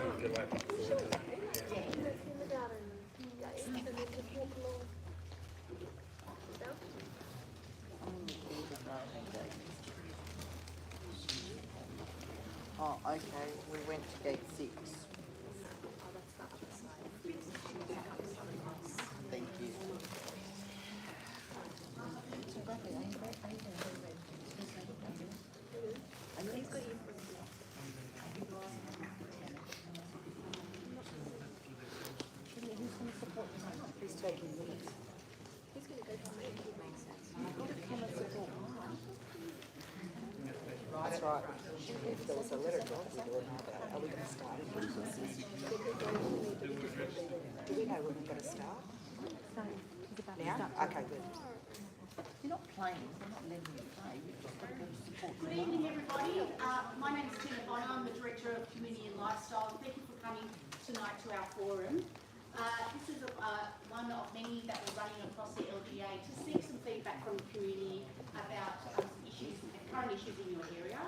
Oh, okay. We went to gate 6. Thank you. He's taking minutes. He's going to go to make it make sense. I've got to come and support mine. That's right. If there was a letter drop, we would know about it. Are we going to start it? Do we know when we're going to start? Now? Okay, good. You're not playing. We're not letting you play. You've just got to go to support. Good evening, everybody. My name is Tina Bonner. I'm the Director of Community and Lifestyle. Thank you for coming tonight to our forum. This is one of many that we're running across the LGA to seek some feedback from the community about some issues, current issues in your area.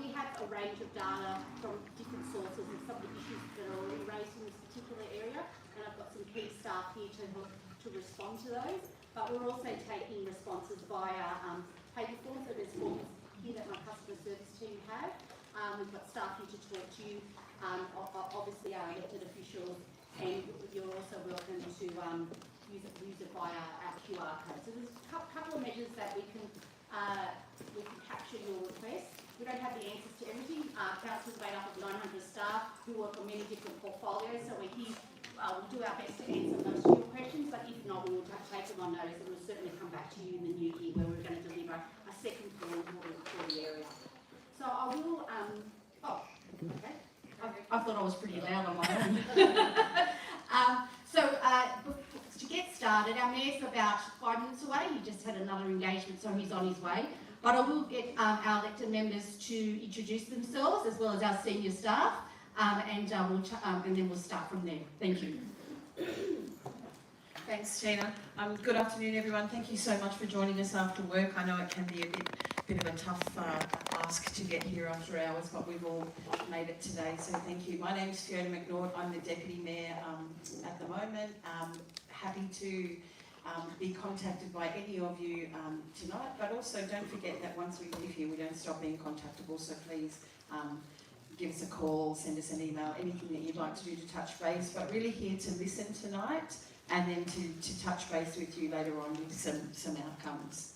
We have a range of data from different sources and some of the issues that are already raised in this particular area, and I've got some key staff here to help to respond to those. But we're also taking responses via paper forms, so there's forms here that my customer service team have. We've got staff here to talk to you, obviously our elected officials, and you're also welcome to use it via our QR code. So there's a couple of measures that we can capture your request. We don't have the answers to everything. Council is made up of 900 staff who work on many different portfolios, so we're here. We'll do our best to answer most of your questions, but if not, we will take them on notice and we'll certainly come back to you in the new year where we're going to deliver a second form for the area. So I will, okay. I thought I was pretty loud on my own. To get started, our mayor's about 5 minutes away. He just had another engagement, so he's on his way. But I will get our elected members to introduce themselves as well as our senior staff, and then we'll start from there. Thank you. Thanks, Tina. Good afternoon, everyone. Thank you so much for joining us after work. I know it can be a bit of a tough ask to get here after hours, but we've all made it today, so thank you. My name is Fiona McNaught. I'm the Deputy Mayor at the moment. Happy to be contacted by any of you tonight, but also don't forget that once we leave here, we don't stop being contactable, so please give us a call, send us an email, anything that you'd like to do to touch base, but really here to listen tonight and then to touch base with you later on with some outcomes.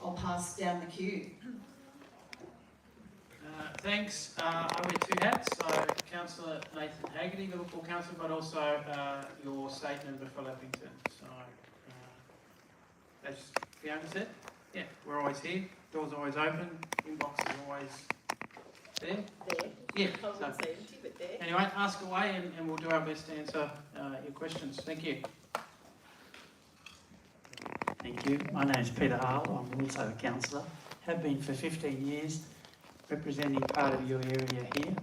I'll pass down the queue. Thanks. I wear 2 hats, so Councillor Nathan Haggerty, Liverpool Council, but also your state member for Leppington. So, as Fiona said, yeah, we're always here. Doors always open. Inbox is always there. Yeah. So, anyway, ask away, and we'll do our best to answer your questions. Thank you. Thank you. My name is Peter Harle. I'm also a councillor. Have been for 15 years, representing part of your area here.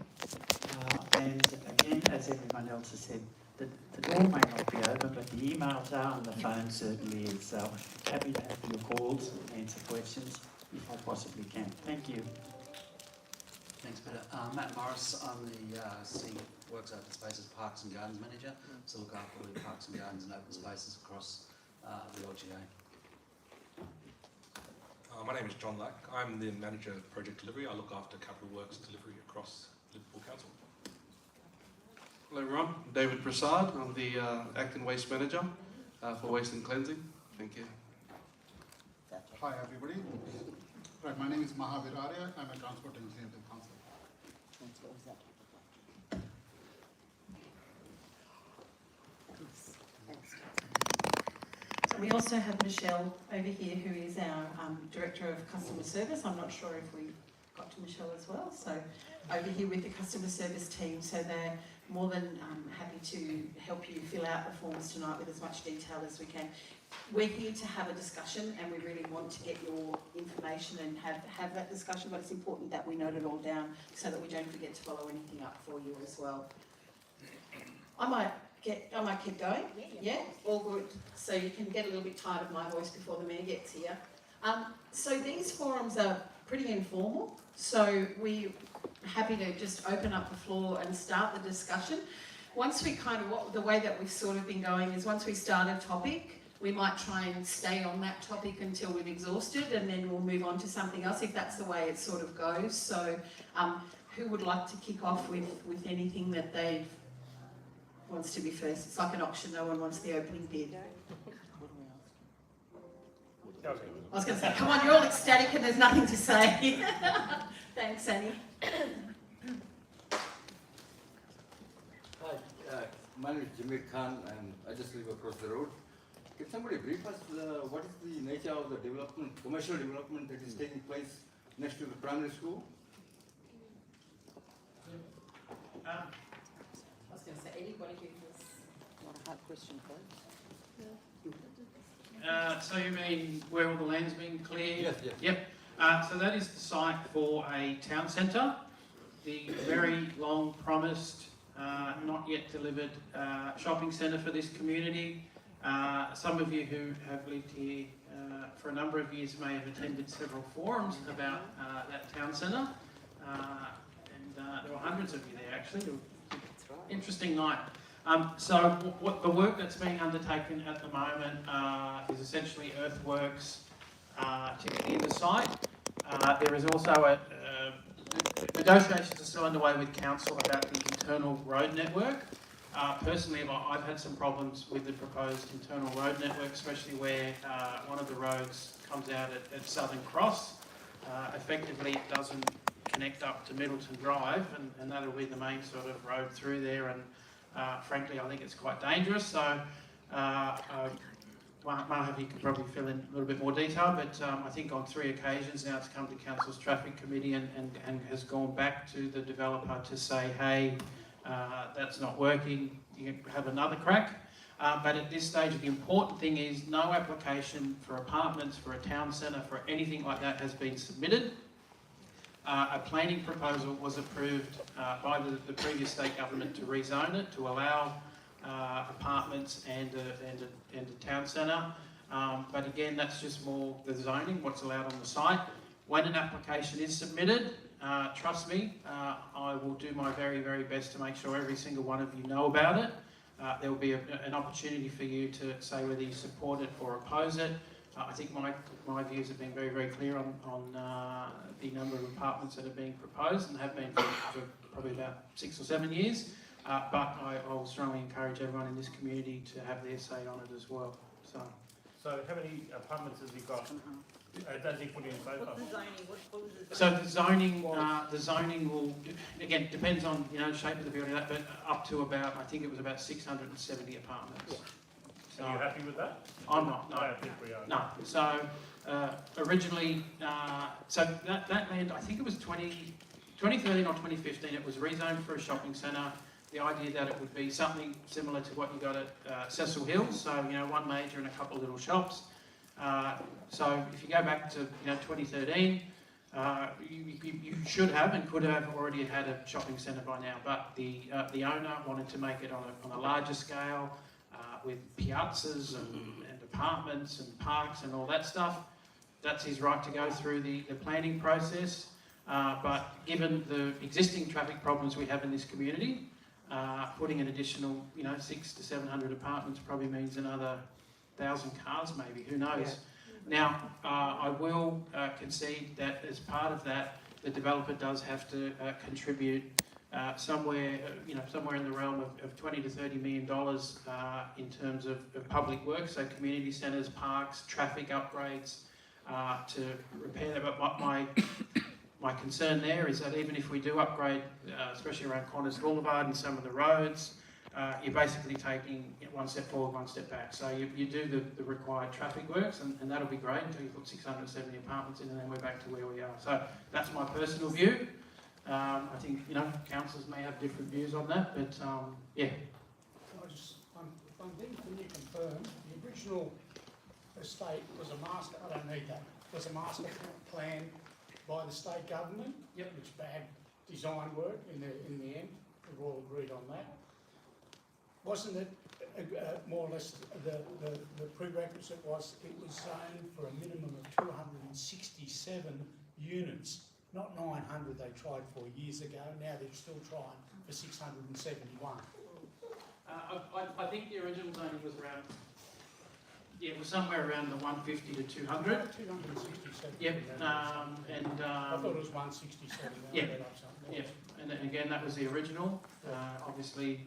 And again, as everyone else has said, the door may not be open, but the emails are and the phone certainly is. So happy to have your calls and answer questions if I possibly can. Thank you. Thanks, Peter. Matt Morris, I'm the works open spaces, parks and gardens manager. So look after all the parks and gardens and open spaces across the LGA. My name is John Lack. I'm the manager of project delivery. I look after capital works delivery across Liverpool Council. Hello everyone, David Prasad. I'm the acting waste manager for waste and cleansing. Thank you. Hi everybody. Right, my name is Mahavir Arya. I'm a transport engineer at the council. So we also have Michelle over here, who is our Director of Customer Service. I'm not sure if we got to Michelle as well. So over here with the customer service team, so they're more than happy to help you fill out the forms tonight with as much detail as we can. We're here to have a discussion, and we really want to get your information and have that discussion, but it's important that we note it all down so that we don't forget to follow anything up for you as well. I might keep going. Yeah? All good. So you can get a little bit tired of my voice before the mayor gets here. So these forums are pretty informal. So we're happy to just open up the floor and start the discussion. Once we the way that we've sort of been going is once we start a topic, we might try and stay on that topic until we've exhausted, and then we'll move on to something else if that's the way it sort of goes. So who would like to kick off with anything that they wants to be first? It's like an auction, no one wants the opening bid. I was going to say, come on, you're all ecstatic and there's nothing to say. Thanks, Annie. Hi, my name is Jimmy Khan and I just live across the road. Can somebody brief us what is the nature of the development, commercial development that is taking place next to the primary school? I was going to say, anybody give this? Not a hard question, folks. So you mean where all the land's been cleared? Yes, yes. Yep. So that is the site for a town centre. The very long promised, not yet delivered shopping centre for this community. Some of you who have lived here for a number of years may have attended several forums about that town centre. There were hundreds of you there actually. That's right. Interesting night. So what the work that's being undertaken at the moment is essentially earthworks to clear the site. There is also negotiations are still underway with council about the internal road network. Personally, I've had some problems with the proposed internal road network, especially where one of the roads comes out at Southern Cross. Effectively, it doesn't connect up to Middleton Drive, and that'll be the main sort of road through there. And frankly, I think it's quite dangerous. So, Mahav, you could probably fill in a little bit more detail, but I think on 3 occasions now it's come to Council's Traffic Committee and has gone back to the developer to say, hey, that's not working, you can have another crack. But at this stage, the important thing is no application for apartments, for a town centre, for anything like that has been submitted. A planning proposal was approved by the previous state government to rezone it, to allow apartments and a town centre. But again, that's just more the zoning, what's allowed on the site. When an application is submitted, trust me, I will do my very, very best to make sure every single one of you know about it. There will be an opportunity for you to say whether you support it or oppose it. I think my views have been very, very clear on the number of apartments that are being proposed and have been for probably about 6 or 7 years. But I will strongly encourage everyone in this community to have their say on it as well. So how many apartments has he got? Does he put in so far? So the zoning will, again, depends on shape of the building, but up to about, I think it was about 670 apartments. So, are you happy with that? I'm not, no. I don't think we are. No. So originally, so that land, I think it was 2013 or 2015, it was rezoned for a shopping centre. The idea that it would be something similar to what you got at Cecil Hills, so one major and a couple of little shops. So if you go back to 2013, you should have and could have already had a shopping centre by now, but the owner wanted to make it on a larger scale with piazzas and apartments and parks and all that stuff. That's his right to go through the planning process. But given the existing traffic problems we have in this community, putting an additional 600 to 700 apartments probably means another 1,000 cars maybe, who knows. Yeah. Now, I will concede that as part of that, the developer does have to contribute somewhere in the realm of $20 to $30 million in terms of public work, so community centres, parks, traffic upgrades to repair that. But my concern there is that even if we do upgrade, especially around Qantas Boulevard and some of the roads, you're basically taking one step forward, one step back. So you do the required traffic works, and that'll be great until you put 670 apartments in, and then we're back to where we are. So that's my personal view. I think councillors may have different views on that, but yeah. Can you confirm the original estate was a master? I don't need that. Was a master plan by the state government. Yep. It's bad design work in the end. We've all agreed on that. Wasn't it more or less the prerequisite was it was zoned for a minimum of 267 units not 900 they tried for years ago, now they're still trying for 671. I think the original zoning was around, yeah, it was somewhere around the 150 to 200. 267. Yep, I thought it was 167. Yeah. I read up something else. yeah, and then again, that was the original. Obviously,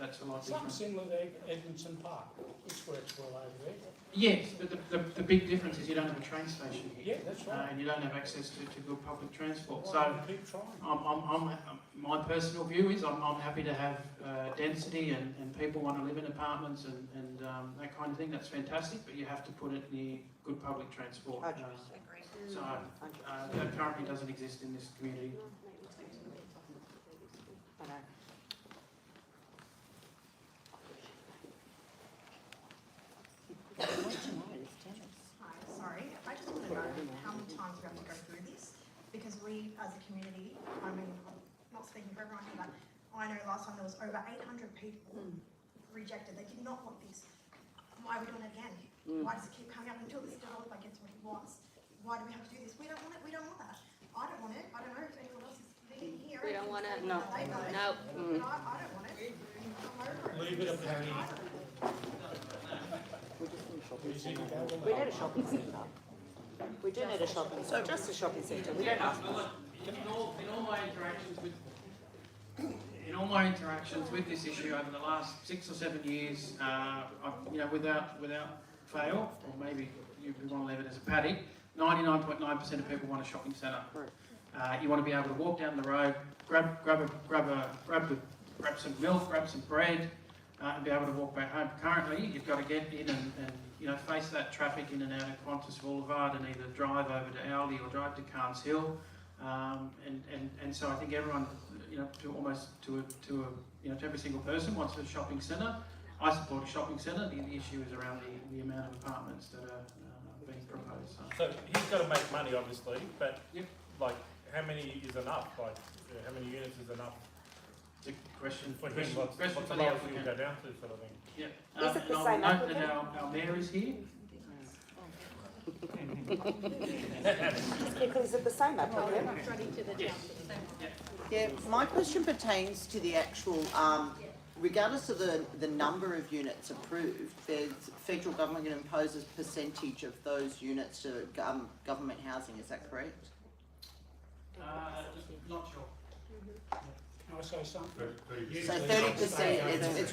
that's a lot Something different. similar to Edmondson Park, which works well over there. Yes, but the big difference is you don't have a train station here. Yeah, that's right. And you don't have access to good public transport. Why So don't you keep trying? my personal view is I'm happy to have density and people want to live in apartments and that kind of thing. That's fantastic, but you have to put it near good public transport. So that currently doesn't exist in this community. I know. Hi, sorry. I just want to know how many times we have to go through this, because we, as a community, I mean, I'm not speaking for everyone here, but I know last time there was over 800 people rejected. They did not want this. Why are we doing it again? Why does it keep coming up until this developer gets what he wants? Why do we have to do this? We don't want it. We don't want that. I don't want it. I don't know if anyone else is thinking here. We don't want it. No. No. I don't want it. I'm over it. Leave it a penny. We need a shopping centre. We do need a shopping centre, just a shopping centre. We don't ask. In all my interactions with this issue over the last 6 or 7 years, without fail, or maybe you want to leave it as a paddock, 99.9% of people want a shopping centre. You want to be able to walk down the road, grab some milk, grab some bread, and be able to walk back home. Currently, you've got to get in and face that traffic in and out of Qantas Boulevard and either drive over to Aldi or drive to Carnes Hill. And so I think everyone, to every single person wants a shopping centre. I support a shopping centre. The issue is around the amount of apartments that are being proposed. So he's got to make money, obviously, but like, how many is enough? Like, how many units is enough? It's a question For him, question what's for the the lowest you'll applicant. go down to, sort of thing? Yeah. Is it the and same I'll note that applicant? our mayor is here. Just quickly, is it the same applicant? Yeah, my question pertains to the actual, regardless of the number of units approved, the federal government can impose a percentage of those units to government housing, is that correct? Not sure. Can I say something? So 30%, it's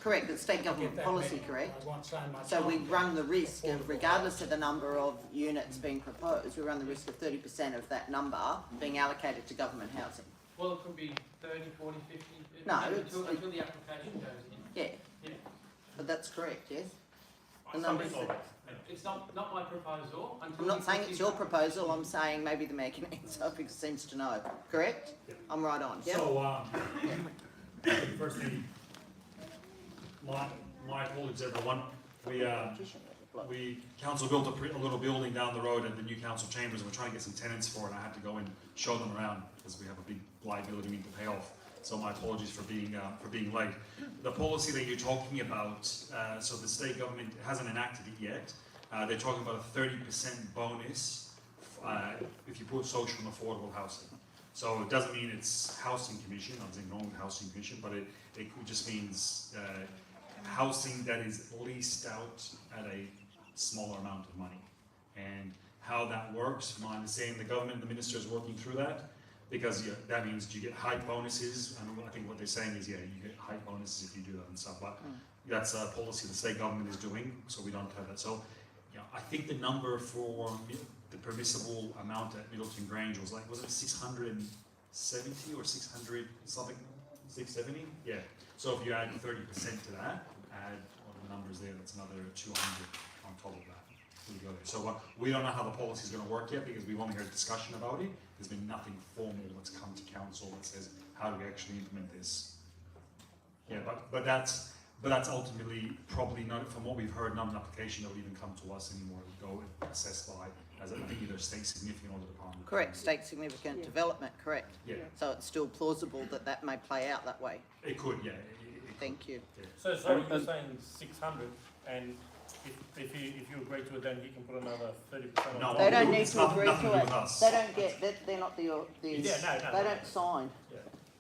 correct, it's state government policy, correct? I want so much. So we run the risk of, regardless of the number of units being proposed, we run the risk of 30% of that number being allocated to government housing. Well, it could be 30, 40, 50, No, until the application goes in. Yeah, but that's correct, yes? The Something numbers. like that. It's not my proposal. I'm not saying it's your proposal, I'm saying maybe the mayor can answer because he seems to know, correct? I'm right on, yeah? So, firstly, my apologies everyone. We council built a little building down the road at the new council chambers and we're trying to get some tenants for it. I had to go and show them around because we have a big liability we need to pay off. So my apologies for being late. The policy that you're talking about, so the state government hasn't enacted it yet. They're talking about a 30% bonus if you put social and affordable housing. So it doesn't mean it's housing commission, I'm saying wrong housing commission, but it just means housing that is leased out at a smaller amount of money. And how that works, from my understanding, the government, the minister is working through that. Because that means you get high bonuses, and I think what they're saying is, you get high bonuses if you do that and stuff, but that's a policy the state government is doing, so we don't have that. So, I think the number for the permissible amount at Middleton Grange was it 670 or 600 something, 670? Yeah, so if you add 30% to that, add all the numbers there, that's another 200 on top of that. So we don't know how the policy is going to work yet because we've only heard discussion about it. There's been nothing formal that's come to council that says how do we actually implement this. Yeah, but that's ultimately probably not, from what we've heard, not an application that will even come to us anymore. It will go assessed by as either state significant or the department. Correct, state significant development, correct. Yeah. So it's still plausible that may play out that way. It could, yeah. It thank you. So sorry, you're saying 600, and if you agree to it, then he can put another 30% on. No, They don't need it's to agree nothing to to do it. with us. They don't get, they're not the, Yeah, no. they don't sign.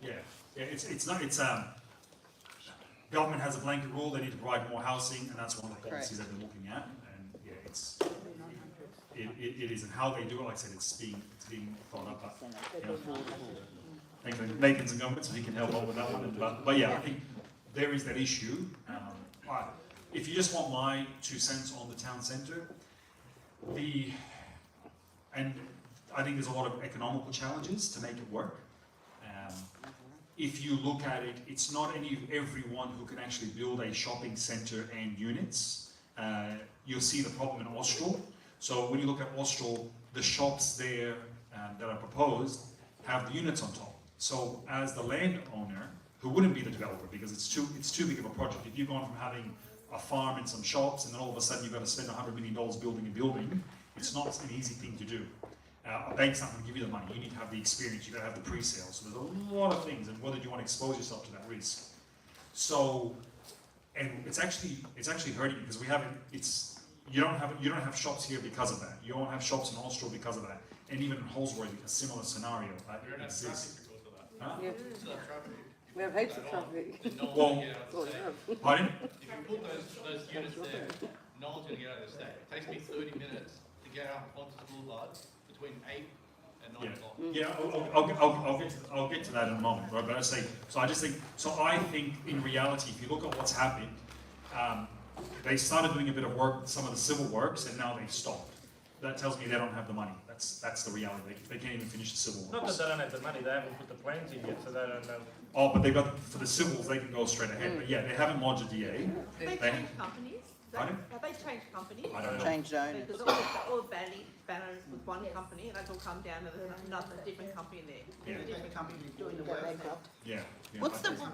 Yeah, it's not, government has a blanket rule, they need to provide more housing, and that's one of the policies that they're looking at, and yeah, it is, and how they do it, like I said, it's being thought up, but, yeah. Thankfully, Nathan's in government, so he can help out with that one, but yeah, I think there is that issue. If you just want my 2 cents on the town centre, and I think there's a lot of economical challenges to make it work. If you look at it, it's not everyone who can actually build a shopping centre and units. You'll see the problem in Austral. So when you look at Austral, the shops there that are proposed have the units on top. So as the landowner, who wouldn't be the developer because it's too big of a project. If you've gone from having a farm and some shops, and then all of a sudden you've got to spend $100 million building a building, it's not an easy thing to do. A bank's not going to give you the money. You need to have the experience. You've got to have the pre-sale. So there's a lot of things, and whether you want to expose yourself to that risk. So, and it's actually hurting because you don't have shops here because of that. You don't have shops in Austral because of that, and even in Holsworthy, a similar scenario exists. Huh? Yeah. We have heaps of traffic. Well, pardon? If you put those units there, no one's going to get out of the state. It takes me 30 minutes to get out onto the boulevard between 8 and 9 o'clock. Yeah, I'll get to that in a moment, right? But I think in reality, if you look at what's happened, they started doing a bit of work, some of the civil works, and now they've stopped. That tells me they don't have the money. That's the reality. They can't even finish the civil works. Not that they don't have the money, they haven't put the plans in yet, so they don't know. Oh, but they've got, for the civils, they can go straight ahead. But yeah, they haven't lodged a DA. Have they changed companies? Pardon? Have they changed companies? I don't know. Changed owners. Because all banners with one company, and that's all come down to another different company there. Yeah. There's a different company doing the work. Yeah.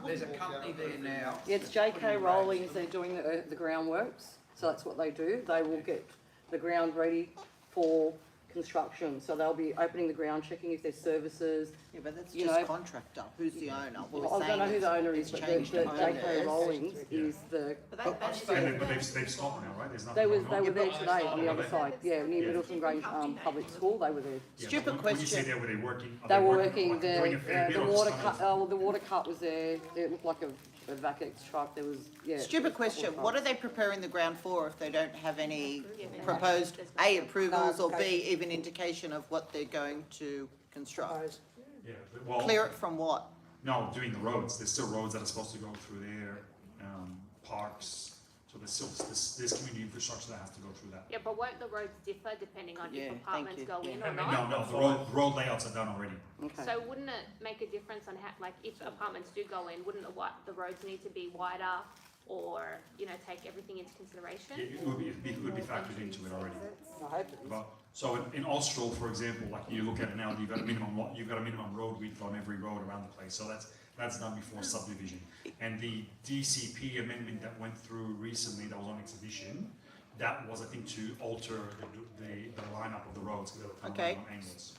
There's a company there now. Yeah, it's JK Rollings, they're doing the groundworks, so that's what they do. They will get the ground ready for construction, so they'll be opening the ground, checking if there's services. Yeah, but that's just contractor. Who's the owner? I don't know who the owner is, but the JK Rollings is the. But they've stopped now, right? There's nothing going on. They were there today on the other side, yeah, near Middleton Grange Public School, they were there. Stupid question. When you say there, were they working? They were working, the water cut was there, it looked like a Vacex truck, there was, yeah. Stupid question, what are they preparing the ground for if they don't have any proposed A, approvals, or B, even indication of what they're going to construct? Yeah, well, Clear it from what? No, doing the roads. There's still roads that are supposed to go through there, parks. So there's community infrastructure that has to go through that. Yeah, but won't the roads differ depending on if apartments go in or No, not? the road layouts are done already. Okay. So wouldn't it make a difference on how, like, if apartments do go in, wouldn't the roads need to be wider or, take everything into consideration? It would be factored into it already. So in Austral, for example, like you look at it now, you've got a minimum road width on every road around the place. So that's done before subdivision. And the DCP amendment that went through recently, that was on exhibition, that was, I think, to alter the lineup of the roads. Okay.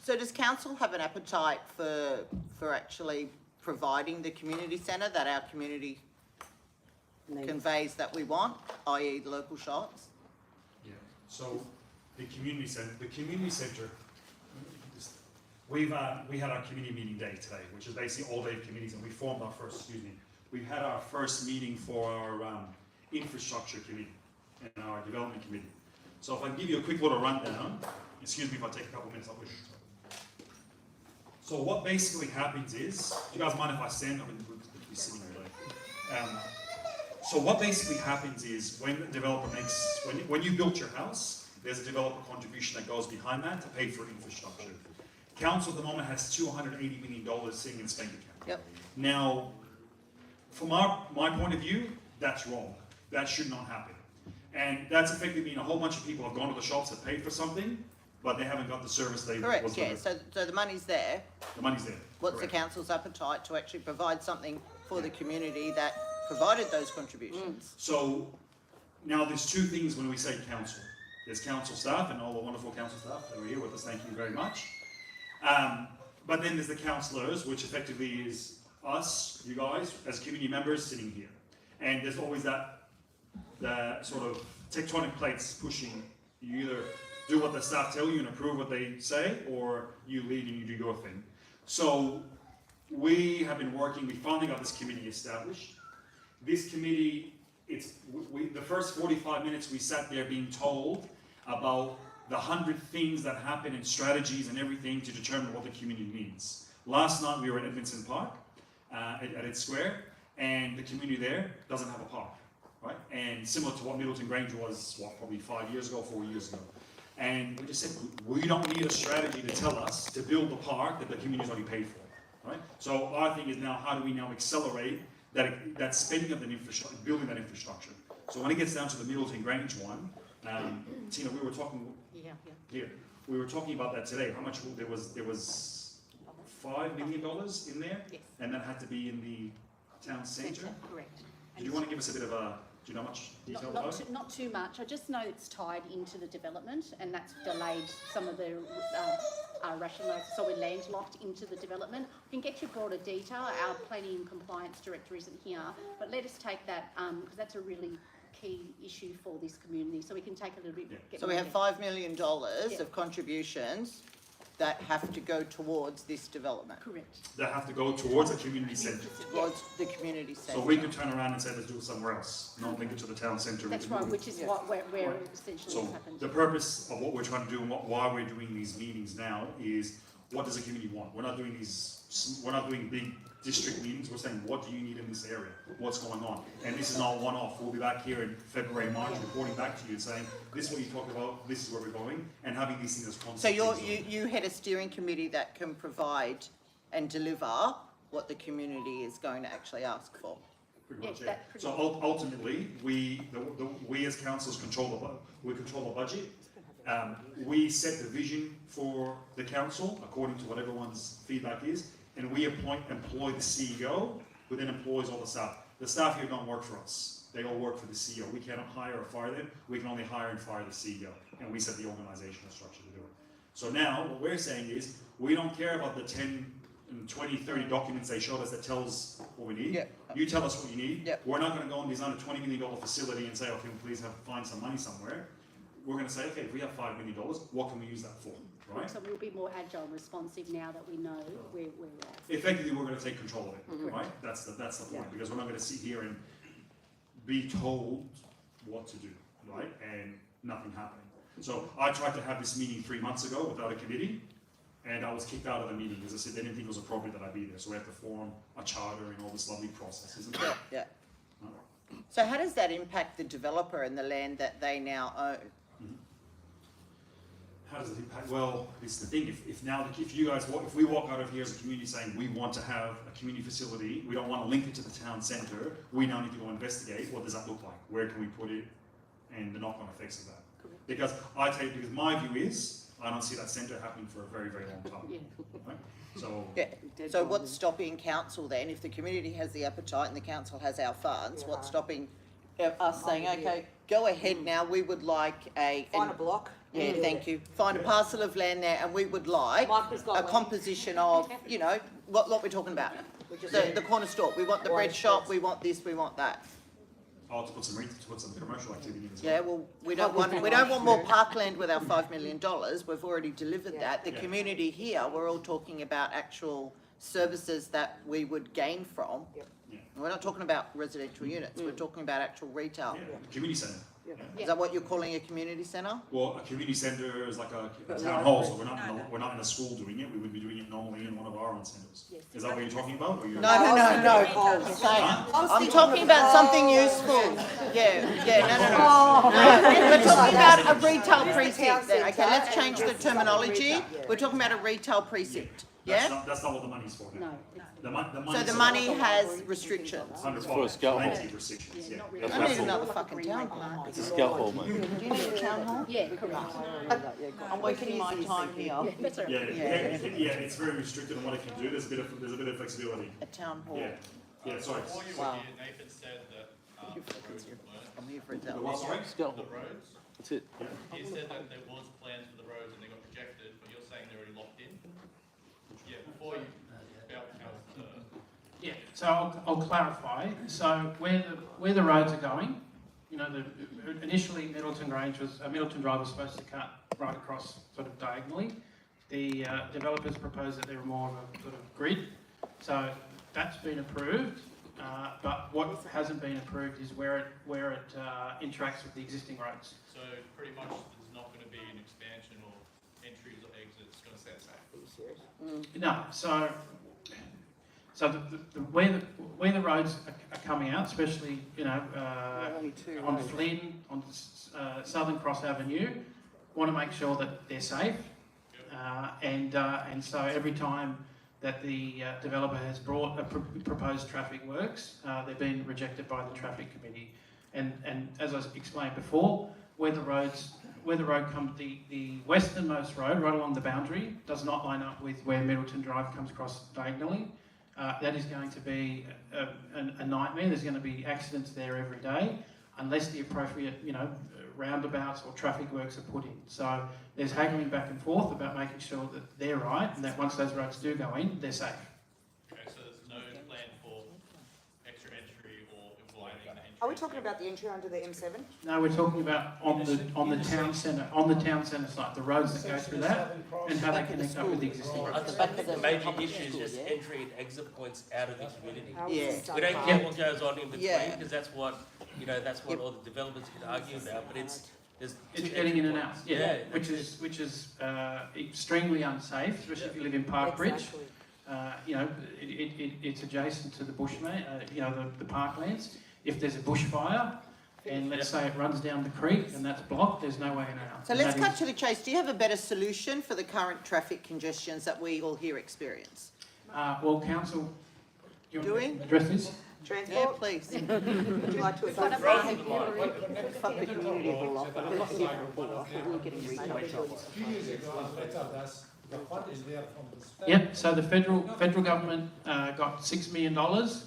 So does council have an appetite for actually providing the community centre that our community conveys that we want, i.e. the local shops? Yeah. So the community centre, we had our community meeting day today, which is basically all day committees, and we formed our first, we've had our first meeting for our infrastructure committee and our development committee. So if I can give you a quick little rundown, excuse me if I take a couple minutes, I'll push. So what basically happens is, do you guys mind if I stand? I'm going to be sitting here. So what basically happens is when the developer when you built your house, there's a developer contribution that goes behind that to pay for infrastructure. Council at the moment has $280 million sitting in its bank account. Yep. Now, from my point of view, that's wrong. That should not happen. And that's effectively mean a whole bunch of people have gone to the shops and paid for something, but they haven't got the service they Correct, yeah. So the money's there. The money's there. What's Correct. the council's appetite to actually provide something for the community that provided those contributions? So now there's two things when we say council. There's council staff and all the wonderful council staff that are here with us. Thank you very much. But then there's the councillors, which effectively is us, you guys, as community members sitting here. And there's always that sort of tectonic plates pushing. You either do what the staff tell you and approve what they say, or you lead and you do your thing. So we have been working, we finally got this committee established. This committee, the first 45 minutes we sat there being told about the 100 things that happen and strategies and everything to determine what the community needs. Last night we were at Edmondson Park, at its square, and the community there doesn't have a park, right? And similar to what Middleton Grange was, probably 5 years ago, 4 years ago. And we just said, we don't need a strategy to tell us to build the park that the community's already paid for, right? So our thing is now, how do we now accelerate that spending of the infrastructure, building that infrastructure? So when it gets down to the Middleton Grange one, Tina, we were talking, we were talking about that today. How much there was $5 million in there, Yes. and that had to be in the town centre. Correct. Do you want to give us a bit of a? Do you know much detail about it? Not too much. I just know it's tied into the development, and that's delayed some of the rationalisation. So we're landlocked into the development. We can get you broader detail. Our planning and compliance director isn't here, but let us take that because that's a really key issue for this community. So we can take a little bit. So we have $5 million of contributions that have to go towards this development. Correct. That have to go towards a community centre. Towards the community centre. So we could turn around and say, let's do it somewhere else, not link it to the town centre. That's right, which is where essentially So has happened. the purpose of what we're trying to do and why we're doing these meetings now is, what does the community want? We're not doing big district meetings. We're saying, what do you need in this area? What's going on? And this is not one-off. We'll be back here in February, March, reporting back to you and saying, this is what you talked about, this is where we're going, and having these things as concepts. So you head a steering committee that can provide and deliver what the community is going to actually ask for. Pretty much, yeah. So ultimately, we as councillors control the budget. We set the vision for the council according to what everyone's feedback is, and we employ the CEO, who then employs all the staff. The staff here don't work for us. They all work for the CEO. We cannot hire or fire them. We can only hire and fire the CEO, and we set the organisational structure to do it. So now, what we're saying is, we don't care about the 10 and 20, 30 documents they showed us that tells what we need. You tell us what you need. We're not going to go and design a $20 million facility and say, okay, please find some money somewhere. We're going to say, okay, if we have $5 million, what can we use that for, right? So we'll be more agile and responsive now that we know where we're at. Effectively, we're going to take control of it, right? That's the point, because we're not going to sit here and be told what to do, right? And nothing happening. So I tried to have this meeting 3 months ago without a committee, and I was kicked out of the meeting because I said they didn't think it was appropriate that I be there. So we have to form a charter and all this lovely process, isn't it? Yeah. So how does that impact the developer and the land that they now own? How does it impact? Well, it's the thing. If we walk out of here as a community saying we want to have a community facility, we don't want to link it to the town centre. We now need to go investigate what does that look like. Where can we put it, and the knock-on effects of that. Because my view is I don't see that centre happening for a very, very long time. Right? So So what's stopping council then, if the community has the appetite and the council has our funds, what's stopping us saying, okay, go ahead now, we would like Find a block. Yeah, thank you. Find a parcel of land there, and we would like a composition of, what we're talking about. The corner store, we want the bread shop, we want this, we want that. to put some commercial activity in as well. Yeah, well, we don't want more parkland with our $5 million. We've already delivered that. The community here, we're all talking about actual services that we would gain from. We're not talking about residential units. We're talking about actual retail. Community centre. Is that what you're calling a community centre? Well, a community centre is like a town hall, so we're not in a school doing it. We would be doing it normally in one of our own centres. Is that what you're talking about? Or No. I'm talking about something useful. No. We're talking about a retail precinct then. Okay, let's change the terminology. We're talking about a retail precinct. Yeah? That's not what the money's for. No. So the money has restrictions. For a scout hall. Restrictions, I need another fucking town hall. It's a scout hall, mate. Do you need a town hall? Yeah, correct. I'm wasting my time here. It's very restricted on what it can do. There's a bit of flexibility. A town hall. Sorry. Before you were here, Nathan said that the roads weren't. I'm here for a town hall. The roads. That's it. He said that there was plans for the roads and they got rejected, but you're saying they're already locked in? Yeah, before you Yeah, so I'll clarify. So where the roads are going, you know, initially Middleton Grange was, Middleton Drive was supposed to cut right across sort of diagonally. The developers proposed that they were more of a sort of grid. So that's been approved, but what hasn't been approved is where it interacts with the existing roads. So pretty much there's not going to be an expansion or entries or exits, it's going to stay the same. No, so where the roads are coming out, especially on Flynn, on Southern Cross Avenue, want to make sure that they're safe, and so every time that the developer has brought a proposed traffic works, they've been rejected by the traffic committee, and as I explained before, where the road comes, the westernmost road right along the boundary does not line up with where Middleton Drive comes across diagonally. That is going to be a nightmare. There's going to be accidents there every day unless the appropriate, roundabouts or traffic works are put in. So there's haggling back and forth about making sure that they're right and that once those roads do go in, they're safe. Okay, so there's no plan for extra entry or widening the entry? Are we talking about the entry under the M7? No, we're talking about on the town centre site, the roads that go through that and how they connect up with the existing roads. I think the major issue is just entry and exit points out of the community. Yeah. We don't care what goes on in between because that's what all the developers can argue about. But it's getting in and out, which is extremely unsafe, especially if you live in Parkbridge. It's adjacent to the bushland, the parklands. If there's a bushfire, and let's say it runs down the creek and that's blocked, there's no way in and out. So let's cut to the chase. Do you have a better solution for the current traffic congestions that we all here experience? Well, council, do you want to address this? Transport? Yeah, please. Would you like to Fuck the community hall off, but let's see we're getting retail. A few years ago, a letter does, the fund is there from the state. Yep, so the federal government got $6 million,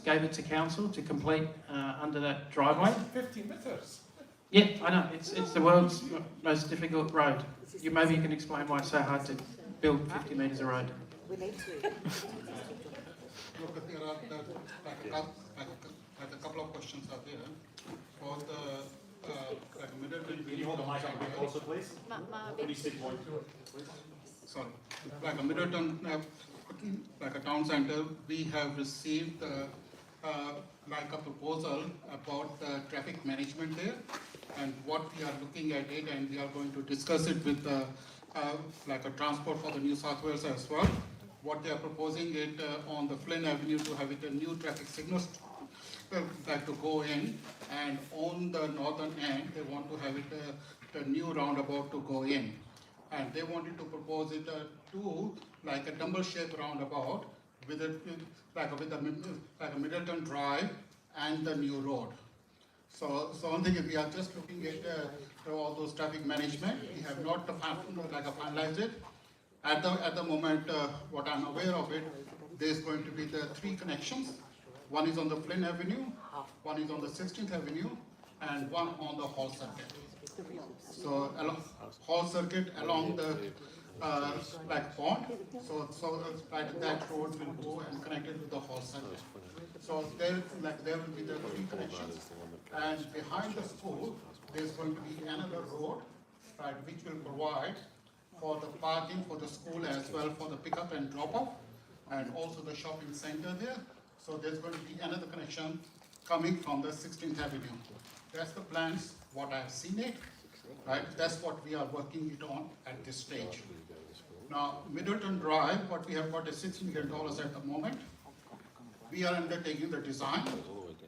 gave it to council to complete under that driveway. 50 metres. Yeah, I know, it's the world's most difficult road. Maybe you can explain why it's so hard to build 50 metres of road. We need to. Look, there are like a couple of questions are there. For the Middleton. Can you hold the mic up a bit closer, please? Please speak more. Sorry, like a Middleton, like a town centre, we have received like a proposal about the traffic management there, and what we are looking at it, and we are going to discuss it with like a transport for the New South Wales as well. What they are proposing it on the Flynn Avenue to have it a new traffic signals like to go in, and on the northern end they want to have it a new roundabout to go in, and they wanted to propose it to like a double-shaped roundabout with a Middleton Drive and the new road. So one thing is we are just looking at all those traffic management. We have not finalized it. At the moment, what I'm aware of it, there's going to be the 3 connections. One is on the Flynn Avenue, one is on the 16th Avenue, and one on the Hall Circuit. So along Hall Circuit along the pond, so like that road will go and connect it with the Hall Circuit. So there will be the 3 connections, and behind the school there's going to be another road, right, which will provide for the parking for the school as well, for the pickup and drop off, and also the shopping center there. So there's going to be another connection coming from the 16th Avenue. That's the plans, what I've seen it, right? That's what we are working it on at this stage. Now, Middleton Drive, what we have got is $6 million at the moment. We are undertaking the design,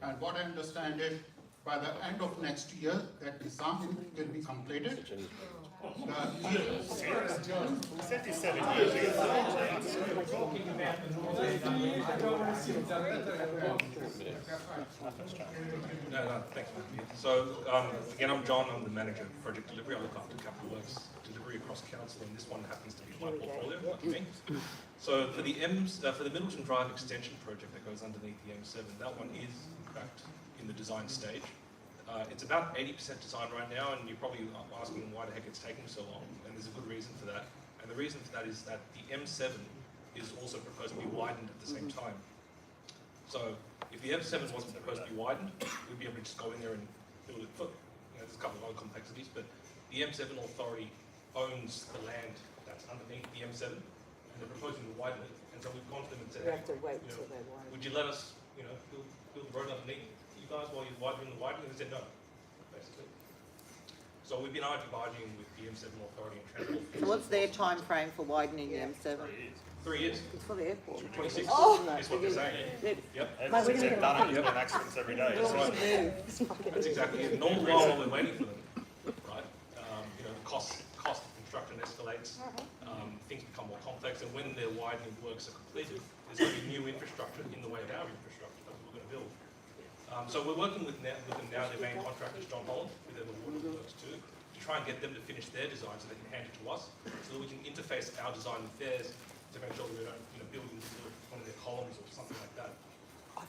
and what I understand is by the end of next year, that design will be completed. 77 years ago. No, thanks, Matthew. So, again, I'm John. I'm the manager of project delivery. I look after capital works delivery across council, and this one happens to be my portfolio, like me. So, for the Middleton Drive extension project that goes underneath the M7, that one is, in fact, in the design stage. It's about 80% design right now, and you're probably asking why the heck it's taking so long, and there's a good reason for that. And the reason for that is that the M7 is also proposed to be widened at the same time. So if the M7 wasn't supposed to be widened, we'd be able to just go in there and build it for, there's a couple of other complexities, but the M7 authority owns the land that's underneath the M7, and they're proposing to widen it. And so we've gone to them and said, We have to wait you know, till they widen. would you let us, build the road underneath you guys while you're widening the widening? And they said no, basically. So we've been arguing with the M7 authority and transport. So what's their time frame for widening the M7? 3 years. It's for the airport. 26 Oh! is what they're saying. Yep. As it's done, there's been accidents every day. It's like, That's exactly it. And all the while we're waiting for them, right? Cost of construction escalates, things become more complex, and when their widening works are completed, there's going to be new infrastructure in the way of our infrastructure that we're going to build. So we're working with them now, their main contractor is John Holland, with their water works too, to try and get them to finish their design so they can hand it to us, so that we can interface our design with theirs to make sure that we don't build into one of their columns or something like that.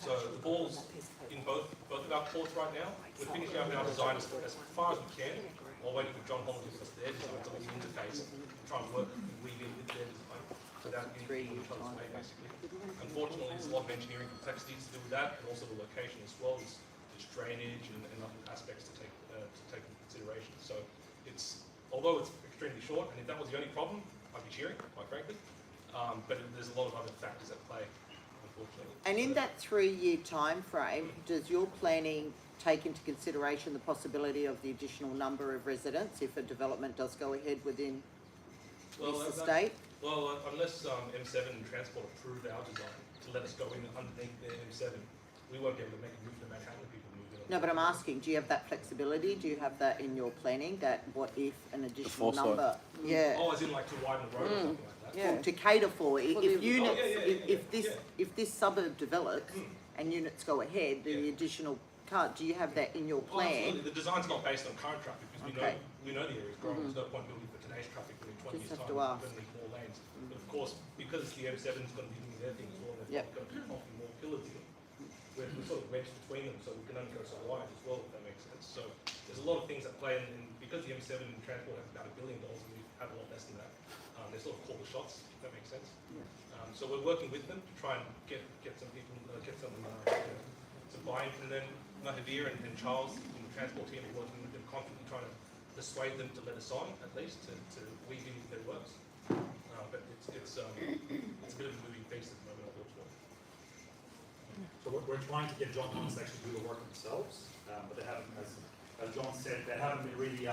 So the ball's in both of our courts right now. We're finishing up our design as far as we can, while waiting for John Holland to give us their design so we can interface and try and work and weave in with their design without getting in each other's way, basically. Unfortunately, there's a lot of engineering complexities to do with that, and also the location as well. There's drainage and other aspects to take into consideration. So although it's extremely short, and if that was the only problem, I'd be cheering, quite frankly. But there's a lot of other factors at play, unfortunately. And in that 3-year time frame, does your planning take into consideration the possibility of the additional number of residents if a development does go ahead within this estate? Unless M7 and Transport approve our design to let us go in underneath their M7, we won't be able to make a move no matter how many people move in. No, but I'm asking, do you have that flexibility? Do you have that in your planning, that what if an additional number? Yeah. Oh, as in like to widen the road or something like that? Yeah. To cater for, if units, yeah. if this suburb develops and units go ahead, the additional do you have that in your plan? Absolutely. The design's not based on current traffic because we know the area's growing. There's no point building for today's traffic, but in 20 years' time, we're going to need more lanes. But of course, because the M7's going to be doing their thing as well, and they've got often more pillars in, we're sort of wedged between them, so we can only go so wide as well, if that makes sense. So there's a lot of things at play, and because the M7 and Transport have about $1 billion, and we have a lot less than that, they sort of call the shots, if that makes sense. So we're working with them to try and get some people, some buy-in, and then Mahavir and Charles from the Transport team are working with them, constantly trying to dissuade them to let us on, at least, to weave in their works. But it's a bit of a moving piece at the moment, unfortunately. So we're trying to get John Holland to actually do the work themselves, but they haven't, as John said, they haven't been really,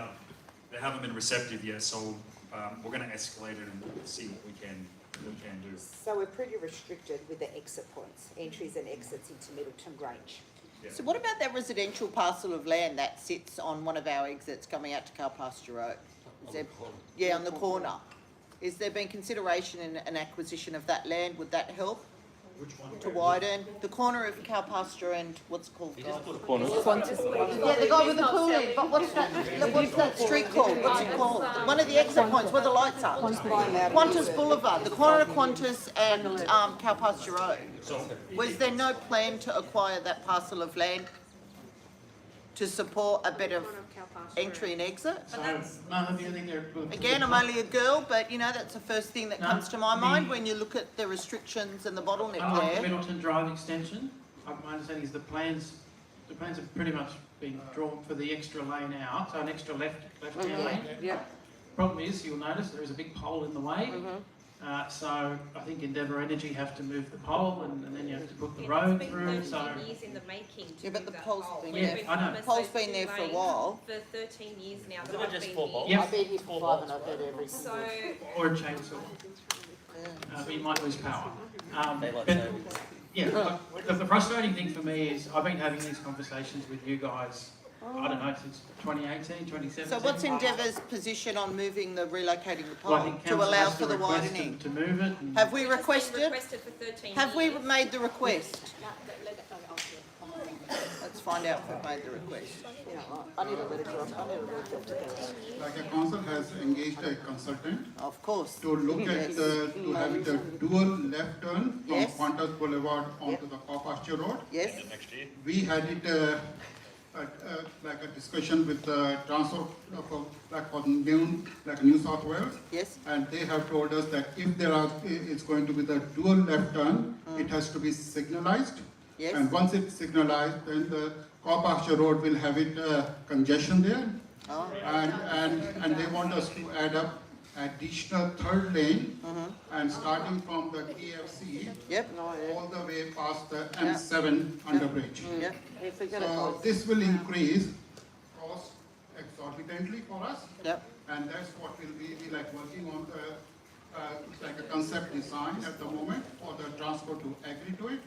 they haven't been receptive yet. So we're going to escalate it and see what we can do. So we're pretty restricted with the exit points, entries and exits into Middleton Grange. Yeah. So what about that residential parcel of land that sits on one of our exits coming out to Pasture Road? On the corner. Is there been consideration in an acquisition of that land? Would that help? Which one? To widen the corner of Pasture and what's it called? Qantas. Yeah, the guy with the pool in. But what's that street called? What's it called? One of the exit points where the lights are. Qantas Boulevard, the corner of Qantas and Pasture Road. Was there no plan to acquire that parcel of land to support a better entry and exit? So, Mahavi, I think they're good. Again, I'm only a girl, but that's the first thing that comes to my mind when you look at the restrictions and the bottleneck Unlike there. Middleton Drive extension, my understanding is the plans have pretty much been drawn for the extra lane out, so an extra left-hand lane. Yeah. Problem is, you'll notice there is a big pole in the way. So I think Endeavour Energy have to move the pole, and then you have to put the road through. So years in the making. Yeah, but the pole's been Yeah, there. I know. The pole's been there for a while. For 13 years now. Isn't it just 4 bolts? Yep. I've been here for 5 and I've heard every So, or a chainsaw. You might lose power. Daylight But, savings. yeah, the frustrating thing for me is I've been having these conversations with you guys, I don't know, since 2018, 2017. So what's Endeavour's position on relocating the Well, I pole think to council allow has for the request widening? To move it. And Have we it's been requested? requested for 13 Have we years. made the request? Let's find out if we've made the request. I need a letter drop. I need a letter drop together. Like a council has engaged a consultant Of course. to look at to have it a dual left turn from Yes. Qantas Boulevard onto the Pasture Road. Yes? next year. We had it like a discussion with transport for New South Wales, Yes? and they have told us that if it's going to be the dual left turn, it has to be signalized, Yes. And once it's signalized, then the car pasture road will have it congestion there. Oh. And they want us to add up additional third lane and starting from the KFC all the way past the M7 underbridge. So this will increase cost exorbitantly for us. And that's what we'll be like working on the like a concept design at the moment for the transport to agree to it,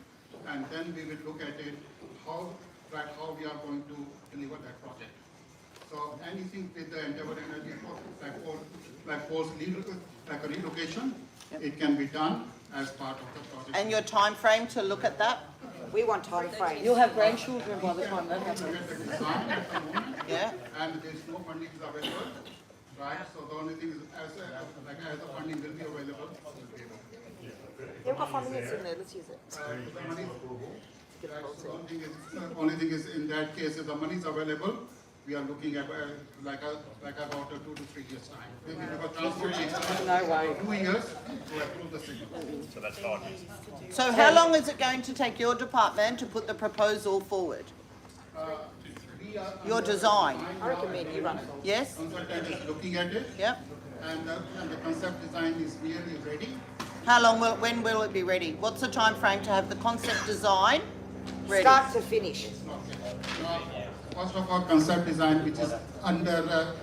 and then we will look at it how we are going to deliver that project. So anything with the Endeavour Energy like a relocation, it can be done as part of the project. And your time frame to look at that? We want time frame. You'll have grandchildren by the time that happens. Yeah. And there's no funding is available, right? So the only thing is as the funding will be available. They've got funding in there, let's use it. The only thing is in that case, if the money is available, we are looking at like about 2 to 3 years time. Maybe because transport takes 2 years to approve the signal. So that's 5 years. So how long is it going to take your department to put the proposal forward? Your design? I recommend you run it. Yes? Consultant is looking at it. Yep. And the concept design is nearly ready. How long when will it be ready? What's the time frame to have the concept design ready? Start to finish. First of all, concept design, which is under,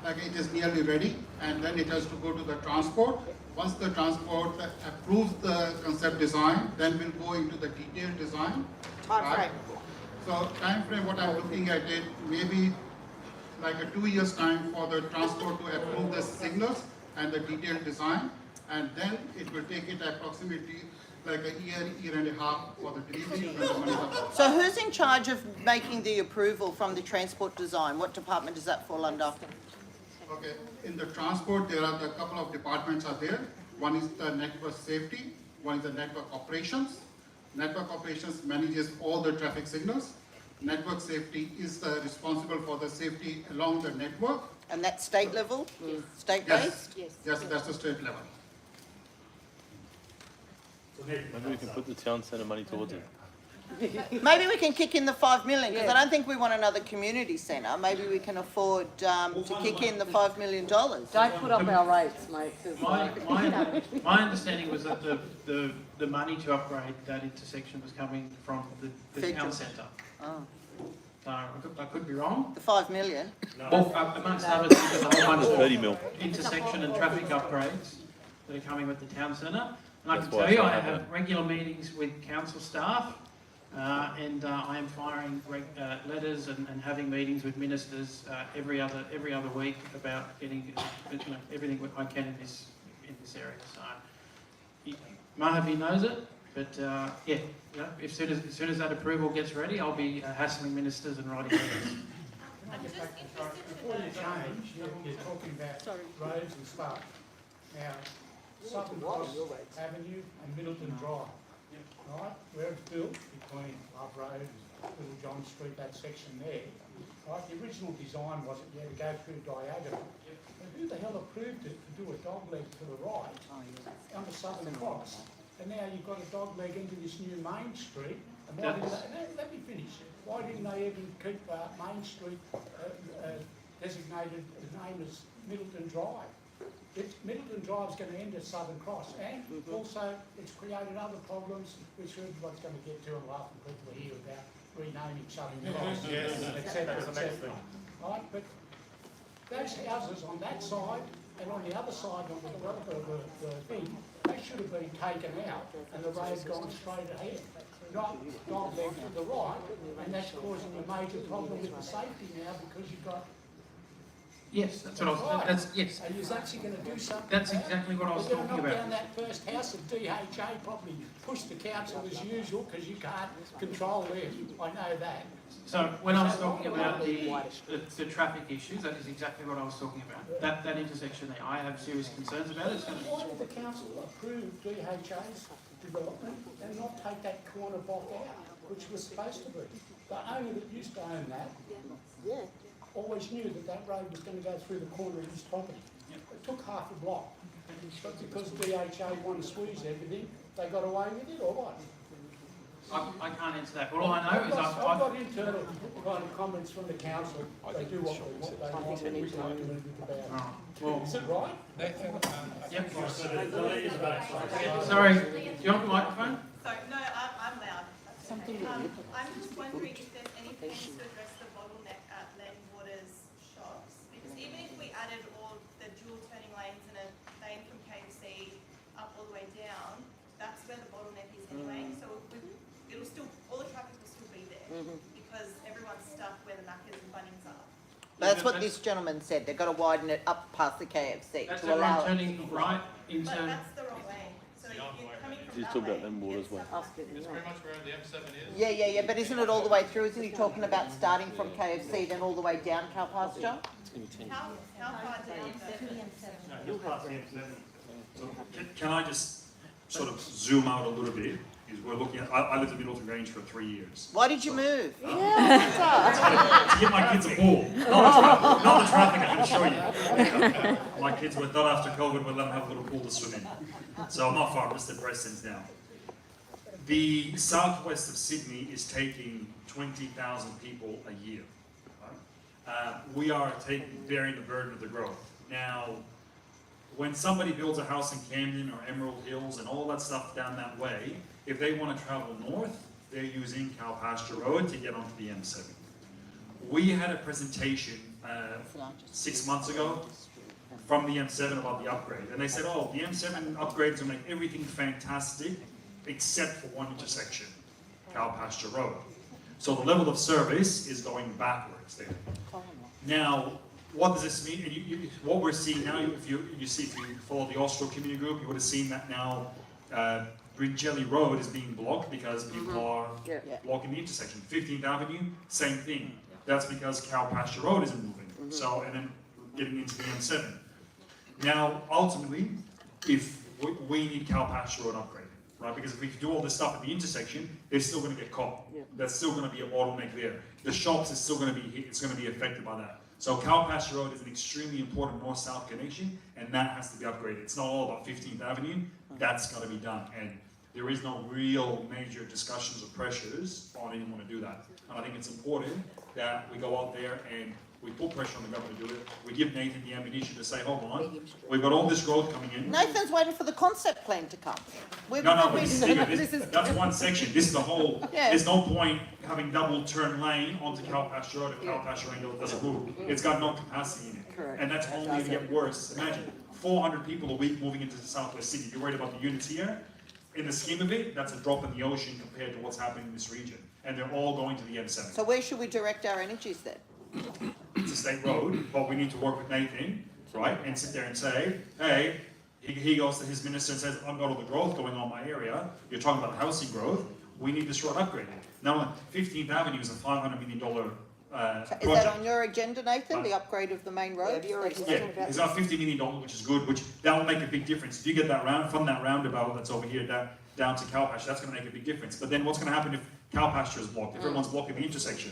like it is nearly ready, and then it has to go to the transport. Once the transport approves the concept design, then we'll go into the detailed design. Time frame. So time frame, what I'm looking at it, maybe like a 2 years time for the transport to approve the signals and the detailed design, and then it will take it approximately like a year and a half for the delivery when the money is. So who's in charge of making the approval from the transport design? What department does that fall under? Okay, in the transport, there are a couple of departments are there. One is the network safety, one is the network operations. Network operations manages all the traffic signals. Network safety is responsible for the safety along the network. And that's state level? Yes. State based? Yes, that's the state level. Maybe we can put the town centre money towards it. Maybe we can kick in the 5 million, because I don't think we want another community centre. Maybe we can afford to kick in the $5 million. Don't put up our rates, mate. My understanding was that the money to upgrade that intersection was coming from the town centre. Oh. I could be wrong. The 5 million? Well, amongst other things, there's a whole bunch of 30 mil. intersection and traffic upgrades that are coming with the town centre. And I That's can why tell you, I I have have regular meetings with council staff, and I am firing letters and having meetings with ministers every other week about getting everything I can in this area. So Mahavi knows it, but yeah, as soon as that approval gets ready, I'll be hassling ministers and writing letters. Before you change, you're talking about roads and stuff. Now, Southern Cross Avenue and Middleton Drive, right, where it's built between Love Road and Little John Street, that section there, right, the original design was to go through diagonal. But who the hell approved it to do a dogleg to the right on the Southern Cross? And now you've got a dogleg into this new Main Street. And why didn't they, let me finish. Why didn't they even keep Main Street designated the name as Middleton Drive? Middleton Drive is going to end at Southern Cross, and also it's created other problems, which everyone's going to get to and laugh when people hear about renaming Southern Cross, etc. Right, but those houses on that side and on the other side of the thing, they should have been taken out and the road gone straight ahead, not gone there to the right, and that's causing a major problem with the safety now because you've got. Yes, that's what I was. That's yes. Are you actually going to do something? That's exactly what I was talking about. Down that first house of DHA, probably push the council as usual because you can't control them. I know that. So when I was talking about the traffic issues, that is exactly what I was talking about. That intersection there, I have serious concerns about it. Why did the council approve DHA's development and not take that corner block out, which was supposed to be? The owner that used to own that. Always knew that that road was going to go through the corner of his property. It took half a block. But because DHA wanted to squeeze everything, they got away with it, or what? I can't answer that. All I know is I've got internal kind of comments from the council. They do what they want, and we can't do anything about it. Well, Is it right? yep. Sorry, do you want the microphone? Sorry, no, I'm loud. I'm just wondering if there's any plans to address the bottleneck at Land Waters shops, because even if we added all the dual turning lanes and a lane from KFC up all the way down, that's where the bottleneck is anyway, so it'll still, all the traffic will still be there, because everyone's stuck where the Maccas and Bunnings are. That's what this gentleman said. They've got to widen it up past the KFC That's to allow everyone it. turning right into. But that's the wrong way, so you're coming from Just that talk about way. them waters way. It's pretty much where the M7 is. Yeah, but isn't it all the way through? Isn't he talking about starting from KFC, then all the way down Cow Pasture? How far down? You'll pass the M7. So can I just sort of zoom out a little bit? Is we're looking at, I lived in Middleton Grange for 3 years. Why did you move? To give my kids a pool. Not the traffic, I can assure you. My kids were done after COVID, we'll let them have a little pool to swim in. So I'm not far, I'm just at Preston's now. The southwest of Sydney is taking 20,000 people a year. Right? We are bearing the burden of the growth. Now, when somebody builds a house in Camden or Emerald Hills and all that stuff down that way, if they want to travel north, they're using Cow Pasture Road to get onto the M7. We had a presentation 6 months ago from the M7 about the upgrade, and they said, oh, the M7 upgrade is going to make everything fantastic except for one intersection, Cow Pasture Road. So the level of service is going backwards there. Now, what does this mean? And what we're seeing now, if you follow the Austral Community Group, you would have seen that now Bringelly Road is being blocked because people are blocking the intersection. 15th Avenue, same thing. That's because Cow Pasture Road isn't moving. So, and then getting into the M7. Now, ultimately, if we need Cow Pasture Road upgraded, right? Because if we do all this stuff at the intersection, they're still going to get caught. There's still going to be a bottleneck there. The shops is still going to be hit. It's going to be affected by that. So Cow Pasture Road is an extremely important north-south connection, and that has to be upgraded. It's not all about 15th Avenue. That's got to be done, and there is no real major discussions or pressures on anyone to do that. And I think it's important that we go out there and we put pressure on the government to do it. We give Nathan the ammunition to say, hold on, we've got all this growth coming in. Nathan's waiting for the concept plan to come. But that's one section. This is the whole. There's no point having double turn lane onto Cow Pasture Road if Cow Pasture Lane doesn't move. It's got no capacity in it. Correct. And that's only going to get worse. Imagine 400 people a week moving into the southwest Sydney. You're worried about the units here. In the scheme of it, that's a drop in the ocean compared to what's happening in this region. And they're all going to the M7. So where should we direct our energies then? It's a state road, but we need to work with Nathan, right, and sit there and say, hey, he goes to his minister and says, I've got all the growth going on in my area, you're talking about housing growth, we need this road upgraded. Now, 15th Avenue is a $500 million project. Is that on your agenda, Nathan, the upgrade of the main road? Yeah, it's got $50 million, which is good, which that will make a big difference. If you get that from that roundabout that's over here down to Cow Pasture, that's going to make a big difference. But then what's going to happen if Cow Pasture is blocked? If everyone's blocking the intersection,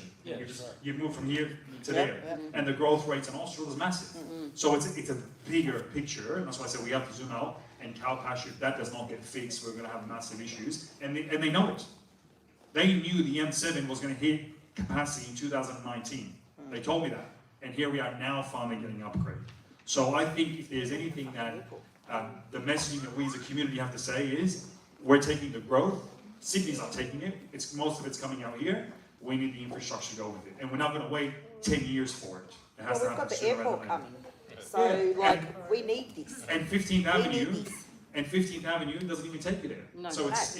you move from here to there, and the growth rates in Austral is massive. So it's a bigger picture, and that's why I said we have to zoom out. And Cow Pasture, if that does not get fixed, we're going to have massive issues, and they know it. They knew the M7 was going to hit capacity in 2019. They told me that, and here we are now finally getting upgraded. So I think if there's anything that the messaging that we as a community have to say is, we're taking the growth. Sydney's not taking it. Most of it's coming out here. We need the infrastructure to go with it, and we're not going to wait 10 years for it. It has to happen sooner rather than later. Coming. So, we need this. And 15th Avenue. And 15th Avenue doesn't even take you there. No, so it's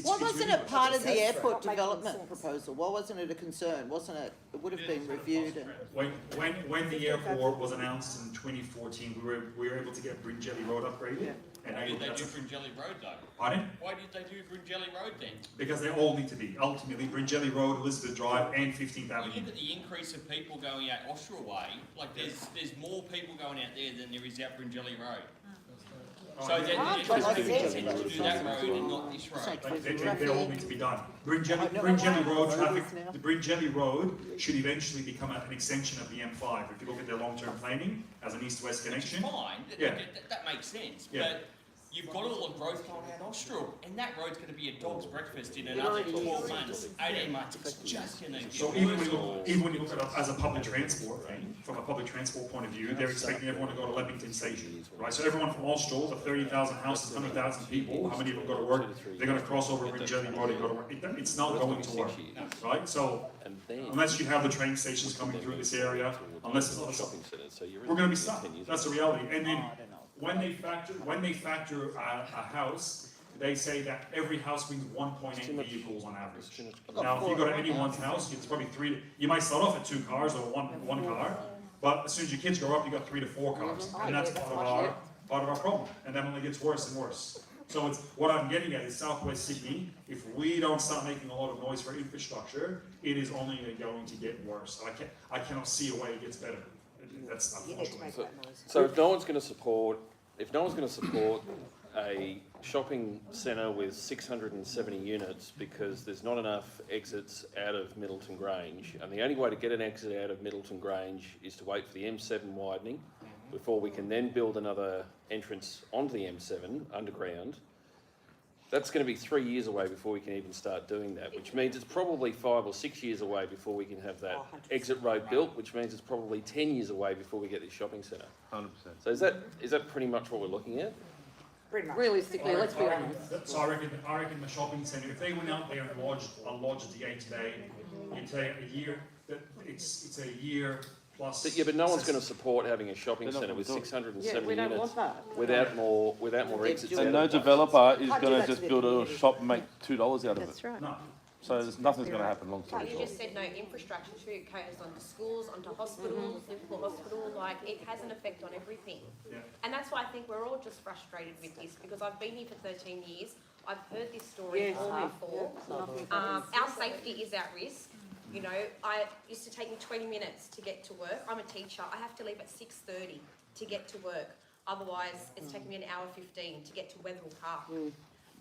why it's wasn't really it part of the airport development proposal? Why wasn't it a concern? Wasn't it? It would have been reviewed. And when the airport was announced in 2014, we were able to get Bringelly Road upgraded. And Why did they do Bringelly Road though? Pardon? Why did they do Bringelly Road then? Because they all need to be. Ultimately, Bringelly Road, Elizabeth Drive, and 15th Avenue. You look at the increase of people going out Austral Way. Like there's more people going out there than there is out Bringelly Road. So then it makes sense to do that road and not this road. They all need to be done. Bringelly Road traffic, the Bringelly Road should eventually become an extension of the M5. If you look at their long-term planning as an east-west connection. Fine, yeah. that makes sense. Yeah. But you've got all the growth going out Austral, and that road's going to be a dog's breakfast in another 12 months, 18 months. It's just going to get So even when you look at it as a public transport thing, from a public transport point of view, they're expecting everyone to go to Leppington Station, right? So everyone from Austral, the 30,000 houses, 100,000 people, how many of them go to work? They're going to cross over Ringelly Road and go to work. It's not going to work, right? So unless you have the train stations coming through this area, unless we're going to be stuck. That's the reality. And then when they factor a house, they say that every house brings 1.8 vehicles on average. Now, if you go to anyone's house, it's probably 3. You might start off at 2 cars or one car, but as soon as your kids grow up, you got 3 to 4 cars, and that's part of our problem. And then only gets worse and worse. So it's what I'm getting at is Southwest Sydney. If we don't start making a lot of noise for infrastructure, it is only going to get worse. I cannot see a way it gets better. That's unfortunately. So if no one's going to support a shopping centre with 670 units because there's not enough exits out of Middleton Grange, and the only way to get an exit out of Middleton Grange is to wait for the M7 widening before we can then build another entrance onto the M7 underground, that's going to be 3 years away before we can even start doing that, which means it's probably 5 or 6 years away before we can have that exit road built, which means it's probably 10 years away before we get this shopping centre. 100%. So is that pretty much what we're looking at? Pretty much. Realistically, let's be honest. So I reckon the shopping centre, if they went out there and lodged a DA today, you'd say a year, that it's a year plus. But no one's going to support having a shopping centre with 670 we don't units want that. without more exits. And no developer is going to just build a little shop and make $2 out of it. That's right. No. So nothing's going to happen long term. You just said no infrastructure too. It goes onto schools, onto hospitals, Liverpool Hospital. Like it has an effect on everything. Yeah. And that's why I think we're all just frustrated with this because I've been here for 13 years. I've heard this story before. Our safety is at risk. You know, it used to take me 20 minutes to get to work. I'm a teacher. I have to leave at 6:30 to get to work. Otherwise, it's taking me an hour 15 to get to Wetherill Park.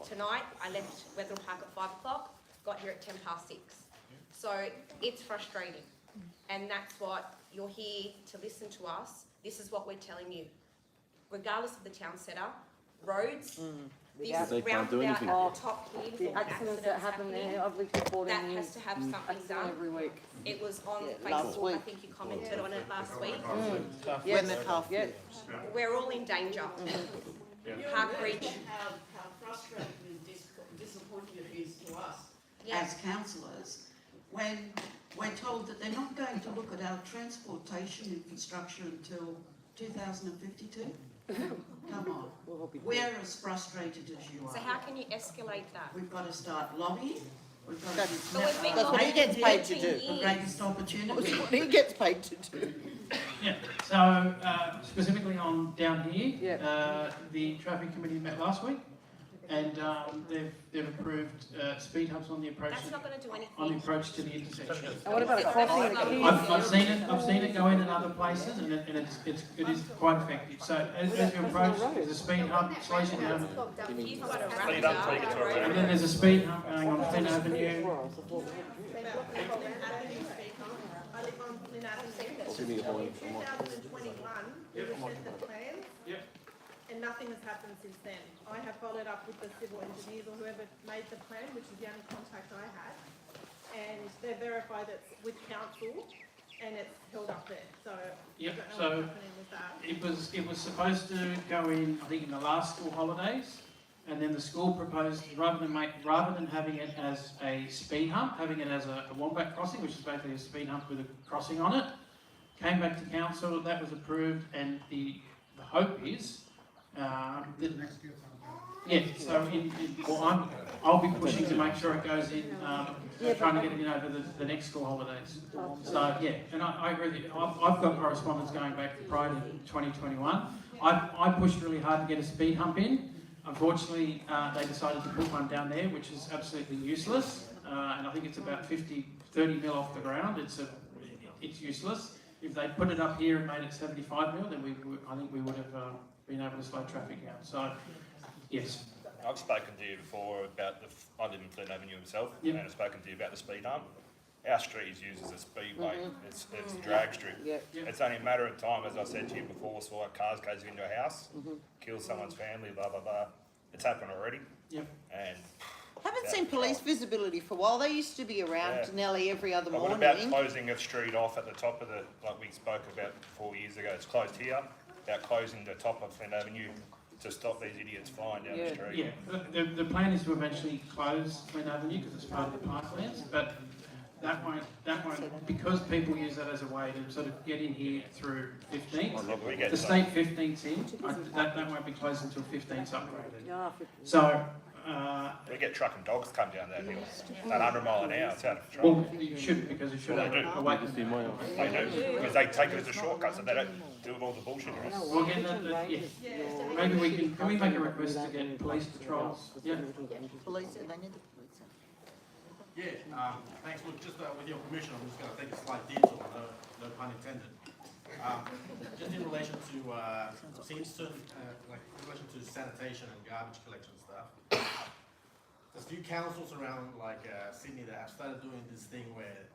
Tonight, I left Wetherill Park at 5 o'clock, got here at 6:10. So it's frustrating. And that's what you're here to listen to us. This is what we're telling you. Regardless of the town centre, roads, this roundabout at the top here, The accidents that happen there, I've lived for 14 that years. has to have something done. Every week. It was on last Facebook, I week. think you commented on it last week. When the car Yeah. We're all in danger. Park Bridge. How frustrating and disappointing it is to us Yeah. as councillors when we're told that they're not going to look at our transportation infrastructure until 2052. Come on, we're as frustrated as you are. So how can you escalate that? We've got to start lobbying. We've got to. That's been what he lobbying gets for paid to 13 do. years. The greatest opportunity. That's what he gets paid to do. Yeah, so specifically on down here, the traffic committee met last week and they've approved speed humps on the approach That's not going to do anything. on the approach to the intersection. And what about crossing the keys? I've seen it go in other places and it is quite effective. So as you approach, there's a speed hump, slows you down. You've got a Speed up till you get to a road. And then there's a speed hump going on Flynn Avenue. I live on Flynn Avenue. Give me a point. In 2021, we received the plans. Yep. And nothing has happened since then. I have followed up with the civil engineers or whoever made the plan, which is the only contact I had. And they verified it's with council and it's held up there. So Yep, I don't know so what's happening with that. it was supposed to go in, I think, in the last school holidays, and then the school proposed rather than having it as a speed hump, having it as a wombat crossing, which is basically a speed hump with a crossing on it. Came back to council, that was approved, and the hope is I'll be pushing to make sure it goes in, trying to get it in over the next school holidays. So yeah, and I agree with you. I've got correspondence going back to prior to 2021. I pushed really hard to get a speed hump in. Unfortunately, they decided to put one down there, which is absolutely useless. And I think it's about 30 mil off the ground. It's useless. If they put it up here and made it 75 mil, then I think we would have been able to slow traffic down. So, yes. I've spoken to you before about I live in Flynn Avenue himself, and I've spoken to you about the speed hump. Our street is used as a speedway. It's a drag strip. It's only a matter of time, as I said to you before, so like cars goes into a house, kills someone's family, blah, blah, blah. It's happened already. Yep. And Haven't seen police visibility for a while. They used to be around Yeah. nearly every other but what morning. about closing a street off at the top of the, like we spoke about 4 years ago, it's closed here, about closing the top of Flint Avenue to stop these idiots flying down the street. Yeah, the plan is to eventually close Flint Avenue because it's part of the parklands, but that won't, because people use that as a way to sort of get in here through 15th. The state 15th's in, that won't be closed until 15th's upgraded. So, we get truck and dogs come down that hill, at 100 mile an hour, it's out of control. well, you shouldn't because it should Well, they have do. a weight limit. They do, because they take it as a shortcut, so they don't deal with all the bullshit around. Well, again, yeah. Maybe we can we make a request to get police patrols? Yeah. Police, they need the police. Yeah, thanks. Look, just with your permission, I'm just going to take a slight detour, no pun intended. Just in relation to, like in relation to sanitation and garbage collection stuff. There's a few councils around, like Sydney, that have started doing this thing where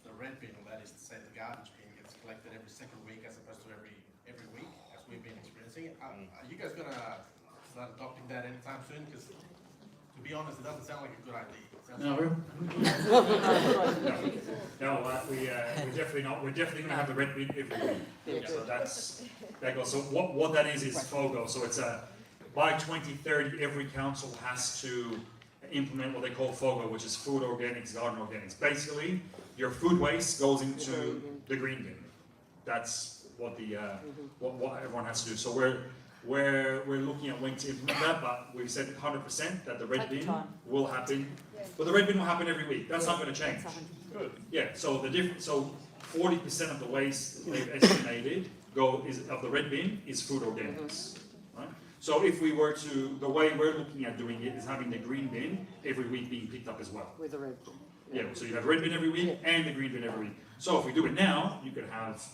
the red bin, or that is to say the garbage bin, gets collected every second week as opposed to every week, as we've been experiencing it. Are you guys going to start adopting that anytime soon? Because to be honest, it doesn't sound like a good idea. No. We're definitely not. We're definitely going to have the red bin every week. So that goes. So what that is FOGO. So it's by 2030, every council has to implement what they call FOGO, which is food organics, garden organics. Basically, your food waste goes into the green bin. That's what the what everyone has to do. So we're looking at when to implement that, but we've said 100% that the red bin will happen. But the red bin will happen every week. That's not going to change. Good. Yeah. So the difference. So 40% of the waste they've estimated of the red bin is food organics. Right. So if we were to, the way we're looking at doing it is having the green bin every week being picked up as well. With the red bin. Yeah. So you have red bin every week and the green bin every week. So if we do it now, you could have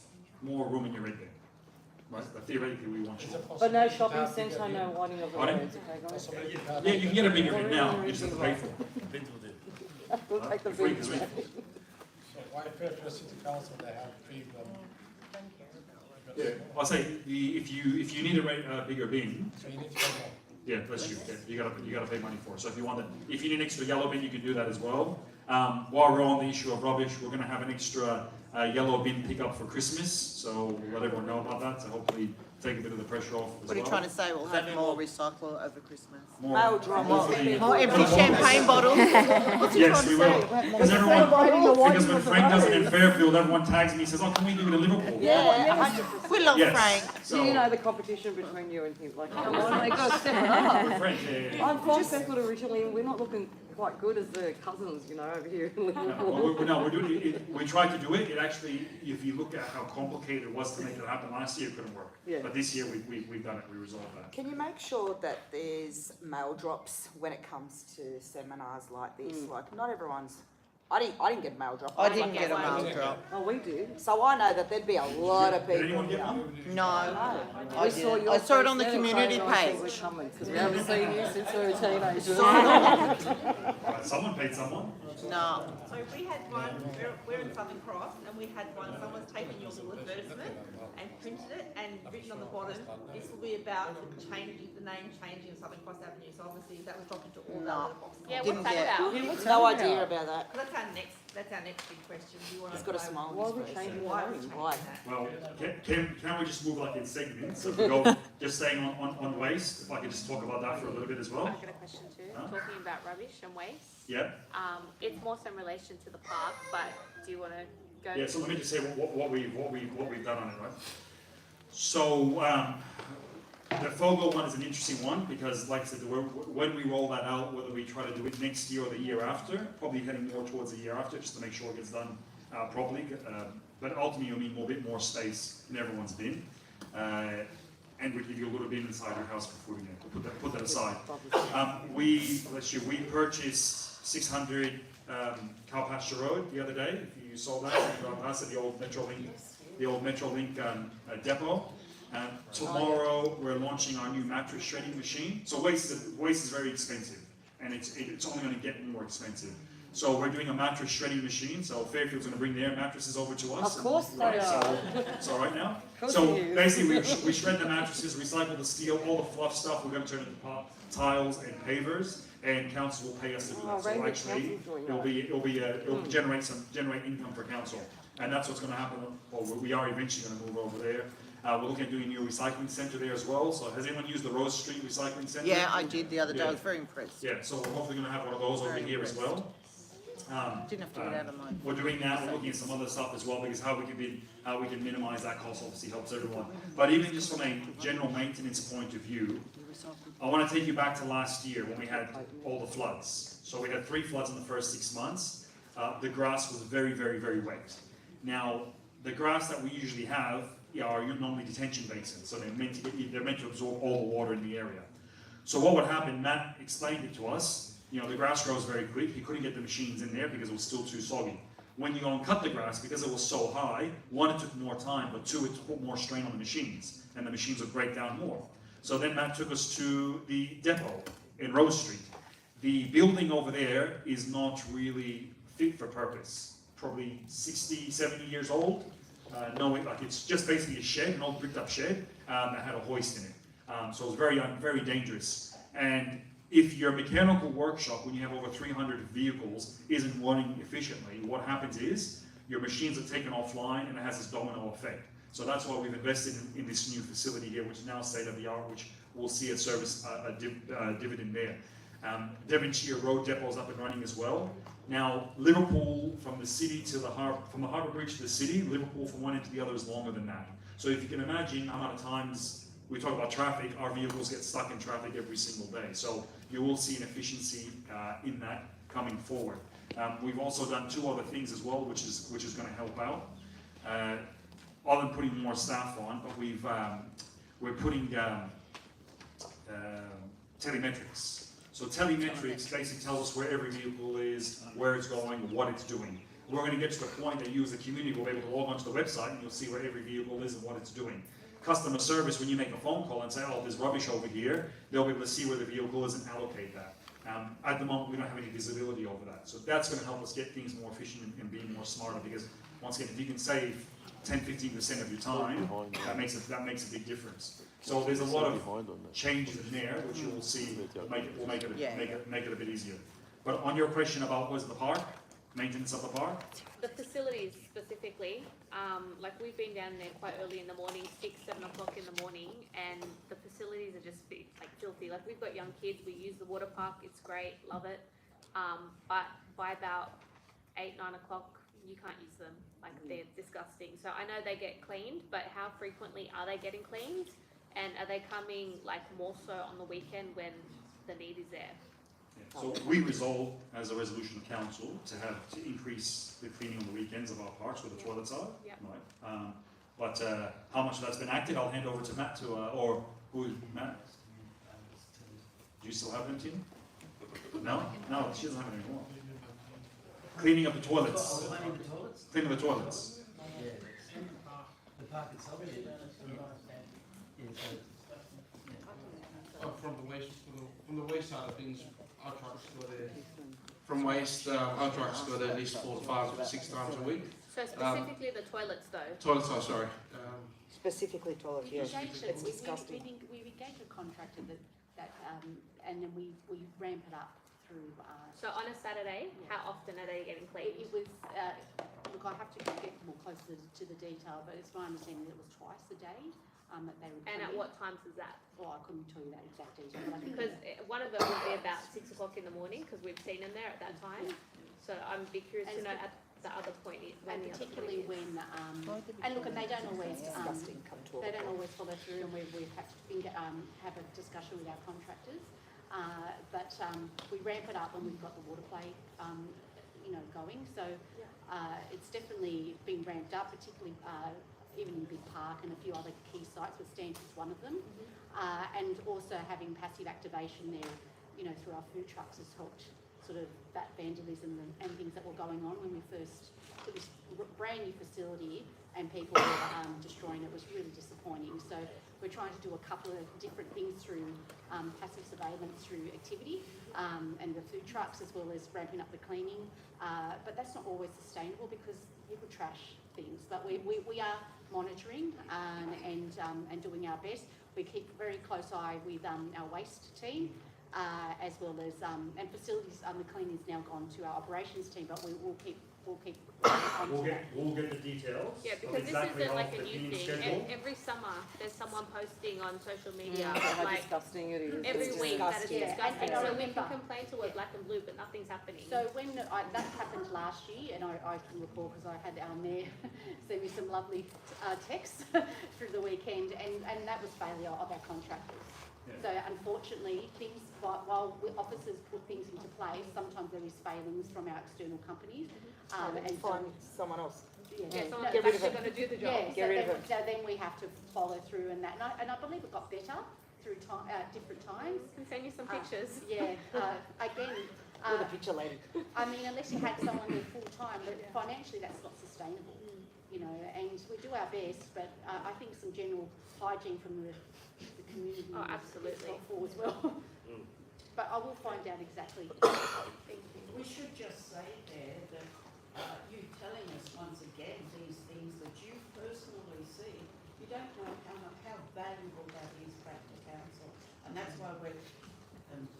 more room in your red bin. Right, but theoretically we want you to. But no shopping centre, no widening of the roads, okay guys? Yeah, you can get a bigger bin now, you just have to pay for it. Bins will do. We'll take the Free, bins. free. So why per city council they have three of them? Yeah, I'll say if you need a bigger bin, So you need to go more. yeah, bless you. Yeah, you gotta pay money for it. So if you want if you need an extra yellow bin, you can do that as well. While we're on the issue of rubbish, we're gonna have an extra yellow bin pickup for Christmas. So we'll let everyone know about that. So hopefully take a bit of the pressure off as What are you well. trying to say? We'll have more recycle over Christmas. More empty champagne bottles. What's he Yes, trying we to will. say? Because everyone, because when Frank does it in Fairfield, everyone tags me and says, "Oh, can we do it in Liverpool?" Yeah, we love Yes. Frank. So you know the competition between you and him, like, come on, they got to step it up. With Frank, yeah. I'm from Fairfield originally, and we're not looking quite good as the cousins, you know, over here in Liverpool. No, we're doing it. We tried to do it. It actually, if you look at how complicated it was to make it happen last year, it couldn't work. Yeah. But this year we've done it. We resolved that. Can you make sure that there's mail drops when it comes to seminars like this? Like, not everyone's. I didn't get a mail drop. I didn't get a mail drop. Oh, we do. So I know that there'd be a lot of people. Did anyone get one? No, We saw your I saw it face on the there, community Craig, and I page. said we're coming, because we haven't seen you since we were teenagers. Right, someone paid someone. No. So we had one, we're in Southern Cross, and we had one, someone's taken your little advertisement and printed it and written on the bottom, this will be about the name changing of Southern Cross Avenue, so obviously that was dropped into all the other boxes. Yeah, Didn't what's that get- about? No idea about that. That's our next big question, do you want to? He's got a smile Why on are we his face. changing Why the are we name? changing Why? that? Well, can we just move like in segments? So if we go just staying on waste, if I could just talk about that for a little bit as well. I've got a question too, talking about rubbish and waste. Yeah. It's more so in relation to the park, but do you want to go? Yeah. So let me just say what we've done on it, right? So the FOGO one is an interesting one because, like I said, when we roll that out, whether we try to do it next year or the year after, probably heading more towards the year after, just to make sure it gets done properly. But ultimately, you'll need a bit more space in everyone's bin, and we give you a little bin inside your house for food in it. Put that aside. We purchased 600 Cowpasture Road the other day. If you saw that, you drove past at the old Metrolink depot. Tomorrow we're launching our new mattress shredding machine. So waste is very expensive, and it's only going to get more expensive. So we're doing a mattress shredding machine, so Fairfield's gonna bring their mattresses over to us. Of course they Right, are. so it's all right now. course So it is. basically, we shred the mattresses, recycle the steel, all the fluff stuff, we're gonna turn it into tiles and pavers, and council will pay us to do that. So Rainbow actually, Council's doing it'll generate income for council. And that's what's gonna happen, or we are eventually gonna move over there. We're looking at doing a new recycling centre there as well. So has anyone used the Rose Street Recycling Centre? Yeah, I did the other day. Yeah. I was very impressed. Yeah, so we're hopefully gonna have one of those over here as well. Didn't have to get out of mine. We're doing that, we're looking at some other stuff as well, because how we can minimise that cost obviously helps everyone. But even just from a general maintenance point of view, I want to take you back to last year when we had all the floods. So we had 3 floods in the first 6 months. The grass was very, very, very wet. Now, the grass that we usually have are normally detention basins, so they're meant to absorb all the water in the area. So what would happen, Matt explained it to us, the grass grows very quick. He couldn't get the machines in there because it was still too soggy. When you go and cut the grass, because it was so high, 1, it took more time, but 2, it put more strain on the machines, and the machines would break down more. So then Matt took us to the depot in Rose Street. The building over there is not really fit for purpose. Probably 60, 70 years old. It's just basically a shed, an old bricked up shed that had a hoist in it. So it was very dangerous. And if your mechanical workshop, when you have over 300 vehicles, isn't running efficiently, what happens is your machines are taken offline and it has this domino effect. So that's why we've invested in this new facility here, which is now state of the art, which will see it service a dividend there. Devonshire Road Depot is up and running as well. Now, Liverpool from the city to from the Harbour Bridge to the city, Liverpool from one end to the other is longer than that. So if you can imagine how many times we talk about traffic, our vehicles get stuck in traffic every single day. So you will see an efficiency in that coming forward. We've also done 2 other things as well, which is going to help out. Other than putting more staff on, but we're putting telemetrics. So telemetrics basically tells us where every vehicle is, where it's going, what it's doing. We're going to get to the point that you as a community will be able to log onto the website and you'll see where every vehicle is and what it's doing. Customer service, when you make a phone call and say, oh, there's rubbish over here, they'll be able to see where the vehicle is and allocate that. At the moment, we don't have any visibility over that. So that's going to help us get things more efficient and being more smarter, because once again, if you can save 10-15% of your time, that makes a big difference. So there's a lot of changes in there, which you will see will make it a bit easier. But on your question about the park, maintenance of the park? The facilities specifically, we've been down there quite early in the morning, 6, 7 o'clock in the morning, and the facilities are just filthy. We've got young kids, we use the water park, it's great, love it. But by about 8, 9 o'clock, you can't use them. They're disgusting. So I know they get cleaned, but how frequently are they getting cleaned? And are they coming more so on the weekend when the need is there? Yeah. So we resolved as a resolution of council to increase the cleaning on the weekends of our parks where the toilets are. Yep. Right. But how much of that's been acted, I'll hand over to Matt or who is Matt? Do you still have them, Tim? No, she doesn't have it anymore. Cleaning up the toilets. Cleaning the toilets. Yeah. The park itself. From the west side of things, our trucks go there. From waste, our trucks go there at least 4 to 5 to 6 times a week. So specifically the toilets though? Toilets, sorry. Specifically toilets, yes. It's disgusting. We engage a contractor and then we ramp it up through. So on a Saturday, how often are they getting cleaned? It was, look, I have to get more closer to the detail, but it's my understanding that it was twice a day that they were And at what times is that? Well, I couldn't tell you that exact detail. But I think Because one of them will be about 6 o'clock in the morning, because we've seen them there at that time. So I'm a bit curious to know at the other point is when and the other particularly point is. when and look, and they don't always follow through, and we've had to have a discussion with our contractors. But we ramp it up when we've got the water play, going. So it's definitely been ramped up, particularly even in Big Park and a few other key sites, with Stanch is one of them. And also having passive activation there, through our food trucks has helped sort of that vandalism and things that were going on when we first it was a brand new facility and people were destroying it. Was really disappointing. So we're trying to do a couple of different things through passive surveillance, through activity, and the food trucks, as well as ramping up the cleaning. But that's not always sustainable because people trash things. But we are monitoring and doing our best. We keep a very close eye with our waste team, as well as and facilities. The cleaning's now gone to our operations team, but we'll keep on to that. We'll get the details. Yeah, of because exactly this isn't how like a the new cleaning thing. schedule. Every summer, there's someone posting on social media, How like disgusting it is. every It's week that is disgusting. disgusting. And I So we can remember- complain to we're black and blue, but nothing's happening. So when that happened last year, and I can recall because I had our mayor send me some lovely texts through the weekend, and that was failure of our contractors. So unfortunately, things, while officers put things into place, sometimes there is failings from our external companies. And find someone else. Yeah, someone Get that's rid of actually it. going to do the job. Yeah, Get rid of it. so then we have to follow through and that. And I believe it got better through time, different times. I can send you some pictures. Yeah, again. You're the picture lady. I mean, unless you had someone there full time, but financially that's not sustainable, you know, and we do our best, but I think some general hygiene from the community Oh, is absolutely. helpful as well. But I will find out exactly. Thank you. We should just say there that you telling us once again these things that you personally see, you don't know how valuable that is back to council. And that's why we're,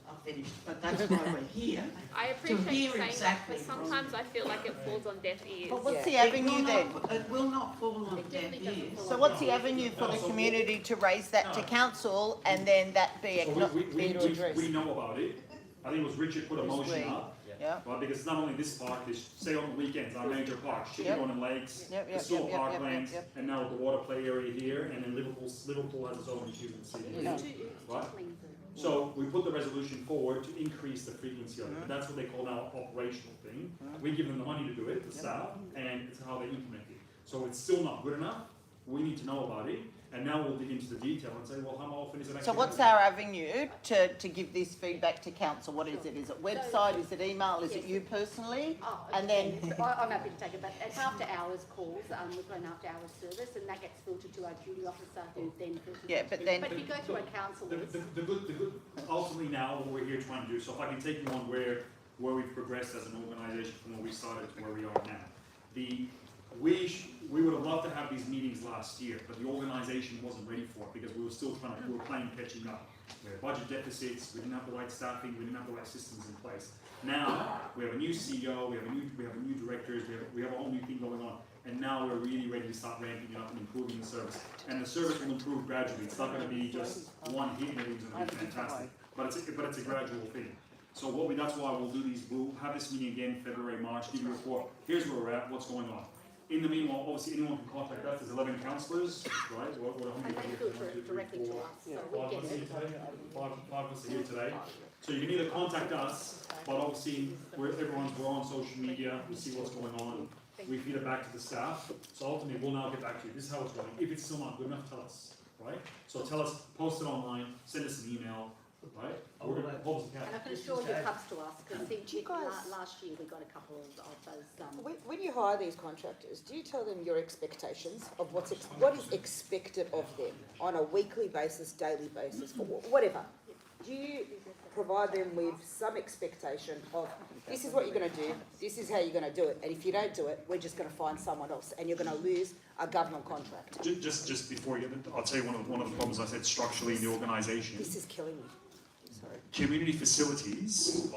I've finished, but that's why we're here. I to appreciate hear you saying exactly that, but sometimes I feel like it falls on deaf ears. But what's the It avenue will then? not- It will not fall on deaf ears. So what's the avenue for the community to raise that to council and then that be So we acknowledged? know about it. I think it was Richard put a motion up. Yeah. Right, because it's not only this park, there's, say on the weekends, our major parks, Yep. Chicken Lakes, Yep, the yep, Store yep, yep, Parklands, yep. and now the water play area here, and then Liverpool has its own achievement city. Right? So we put the resolution forward to increase the frequency of it, but that's what they call now operational thing. We give them the money to do it, the staff, and it's how they implement it. So it's still not good enough, we need to know about it, and now we'll dig into the detail and say, well, how often is it actually? So what's happening? our avenue to give this feedback to council? What is it? Is it website? Is it email? Is it you personally? Oh, And then- I'm happy to take it, but it's after hours calls, we've got an after hours service, and that gets filtered to our duty officer, who then filters. Yeah, it but to- then- But if you go through a council, The good, ultimately now, what we're here trying to do, so if I can take you on where we've progressed as an organisation from where we started to where we are now. We would have loved to have these meetings last year, but the organisation wasn't ready for it because we were playing catching up. We had budget deficits, we didn't have the right staffing, we didn't have the right systems in place. Now, we have a new CEO, we have a new directors, we have a whole new thing going on, and now we're really ready to start ramping it up and improving the service. And the service will improve gradually, it's not gonna be just one hit and everything's gonna be fantastic, but it's a gradual thing. So that's why we'll do these, we'll have this meeting again, February, March, give you a report, here's where we're at, what's going on. In the meanwhile, obviously anyone can contact us, there's 11 councillors, right? How many and they people? filter it directly to us, so we Five get of us here it. today, five of us are here today. So you can either contact us, but obviously, we're on social media, we see what's going on, we feed it back to the staff. So ultimately, we'll now get back to you, this is how it's going. If it's still not good enough, tell us, right? So tell us, post it online, send us an email, right? We're gonna hold us And I accountable. can assure you it comes to us, because last year we got a couple of those, When you hire these contractors, do you tell them your expectations of what is expected of them on a weekly basis, daily basis, or whatever? Do you provide them with some expectation of this is what you're going to do, this is how you're going to do it, and if you don't do it, we're just going to find someone else, and you're going to lose a government contract? Just before you get, I'll tell you one of the problems I said structurally in the organisation. This is killing me. Sorry. Community facilities,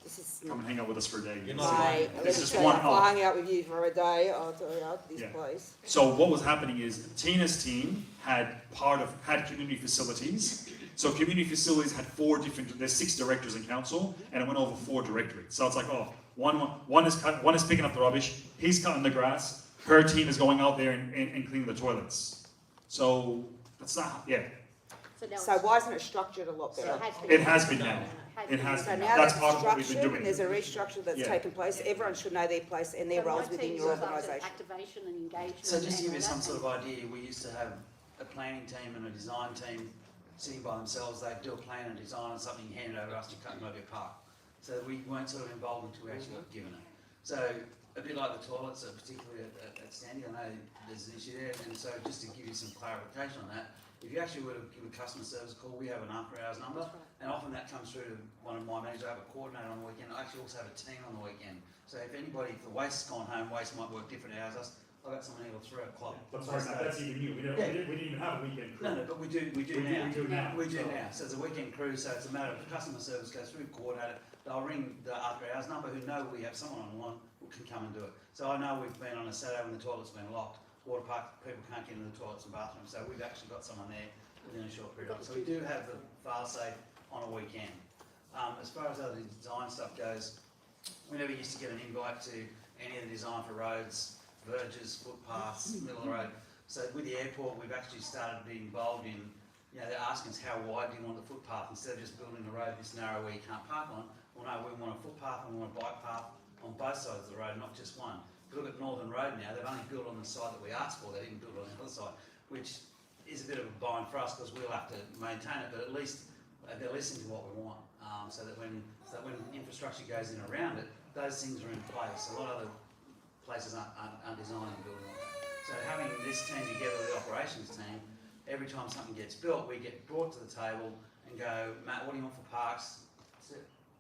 This is come and hang out with us for a day. Mate, It's let me just tell you, one if I hung out with you for a day, I'll tell you, this Yeah. place. So what was happening is Tina's team had community facilities. So community facilities had there's 6 directors in council, and it went over 4 directorates. So it's like, one is picking up the rubbish, he's cutting the grass, her team is going out there and cleaning the toilets. So that's not, So why isn't it structured a lot better? It has been now. It has So been. now That's that part it's of what we've been structured doing. and there's a restructure that's Yeah. taken place, everyone should know their place and their So my roles within team your looks after organisation. activation and engagement. So just to give and you all some that. sort of idea, we used to have a planning team and a design team sitting by themselves. They'd do a plan and design and something handed over to us to cut and over park. So we weren't sort of involved until we actually got given it. So a bit like the toilets, particularly at Sandy, I know there's an issue there, and so just to give you some clarification on that, if you actually were to give a customer service call, we have an after hours number, and often that comes through to one of my managers. I have a coordinator on the weekend. I actually also have a team on the weekend. So if anybody, if the waste's gone home, waste might work different hours. I've got someone here till 3 o'clock. But sorry, that's even new. We didn't even have a weekend crew. No, but we do now. We do now. So it's a weekend crew, so it's a matter of customer service goes through coordinator. They'll ring the after hours number who know we have someone online who can come and do it. So I know we've been on a Saturday when the toilet's been locked. Water park, people can't get into the toilets and bathrooms, so we've actually got someone there within a short period of time. So we do have the fail-safe on a weekend. As far as other design stuff goes, we never used to get an invite to any of the design for roads, verges, footpaths, middle of the road. So with the airport, we've actually started being involved in, they're asking us how wide do you want the footpath, instead of just building a road this narrow where you can't park on. Well, no, we want a footpath and we want a bike path on both sides of the road, not just one. If you look at Northern Road now, they've only built on the side that we asked for, they didn't build on the other side, which is a bit of a bind for us because we'll have to maintain it, but at least they're listening to what we want, so that when infrastructure goes in around it, those things are in place. A lot of other places aren't designing and building like that. So having this team together with the operations team, every time something gets built, we get brought to the table and go, Matt, what do you want for parks?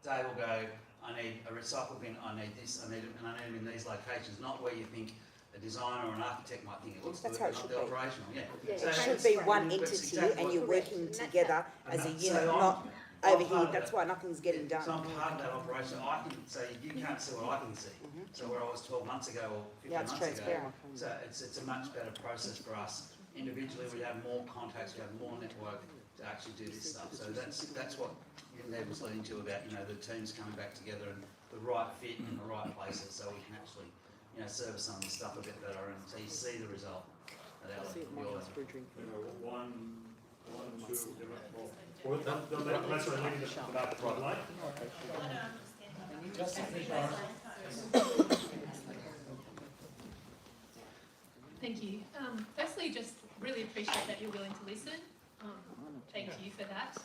Dave will go, I need a recycle bin, I need this, I need it, and I need them in these locations, not where you think a designer or an architect might think it looks good, not the operational, So it should be one entity and you're working together as a unit, not over here. That's why nothing's getting done. So I'm part of that operation. I can say, you can't see what I can see. So where I was 12 months ago or 15 months ago, so it's a much better process for us. Individually, we have more contacts, we have more network to actually do this stuff. So that's what Ned was leading to about, the teams coming back together and the right fit in the right places, so we can actually, service some of this stuff a bit better, and so you see the result at our level. Let's leave it about the right light. Thank you. Firstly, just really appreciate that you're willing to listen. Thank you for that.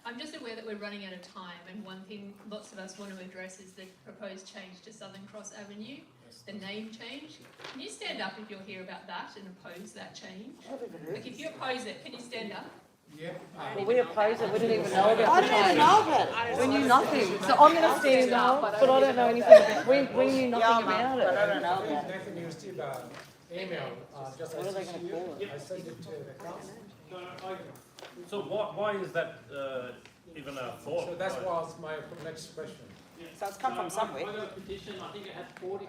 I'm just aware that we're running out of time, and one thing lots of us want to address is the proposed change to Southern Cross Avenue, the name change. Can you stand up if you're here about that and oppose that change? Like, if you oppose it, can you stand up? Yep. Well, we oppose it. We didn't even know about it. I didn't even know about it. We knew nothing. So I'm going to stand up, but I don't know anything about it. We knew nothing about it. But I don't know about it. Nathan, you received an email. Just What are they going to call it? I sent it to the council. So why is that even a thought? So that's was my next question. So it's come from somewhere. I got a petition, I think it had 40.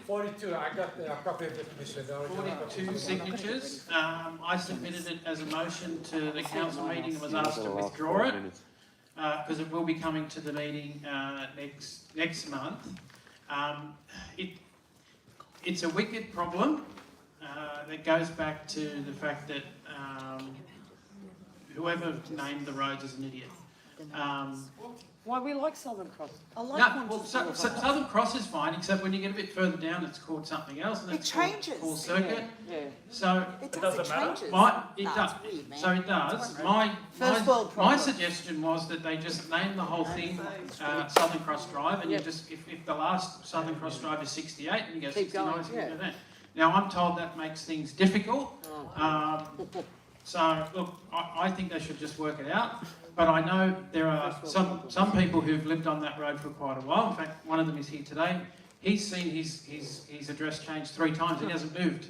42, I got a copy of the petition. 42 signatures. I submitted it as a motion to the council meeting and was asked to withdraw it because it will be coming to the meeting next month. It's a wicked problem that goes back to the fact that whoever named the roads is an idiot. Why we like Southern Cross? I like Southern Cross is fine, except when you get a bit further down, it's called something else, and it's changes. called Circuit. Yeah. So It doesn't matter. it does. Weird, man. So it does. My suggestion was that they just name the whole thing Southern Cross Drive, and you just if the last Southern Cross Drive is 68, and you go 69, you go there. Now I'm told that makes things difficult. So look, I think they should just work it out. But I know there are some people who've lived on that road for quite a while. In fact, one of them is here today. He's seen his address changed 3 times. He hasn't moved,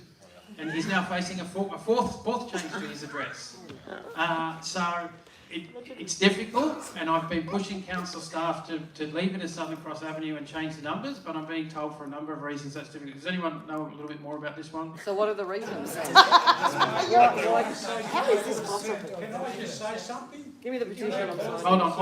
and he's now facing a fourth change to his address. So it's difficult, and I've been pushing council staff to leave it as Southern Cross Avenue and change the numbers. But I'm being told for a number of reasons that's difficult. Does anyone know a little bit more about this one? So what are the reasons? How is this possible? Can I just say something? Give me the petition. Hold on,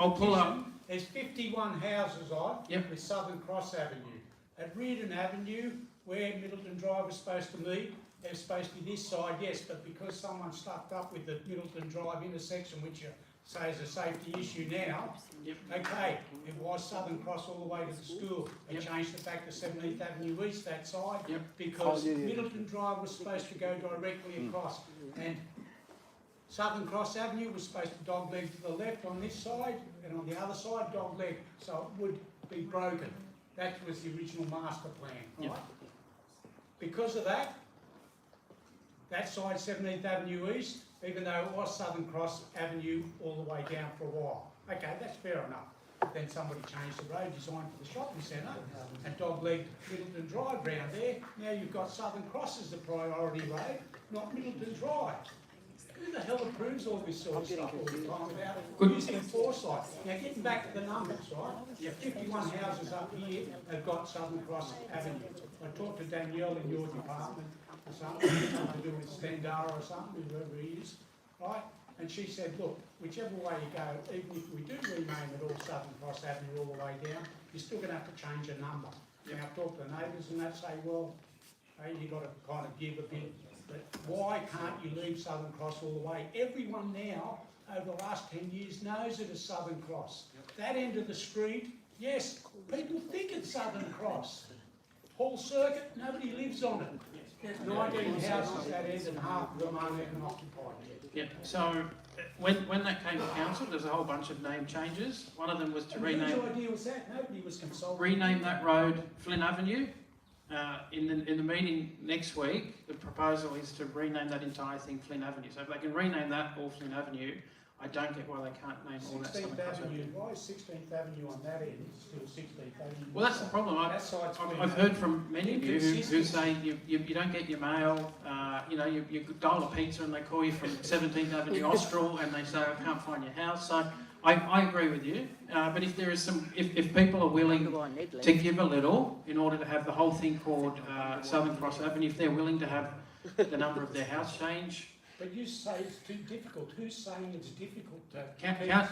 I'll pull up. There's 51 houses on with Southern Cross Avenue. At Reardon Avenue, where Middleton Drive is supposed to meet, they're supposed to be this side, yes, but because someone stuffed up with the Middleton Drive intersection, which you say is a safety issue now, okay, it was Southern Cross all the way to the school. They changed it back to 17th Avenue East, that side, because Middleton Drive was supposed to go directly across. And Southern Cross Avenue was supposed to dogleg to the left on this side, and on the other side dogleg, so it would be broken. That was the original master plan, right? Yep. Because of that, that side, 17th Avenue East, even though it was Southern Cross Avenue all the way down for a while. Okay, that's fair enough. Then somebody changed the road design for the shopping centre and dog-legged Middleton Drive round there. Now you've got Southern Cross as the priority road, not Middleton Drive. Who the hell approves all this sort of stuff all the time about using foresight? Now getting back to the numbers, right? You have 51 houses up here have got Southern Cross Avenue. I talked to Danielle in your department or something to do with Stendara or something, whoever he is, right? And she said, look, whichever way you go, even if we do rename it all Southern Cross Avenue all the way down, you're still going to have to change a number. And I've talked to the neighbours and they say, well, hey, you've got to kind of give a bit. But why can't you leave Southern Cross all the way? Everyone now, over the last 10 years, knows it as Southern Cross. That end of the street, yes, people think it's Southern Cross. Hall Circuit, nobody lives on it. 19 houses that end and half of them aren't even occupied yet. Yeah, so when that came to council, there's a whole bunch of name changes. One of them was to rename... Whose idea was that? Nobody was consulted. Rename that road Flynn Avenue. In the meeting next week, the proposal is to rename that entire thing Flynn Avenue. So if they can rename that all Flynn Avenue, I don't get why they can't name all that Southern Cross Avenue. Why is 16th Avenue on that end still 16th Avenue? Well, that's the problem. I've heard from many of you who say you don't get your mail, you dial a pizza and they call you from 17th Avenue Austral and they say, I can't find your house. So I agree with you, but if there is if people are willing to give a little in order to have the whole thing called Southern Cross Avenue, if they're willing to have the number of their house change. But you say it's too difficult. Who's saying it's difficult to...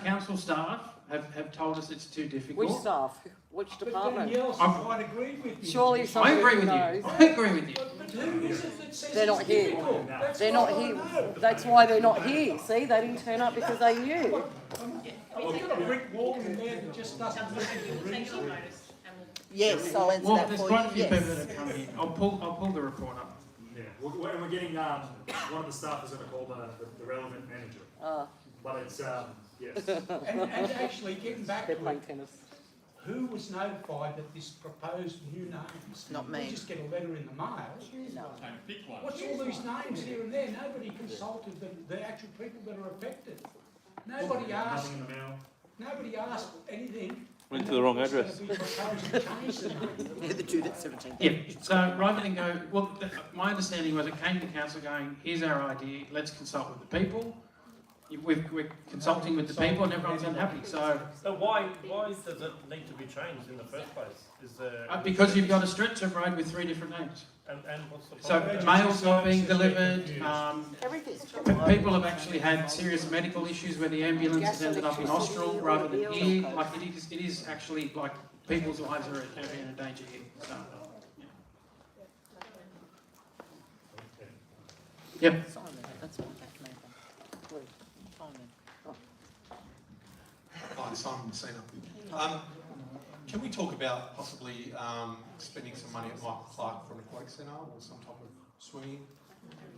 Council staff have told us it's too difficult. Which staff? Which department? But Danielle quite agreed with you. Surely I agree with you. I agree with you. But who is it that says They're not it's here. difficult? They're not here. That's why they're not here. See, they didn't turn up because they knew. I've got a brick wall in there that just doesn't listen to reason. Yes, I'll answer Well, that there's for quite a you, few yes. people that have come in. I'll pull the report up. Yeah, we're getting, one of the staff is going to call the relevant manager. But it's, yes. And actually, getting back They're to playing it, tennis. who was notified that this proposed new names? Not me. We just get a letter in the mail. No. What's all these names here and there? Nobody consulted the actual people that are affected. Nobody asked. Nothing in the mail. Nobody asked anything. Went to the wrong address. Yeah, The Jude at 17. Yeah, so rather than go, well, my understanding was it came to council going, here's our idea, let's consult with the people. We're consulting with the people and everyone's unhappy, so... So why does it need to be changed in the first place? Is there... because you've got a stretch of road with 3 different names. And what's the So problem? mail's not being delivered, Everything's people have actually had serious medical issues where the ambulance has ended up in Austral rather than here. Like it is actually like people's lives are in danger here. So, yeah. Yep. Hi, Simon Messina. Can we talk about possibly spending some money at Michael Clark for an aquatic centre or some type of swimming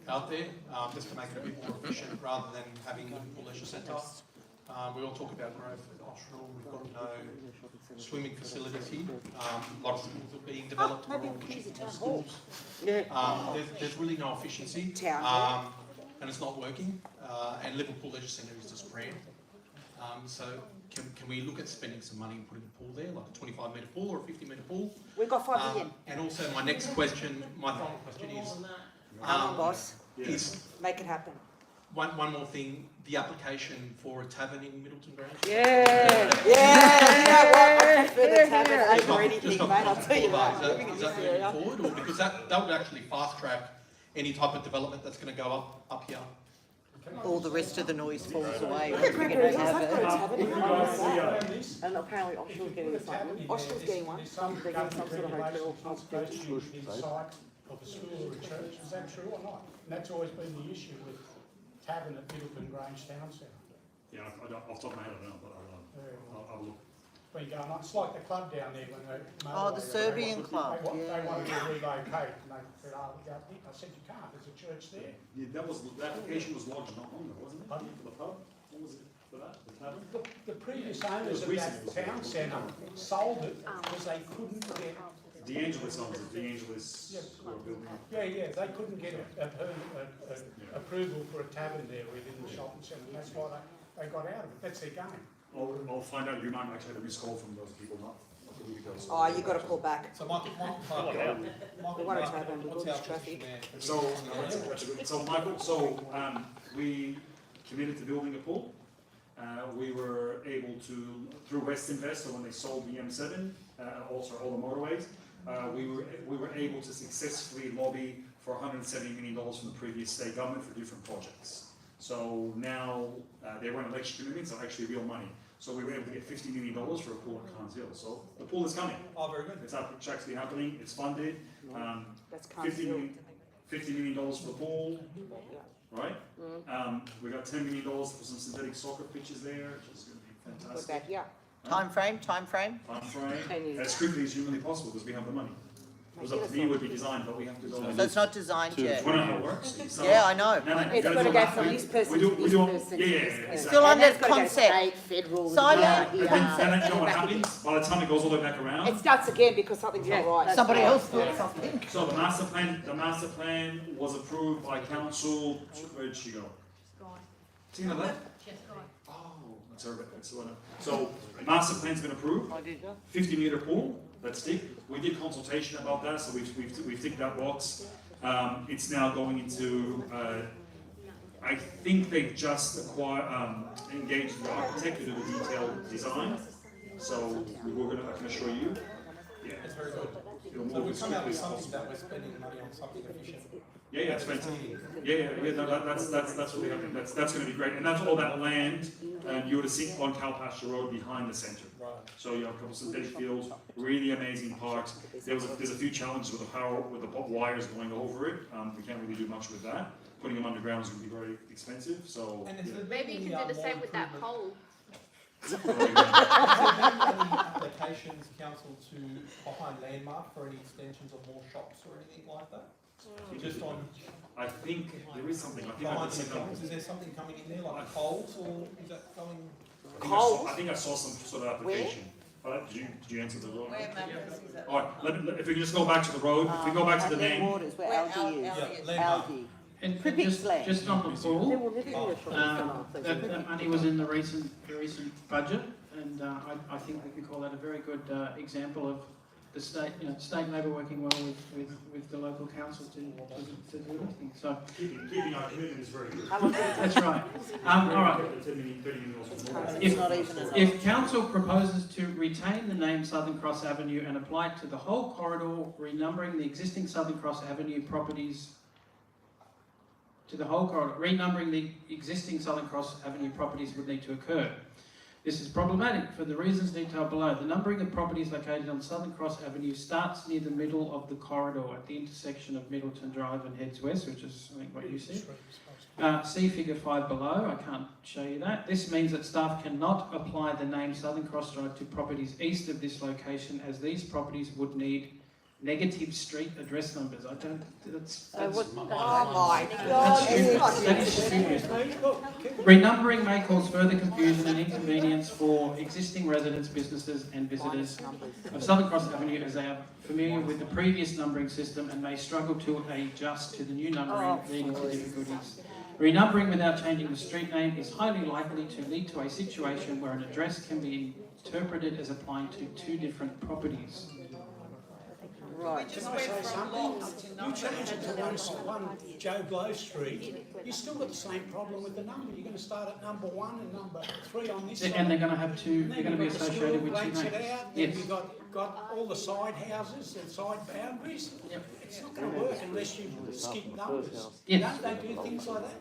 out there, just to make it a bit more efficient rather than having a leisure centre? We all talk about growth at Austral. We've got no swimming facilities here. A lot of schools are being developed. Schools. There's really no efficiency, and it's not working. And Liverpool Leisure Centre is just grand. So can we look at spending some money and putting a pool there, like a 25-metre pool or a 50-metre pool? We've got 5 million. And also my next question, my final question is... boss. Is make it happen. One more thing, the application for a tavern in Middleton Grange. Yeah, you know what? I prefer the tavern over anything, mate. I'll tell you that. Is that moving forward, or because that would actually fast track any type of development that's going to go up here? All the rest of the noise falls away. Look at Gregory's house, they've got a tavern. And apparently Austral's getting something. Austral's getting one. They're getting some sort of hotel. Inside of a school or a church, is that true or not? And that's always been the issue with tavern at Middleton Grange Town Centre. Yeah, off the top of my head, I don't know, but I'll have a look. Been going on. It's like the club down there when they... Oh, the Serbian club, They wanted to relocate and they said, oh, I said, you can't, there's a church there. Yeah, the application was lodged not long ago, wasn't it? For the pub? What was it? for that, the tavern? The previous owners of that town centre sold it because they couldn't get. DeAngelis owns it, DeAngelis were building it. Yeah, they couldn't get approval for a tavern there within the shopping centre, and that's why they got out of it. That's their game. I'll find out, you might actually have a missed call from those people, not a week ago. Oh, you got to pull back. So Michael Clark, We want to tavern with all what's this our traffic. position there? So Michael, we committed to building a pool. We were able to, through West Invest, so when they sold the M7, also all the motorways, we were able to successfully lobby for $170 million from the previous state government for different projects. So now they weren't election commitments, they're actually real money. So we were able to get $50 million for a pool at Carnes Hill. So the pool is coming. Oh, very good. It's actually happening, it's funded. That's Carnes Hill. $50 million for the pool, right? We got $10 million for some synthetic soccer pitches there, which is going to be fantastic. Time frame? Time frame, as quickly as humanly possible, because we have the money. It was up to me, it would be designed, but we have to go. So it's not designed yet. I know how it works. Yeah, I know. It's got to go from this person to this person. It's still under concept. Federal. Silent And then you know what happens? By the time it goes all the way back around. It starts again because something's not right. Somebody else thought something. So the master plan was approved by council. Where did she go? Tina left? Oh, that's her. So the master plan's been approved. 50-meter pool. That's deep. We did consultation about that, so we've ticked that box. It's now going into. I think they've just engaged the architect to do the detailed design. So I can assure you. Yeah, That's very good. it'll So move we as come out quickly with as something possible. that we're spending money on something efficient. Yeah, it's fantastic. No, that's what we have. That's going to be great, and that's all that land. You would have seen on Cow Pasture Road behind the centre. Right. So you have a couple of synthetic fields, really amazing parks. There's a few challenges with the power, with the wires going over it. We can't really do much with that. Putting them underground is going to be very expensive. So And is there Maybe you can do the same with that pole. Has there been any applications, council, to behind landmark for any extensions of more shops or anything like that? Just on I think there is something. I think behind I the see shops, is there something coming in there like Coles, or is that going? I think I saw some sort of application. Did you answer the road? All right, if we can just go back to the road, if we go back to the name. Waters, where algae is. Algae. And Critics land. just on the pool, There will never be a shopping centre. that money was in the recent budget, and I think we can call that a very good example of the state Labour working well with the local council to do anything. So Keeping our commitment is very good. that's right. All right. If council proposes to retain the name Southern Cross Avenue and apply it to the whole corridor, renumbering the existing Southern Cross Avenue properties to the whole corridor, renumbering the existing Southern Cross Avenue properties would need to occur. This is problematic for the reasons detailed below. The numbering of properties located on Southern Cross Avenue starts near the middle of the corridor at the intersection of Middleton Drive and heads west, which is I think what you see. See figure 5 below. I can't show you that. This means that staff cannot apply the name Southern Cross Drive to properties east of this location, as these properties would need negative street address numbers. I don't. That's Oh my that's God! serious. That is serious. Renumbering may cause further confusion and inconvenience for existing residents, businesses and visitors of Southern Cross Avenue, as they are familiar with the previous numbering system and may struggle to adjust to the new numbering, leading to difficulties. Renumbering without changing the street name is highly likely to lead to a situation where an address can be interpreted as applying to two different properties. Right. Can I say something? You change it to one Joe Blow Street, you still got the same problem with the number. You're going to start at number 1 and number 3 on this side. And they're going to have two. They're going to be associated with two names. Then you've got all the side houses and side boundaries. Yep. It's not going to work unless you skip numbers. Yes. Don't they do things like that?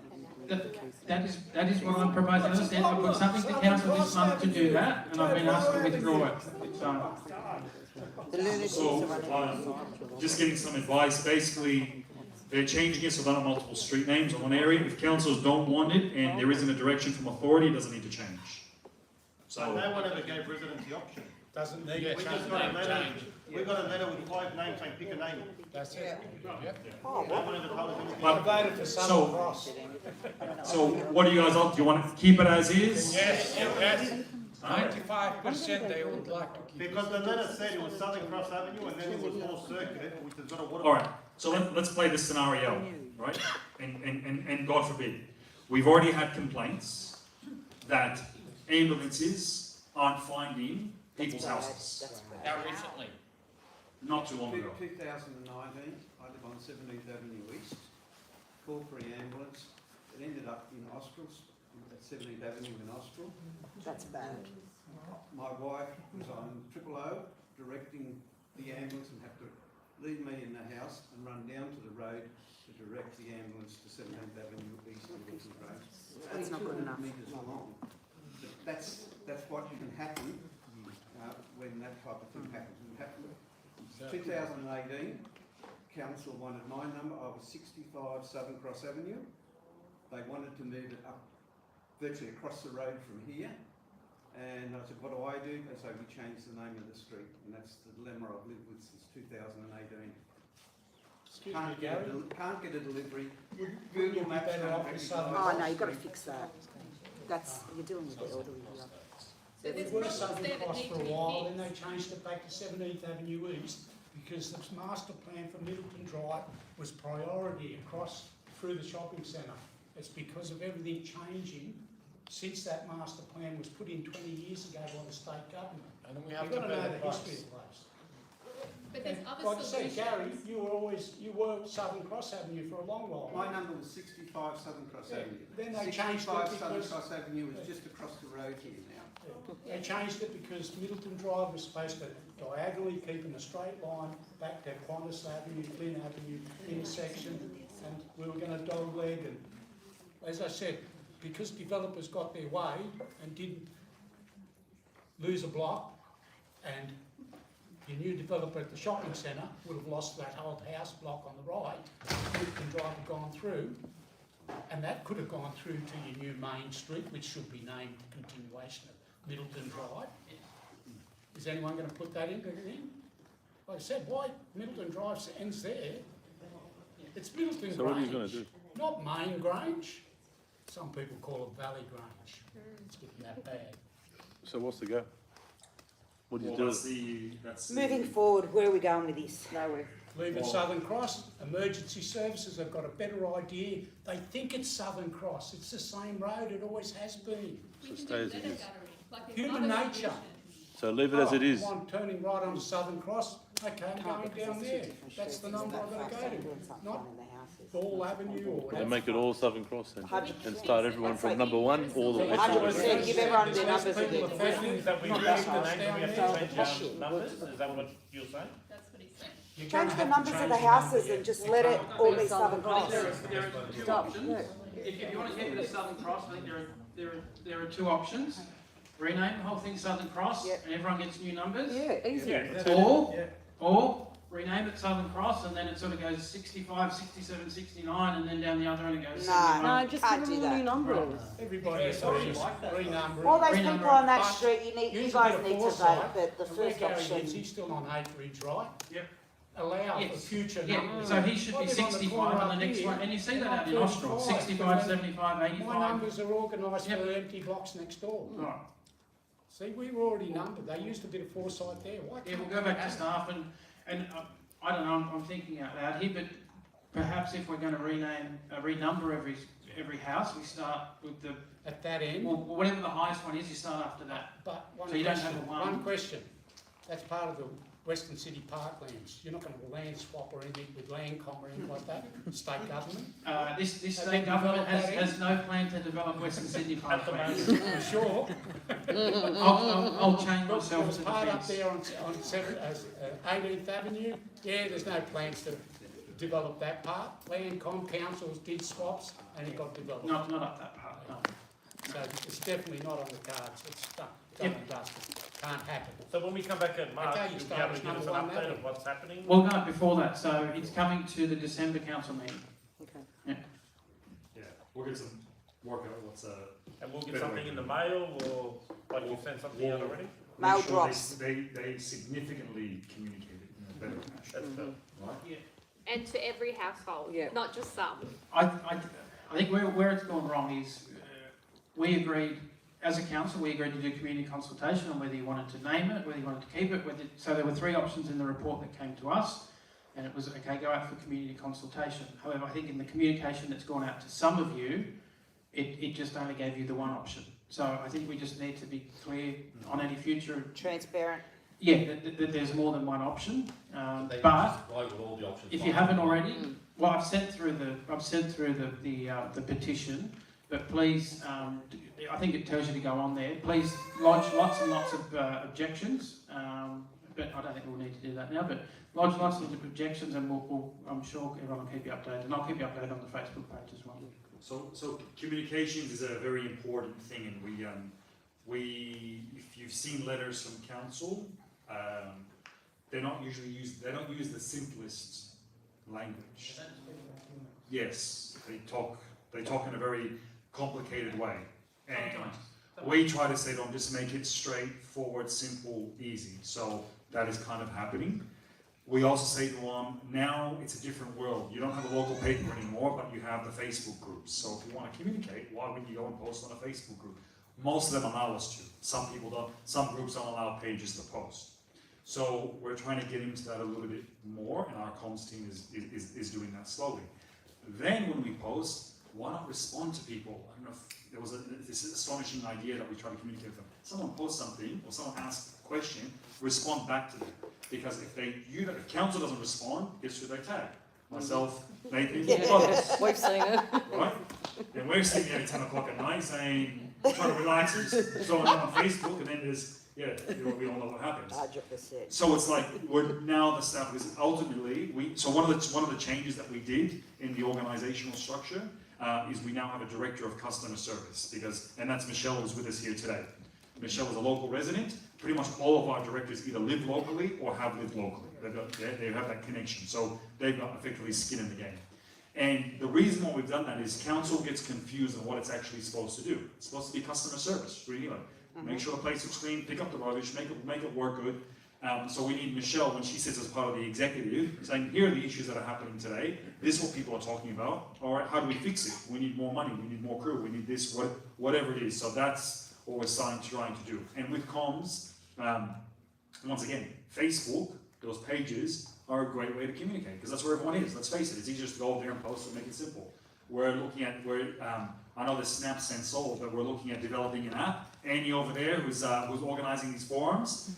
That is what I'm proposing. I understand. I put something to council this month to do that, and I've been asked to withdraw it. So, The lunatics are running out of control. Just getting some advice. Basically, they're changing it so there are multiple street names on one area. If councils don't want it and there isn't a direction from authority, it doesn't need to change. So no one ever gave residents the option. Doesn't need Yes, to we just got a letter. We got a letter with 5 names saying pick a name. That's it. Yep. Oh, No one ever told us anything. I voted for Southern Cross. So what do you guys want? Do you want to keep it as is? Yes, yes. 95% they would like to keep. Because the letter said it was Southern Cross Avenue and then it was North Circuit, which has got a water. All right. So let's play this scenario, right? And God forbid, we've already had complaints that ambulances aren't finding people's houses. How recently? Not too long ago. 2019, I live on 17th Avenue East, called for an ambulance. It ended up in Austral, at 17th Avenue in Austral. That's bad. My wife was on 000 directing the ambulance and had to leave me in the house and run down to the road to direct the ambulance to 17th Avenue East and Middleton Road. That's not good enough. Metres long. That's what can happen when that type of thing happens. It happened 2018, council wanted my number. I was 65 Southern Cross Avenue. They wanted to move it up virtually across the road from here. And I said, what do I do? They say, we changed the name of the street. And that's the dilemma I've lived with since 2018. Can't get a delivery. Google Maps can't recognise. Oh no, you've got to fix that. That's, you're dealing with the elderly here. It was Southern Cross for a while, then they changed it back to 17th Avenue East because the master plan for Middleton Drive was priority across through the shopping centre. It's because of everything changing since that master plan was put in 20 years ago by the state government. And then we have You've got to to know pay the the history price. of the place. But there's other Like I solutions. said, Gary, you were Southern Cross Avenue for a long while. My number was 65 Southern Cross Yeah, Avenue. then they changed it 65 Southern because- Cross Avenue is just across the road here now. They changed it because Middleton Drive was supposed to diagonally keep in a straight line back to Qantas Avenue, Flynn Avenue intersection, and we were going to dog leg. And as I said, because developers got their way and didn't lose a block, and your new developer at the shopping centre would have lost that old house block on the right, Middleton Drive had gone through, and that could have gone through to your new main street, which should be named continuation of Middleton Drive. Is anyone going to put that in? Like I said, why Middleton Drive ends there? It's Middleton So what are you Grange, going to do? not Main Grange. Some people call it Valley Grange. It's getting that bad. So what's the go? What do you Well, do? that's Moving forward, where are we going with this? Nowhere. Leave it Southern Cross. Emergency services have got a better idea. They think it's Southern Cross. It's the same road. It always has been. We So can stay do as it letter is. guttering, like there's Human other nature. solutions. So leave it as it is. I'm turning right onto Southern Cross. Okay, I'm going down there. That's the number I've got to go to. Not Ball Avenue or They whatever. make it all Southern Cross then, and start everyone from number 1 all the way to 100%, give everyone their numbers People again. are Is that we Not change that the much names and we down have there. to change our numbers? Is that what you're saying? That's what he said. You're Change gonna the have to numbers of change the number, houses yeah. and just let it all be Southern Cross. There are two options. If you want to keep it as Southern Cross, I think there are two options. Rename the whole thing Southern Cross, Yep. and everyone gets new numbers. Yeah, easy. Or rename it Southern Cross, and then it sort of goes 65, 67, 69, and then down the other end it goes No. 71. No, just Can't give do them all that. new numbers. Everybody has renumber. All those Renumber. people on that But street, you use a guys bit of need to foresight. vote, but the And where first Gary option. lives, he's still on 8 Ridge, right? Yep. Allow for Yes. future Yeah, numbers. so he should I be live on the 65 corner on the up next here, one, and you see and that I'm out in Austral, 35, 65, and 75, My 85. numbers are organised Yep. for the empty blocks next door. Right. See, we were already numbered. They used a bit of foresight there. Why Yeah, can't we'll go we back to have- staff and I don't know, I'm thinking out loud here, but perhaps if we're going to renumber every house, we start with the, At that end. well, whatever the highest one is, you start after that. But one So you don't question, have a one. one question. That's part of the Western City parklands. You're not going to land swap or anything with Landcom or anything like that, state government. This Have state they government developed that has no plan to develop Western Sydney At the parklands. moment. Sure. I'll change There myself was to part up defence. there on 18th Avenue. Yeah, there's no plans to develop that part. Landcom councils did swaps and it got developed. Not up that part, no. So it's definitely not on the cards. It's done and dusted. Can't happen. So when we come back in March, Okay, you you'll be start able to with give us an number one update now. of what's happening? Well, no, before that, so it's coming to the December council meeting. Okay. Yeah, we'll get some work out what's And we'll get better something way. in the mail, or like you sent something out already? Mail make sure drops. they significantly communicate it in a better fashion. Right? Yeah. And to every household, not just some. I think where it's gone wrong is we agreed, as a council, we agreed to do community consultation on whether you wanted to name it, whether you wanted to keep it. So there were 3 options in the report that came to us, and it was, okay, go out for community consultation. However, I think in the communication that's gone out to some of you, it just only gave you the one option. So I think we just need to be clear on any future... Transparent. Yeah, that there's more than one option, but if you haven't already, well, I've sent through the petition, but please, I think it tells you to go on there. Please lodge lots and lots of objections, but I don't think we'll need to do that now. But lodge lots of objections, and I'm sure everyone will keep you updated, and I'll keep you updated on the Facebook page as well. So communications is a very important thing, and we if you've seen letters from council. They don't use the simplest language. Yes, they talk in a very complicated way. And we try to say, don't just make it straightforward, simple, easy. So that is kind of happening. We also say to them, now it's a different world. You don't have a local paper anymore, but you have the Facebook groups. So if you want to communicate, why wouldn't you go and post on a Facebook group? Most of them allow us to. Some people don't. Some groups don't allow pages to post. So we're trying to get into that a little bit more, and our comms team is doing that slowly. Then when we post, why not respond to people? I don't know if there was this astonishing idea that we try to communicate with them. Someone posts something, or someone asks a question, respond back to them. Because if council doesn't respond, guess who they tag? Myself, Nathan, others. We've seen it. Right? And we're sitting there at 10 o'clock at night saying, trying to relax, and so on Facebook, and then there's, we all know what happens. 100%. So it's like we're now the staff is ultimately one of the changes that we did in the organisational structure is we now have a director of customer service and that's Michelle who's with us here today. Michelle is a local resident. Pretty much all of our directors either live locally or have lived locally. They have that connection, so they've got effectively skin in the game. And the reason why we've done that is council gets confused on what it's actually supposed to do. It's supposed to be customer service, really. Make sure the place looks clean, pick up the rubbish, make it work good. So we need Michelle, when she sits as part of the executive, saying, here are the issues that are happening today. This is what people are talking about. All right, how do we fix it? We need more money. We need more crew. We need this, whatever it is. So that's what we're trying to do. And with comms, once again, Facebook, those pages are a great way to communicate because that's where everyone is. Let's face it, it's easier to go over there and post and make it simple. We're looking at, I know the Snap Sense sold, but we're looking at developing an app. Annie over there, who's organising these forums,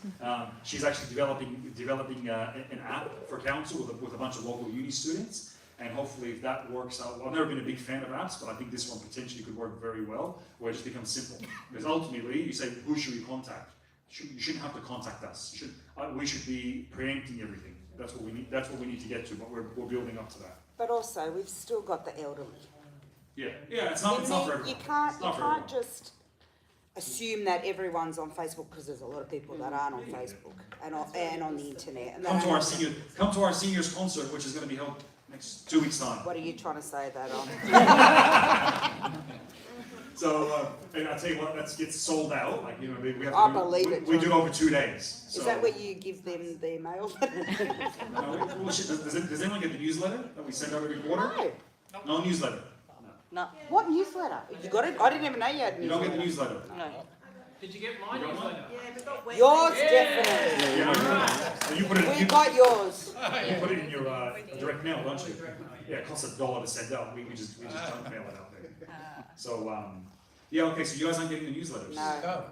she's actually developing an app for council with a bunch of local uni students. And hopefully if that works out, well, I've never been a big fan of apps, but I think this one potentially could work very well, where it just becomes simple. Because ultimately, you say, who should we contact? You shouldn't have to contact us. We should be preempting everything. That's what we need. That's what we need to get to. But we're building up to that. But also, we've still got the elderly. Yeah. It's not for everyone. You can't just assume that everyone's on Facebook because there's a lot of people that aren't on Facebook and on the internet. And come to our seniors concert, which is going to be held next 2 weeks' time. What are you trying to say that on? So, and I tell you what, that gets sold out. Like, we have to. I believe it. We do it over 2 days. So. Is that where you give them the mail? No, does anyone get the newsletter that we send out every quarter? No newsletter. No. What newsletter? You got it? I didn't even know you had a newsletter. You don't get the newsletter. No. Did you get my newsletter? Yours, definitely. Yeah, you put it. We got yours. You put it in your direct mail, don't you? Yeah, it costs $1 to send out. We just junk mail it out there. So yeah, okay. So you guys aren't getting the newsletters. No.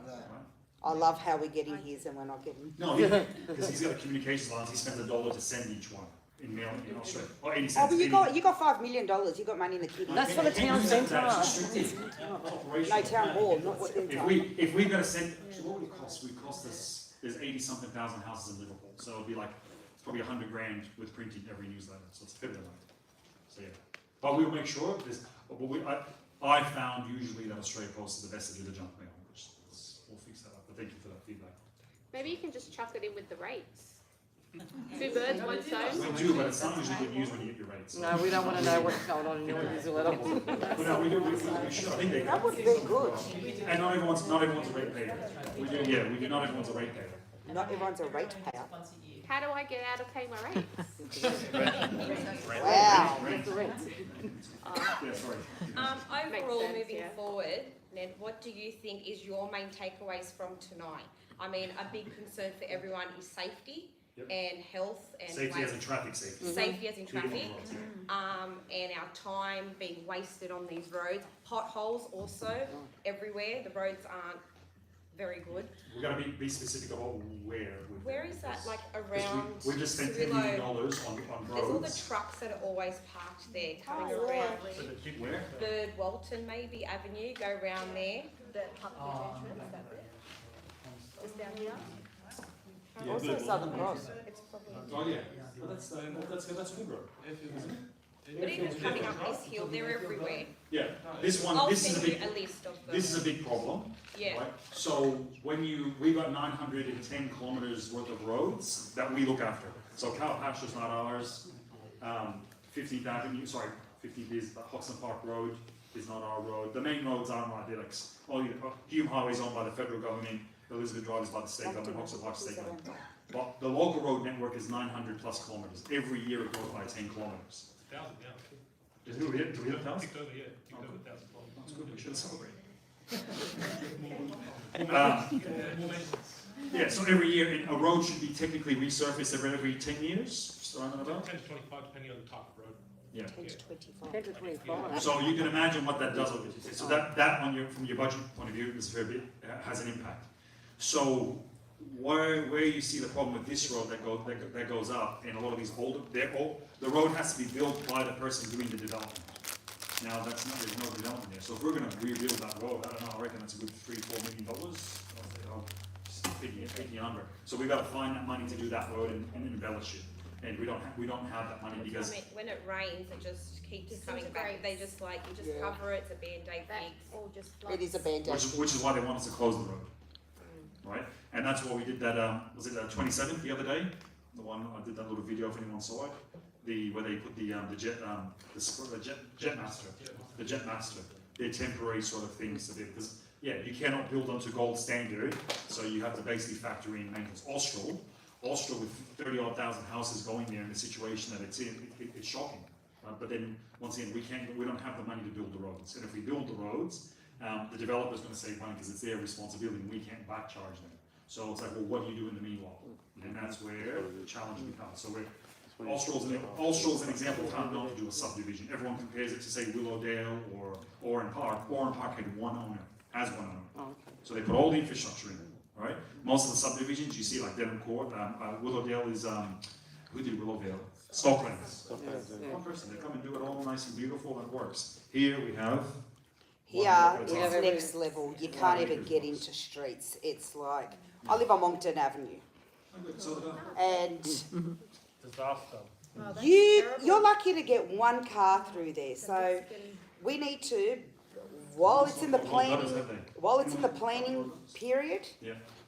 I love how we're getting his and we're not getting. No, because he's got a communications allowance. He spends $1 to send each one. In mail in Australia. Or 80 cents. Oh, but you got $5 million. You got money in the kitty. That's for the town centre. No, town hall, not what if we've got to send, what would it cost? Would cost us. There's 80-something thousand houses in Liverpool, so it'll be like it's probably $100,000 with printing every newsletter. So it's a bit of money. So yeah, but we'll make sure there's. I found usually that Australia Post is the best to do the junk mail, which we'll fix that up. But thank you for that feedback. Maybe you can just chuck it in with the rates. Two birds, one stone. We do, but it's not usually good news when you get your rates. No, we don't want to know what's going on in your newsletter. But no, we should, I think they. That would be good. And not everyone's a rate payer. We do, not everyone's a rate payer. Not everyone's a rate payer. How do I get out of paying my rates? Wow. Yeah, sorry. Overall, sense, moving yeah. forward, Ned, what do you think is your main takeaways from tonight? I mean, a big concern for everyone is safety and health and Safety as in traffic safety. Safety as in Keep it on traffic, the roads, and our time being wasted on these roads. Potholes also everywhere. The roads aren't very good. We gotta be specific about where. Where is that? Like 'Cause around we just spent $10 Cirillo. million on roads. There's all the trucks that are always parked there coming around. Where? Bird Walton maybe Avenue, go round there. The public entrance, that bit. Just down here. Also Southern Cross. It's probably. Oh, yeah. Well, that's a good road. But even coming up this hill, they're everywhere. Yeah, this one, I'll this is a send you big, a list of them. this is a big problem. Yeah. Right? So we've got 910 kilometres worth of roads that we look after. So Cow Pasture's not ours. 15th Avenue, 15th is Hoxton Park Road is not our road. The main roads aren't like Dillix. Hume Highway is owned by the federal government. Elizabeth Drive is by the state government. Hoxton Park state government. But the local road network is 900 plus kilometres. Every year it goes by 10 kilometres. 1,000 now. Do we hit 1,000? Ticked over, yeah. Ticked over 1,000 kilometres. That's good, we should celebrate. More Yeah, so every year, a road should be technically resurfaced every 10 years, just around and about. 10 to 25, depending on the type of road. Yeah. 10 to 25. 10 to 25. So you can imagine what that does. So that on from your budget point of view is a fair bit, has an impact. So where you see the problem with this road that goes up, and a lot of these older, the road has to be built by the person doing the development. Now there's no development there. So if we're going to rebuild that road, I don't know, I reckon that's a good $3-4 million. Just picking a number. So we've got to find that money to do that road and embellish it. And we don't have that money because I mean, when it rains, it just keeps coming back. They just cover it. It's a band-aid fix. All just floods. It is a band-aid. which is why they want us to close the road, right? And that's what we did. That was it 27th the other day. The one I did that little video if anyone saw it. Where they put the Jetmaster. They're temporary sort of things to do because you cannot build onto gold standard, so you have to basically factor in maintenance. Austral with 30-odd thousand houses going there in the situation that it's in, it's shocking. But then once again, we don't have the money to build the roads. And if we build the roads, the developer's going to save money because it's their responsibility and we can't back charge them. So it's like, well, what do you do in the meanwhile? And that's where the challenge becomes. So Austral's an example of how not to do a subdivision. Everyone compares it to say Willowdale or Oran Park. Oran Park has one owner. So they put all the infrastructure in. Right? Most of the subdivisions you see, like Denham Court, Willowdale is who did Willowdale? Stocklands. One person. They come and do it all nice and beautiful and it works. Here we have. Here it's next level. You can't even get into streets. It's like I live on Moncton Avenue, and Disaster. you're lucky to get one car through there. So we need to. While it's in the planning period,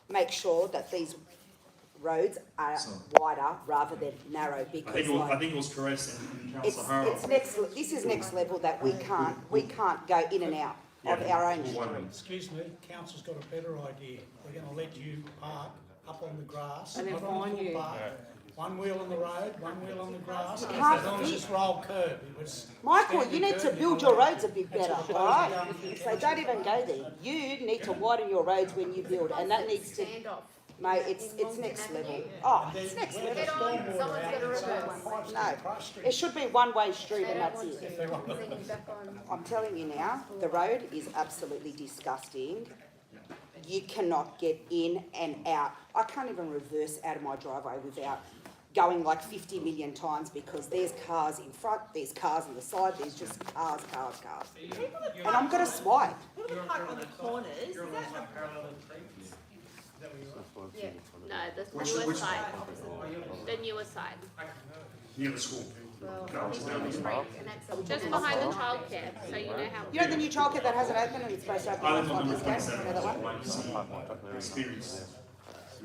make sure that these roads are wider rather than narrow. Because I think it was caressed in Councillor Harlow. This is next level that we can't go in and out of our own street. Excuse me, council's got a better idea. We're going to let you park up on the grass. And then not on the fine you. footpath. One wheel on the road, one wheel on the grass. You As can't long as fit. it's roll curb. Michael, you need to build your roads a bit better, all right? So don't even go there. You need to widen your roads when you build, and that needs to, mate, it's next level. Oh, it's next level. Get on, someone's got to reverse. No, it should be one-way street and that's it. Then you back on. I'm telling you now, the road is absolutely disgusting. You cannot get in and out. I can't even reverse out of my driveway without going like 50 million times because there's cars in front, there's cars on the side, there's just cars. And I'm going to swipe. People that park on the corners, is that Yeah. No, the newer side. The newer side. Near the school. Just behind the childcare, so you know how. You know the new childcare that hasn't opened and it's supposed to open I in live on 5 number years ago? 27. You know that one? Experience.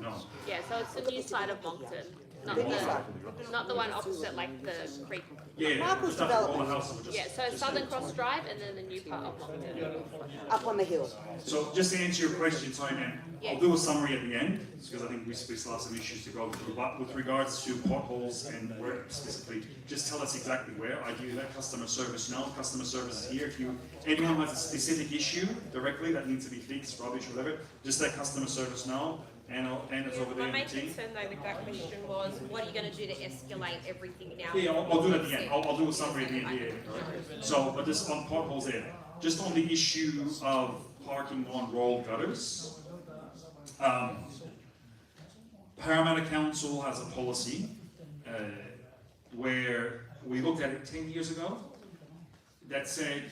No. Yeah, so it's the new side of Moncton. Not the one opposite like the creek. Yeah, Michael's just after all the development. houses were just. Yeah, so just Southern built. Cross Drive and then the new part of Middleton. Up on the hill. So just to answer your question, sorry man, Yeah. I'll do a summary at the end, because I think we still have some issues to go through. But with regards to potholes and where specifically, just tell us exactly where. I do that customer service now. Customer service is here. If anyone has a specific issue directly that needs to be fixed, rubbish, whatever, just let customer service know. And it's over there My in the main team. concern though with that question was, what are you going to do to escalate everything now? Yeah, I'll do it at the end. I'll do a summary at the end, yeah. So, but just on potholes there, just on the issue of parking on rolled gutters, Parramatta Council has a policy where we looked at it 10 years ago that said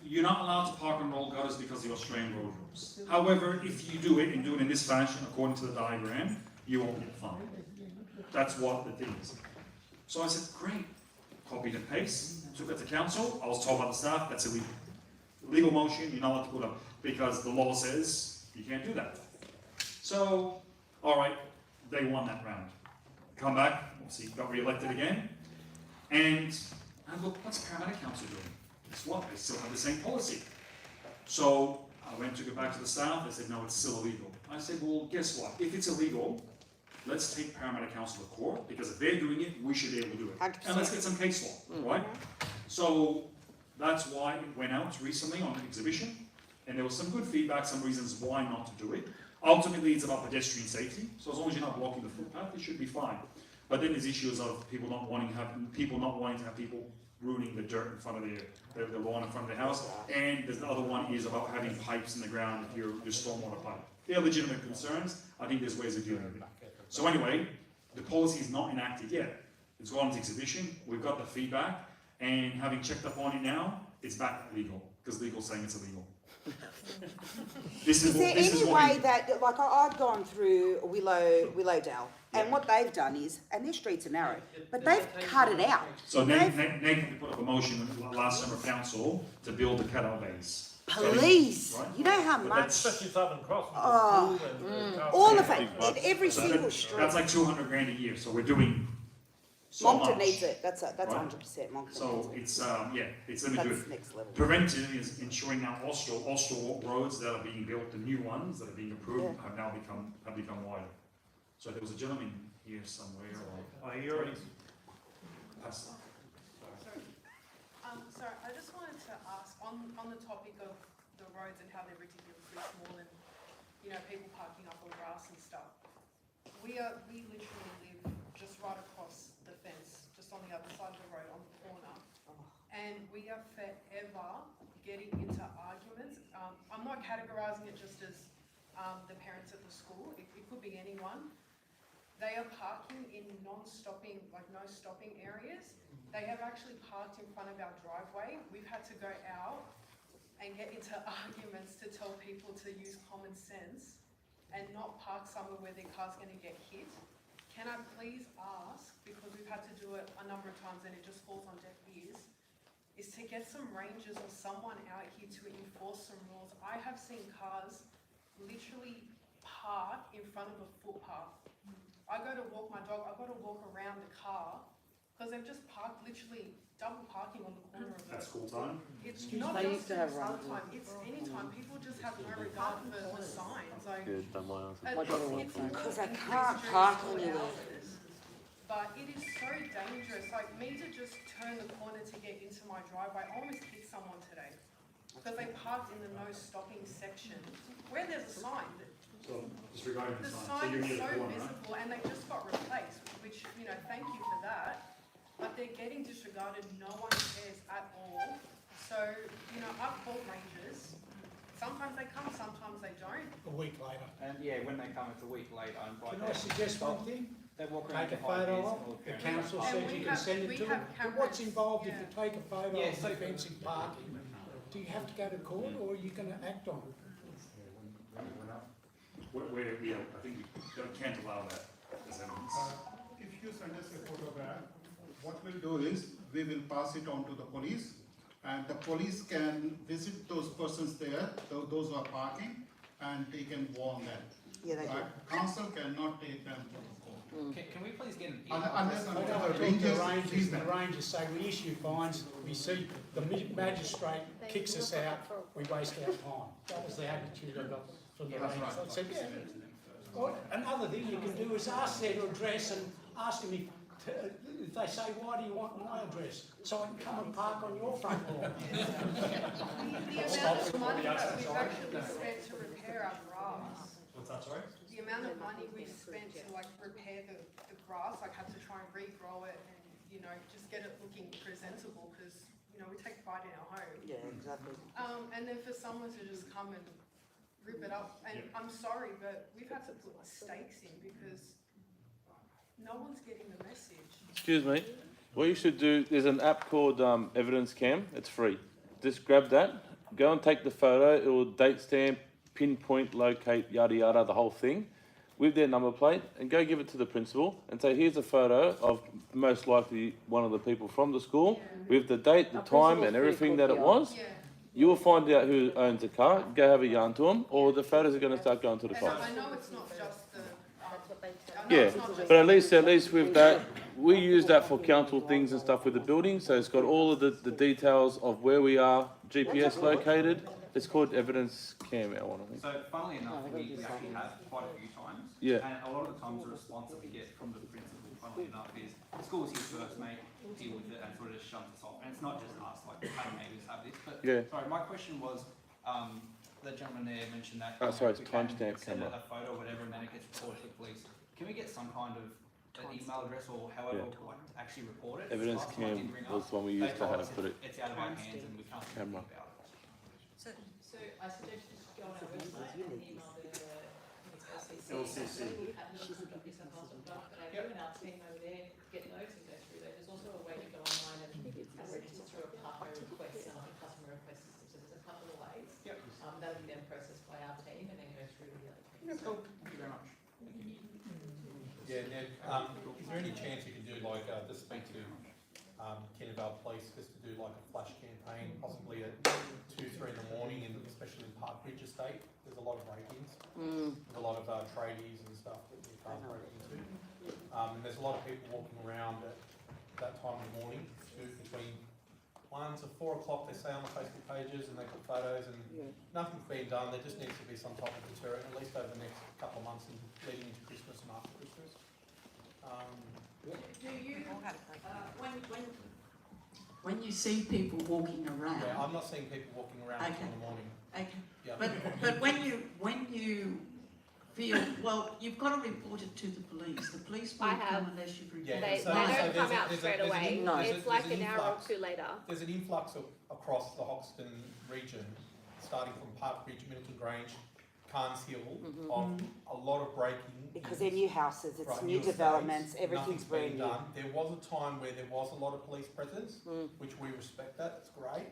you're not allowed to park on rolled gutters because of the Australian road rules. However, if you do it and do it in this fashion according to the diagram, you won't get fined. That's what the thing is. So I said, great. Copied and paste, took it to council. I was told by the staff that's illegal. Legal motion, you're not allowed to put up because the law says you can't do that. So, all right, they won that round. Come back, obviously got re-elected again, and I look, what's Parramatta Council doing? Guess what? They still have the same policy. So I went to go back to the staff. They said, no, it's still illegal. I said, well, guess what? If it's illegal, let's take Parramatta Council to court, because if they're doing it, we should be able to do it. 100%. And let's get some case law, right? So that's why it went out recently on an exhibition, and there was some good feedback, some reasons why not to do it. Ultimately, it's about pedestrian safety, so as long as you're not blocking the footpath, it should be fine. But then there's issues of people not wanting to have people ruining the dirt in front of the lawn in front of the house, and there's the other one is about having pipes in the ground if your stormwater pipe. They're legitimate concerns. I think there's ways of dealing with it. So anyway, the policy is not enacted yet. It's gone to exhibition. We've got the feedback, and having checked up on it now, it's back legal because legal's saying it's illegal. Is there any way that, like I've gone through Willowdale, and what they've done is, and their streets are narrow, but they've cut it out. So Nathan put up a motion last summer council to build the cutout bays. Police, Right? you know how But much, that's especially Southern Cross with Oh, the school and the all of it, in every single street. That's like 200 grand a year, so we're doing so Moncton much. needs it, that's right? 100% Moncton So needs it. it's, it's let me do That's it. next level. Preventive is ensuring now Austral roads that are being built, the new ones that are being approved have now become wider. So there was a gentleman here somewhere, or. You already. Pass. Sorry, I just wanted to ask, on the topic of the roads and how they're ridiculously small and, you know, people parking up on grass and stuff. We literally live just right across the fence, just on the other side of the road, on the corner. And we are forever getting into arguments. I'm not categorising it just as the parents at the school, it could be anyone. They are parking in non-stopping, like no stopping areas. They have actually parked in front of our driveway. We've had to go out and get into arguments to tell people to use common sense and not park somewhere where their car's going to get hit. Can I please ask, because we've had to do it a number of times and it just falls on deaf ears, is to get some rangers or someone out here to enforce some rules. I have seen cars literally park in front of a footpath. I go to walk my dog, I've got to walk around the car because they've just parked literally double parking on the corner of At school time? It's not They just used to have school runs. time, it's any time. People just have no regard for the signs. Like, Good, done my answer. it's Because they increased can't during park school anywhere. hours. But it is so dangerous. Like me to just turn the corner to get into my driveway, I almost hit someone today because they parked in the no stopping section where there's a sign. So disregarding The the sign you're is near so the corner, right? visible and they just got replaced, which, you know, thank you for that. But they're getting disregarded, no one cares at all. So, you know, I've called rangers. Sometimes they come, sometimes they don't. A week later. And yeah, when they come, it's a week late. I invite Can I them. suggest one thing? They walk around Take a with high photo vis of and all it, the the council And says we you can have- send it we to have them. But what's cameras, involved if yeah. you take a photo Yeah, of so- the fencing parking? Do you have to go to court or are you going to act on it? I think we can't allow that as evidence. If you send us a photograph, what we'll do is, we will pass it on to the police, and the police can visit those persons there, those who are parking, and they can warn them. Yeah, they do. But council cannot take them to the court. Can we please get an Unless I know the rangers say we issue fines, we see the magistrate kicks us out, we waste our time. That was the attitude I got from the rangers. I said, yeah. Well, another thing you can do is ask their address and ask them if they say, why do you want my address? So I can come and park on your front lawn. The amount of money that we've actually spent to repair our grass. What's that, sorry? The amount of money we've spent to like repair the grass, like have to try and regrow it and, you know, just get it looking presentable because, you know, we take pride in our home. Yeah, exactly. And then for someone to just come and rip it up, and I'm sorry, but we've had to put stakes in because no one's getting the message. Excuse me. What you should do, there's an app called Evidence Cam. It's free. Just grab that, go and take the photo. It will date stamp, pinpoint, locate, yada yada, the whole thing, with their number plate, and go give it to the principal and say, here's a photo of most likely one of the people from the school, with the date, the time, and everything that it was. You will find out who owns the car, go have a yarn to them, or the photos are going to start going to the cops. I know it's not just the, Yeah, but at least with that, we use that for council things and stuff with the building, so it's got all of the details of where we are, GPS located. It's called Evidence Cam, I think. So, funnily enough, we actually have quite a few times. Yeah. And a lot of the times the response that we get from the principal, funnily enough, is the school's here first, mate, deal with it, and sort of just shunts us off. And it's not just us, like the other neighbours have this. But, sorry, my question was, the gentleman there mentioned that sorry, it's we can timestamp send camera. a photo or whatever, and then it gets reported to the police. Can we get some kind of an email address or however like, to actually report it? Evidence Cam was the one we used to have put it. It's out of our hands and we can't do anything about it. So I suggest you just go on our website and email the LCC. and our team over there get those and go through those. There's also a way to go online and register through a partner request and a customer request system. So there's a couple of ways. That'll be then processed by our team and then go through to the other teams. Cool. Thank you very much. Yeah, Ned, is there any chance you could do like, just speak to Kenneville Police just to do like a flash campaign, possibly at 2, 3 in the morning, and especially in Park Ridge Estate? There's a lot of break-ins, a lot of tradies and stuff that you can't break into. And there's a lot of people walking around at that time of the morning, between 1 to 4 o'clock, they say on the Facebook pages, and they put photos, and nothing's been done. There just needs to be some type of deterrent, at least over the next couple of months and leading into Christmas and after Christmas. Do you, when you see people walking around? Yeah, I'm not seeing people walking around in the morning. Okay. Yeah. But when you feel, well, you've got to report it to the police. The police won't come unless you've reported it. They don't come out straight away. It's like an hour or two later. There's an influx across the Hoxton region, starting from Park Ridge, Middleton Grange, Carnes Hill, of a lot of breaking. Because they're new houses, it's new developments, everything's brand new. Done. There was a time where there was a lot of police presence, which we respect that, it's great.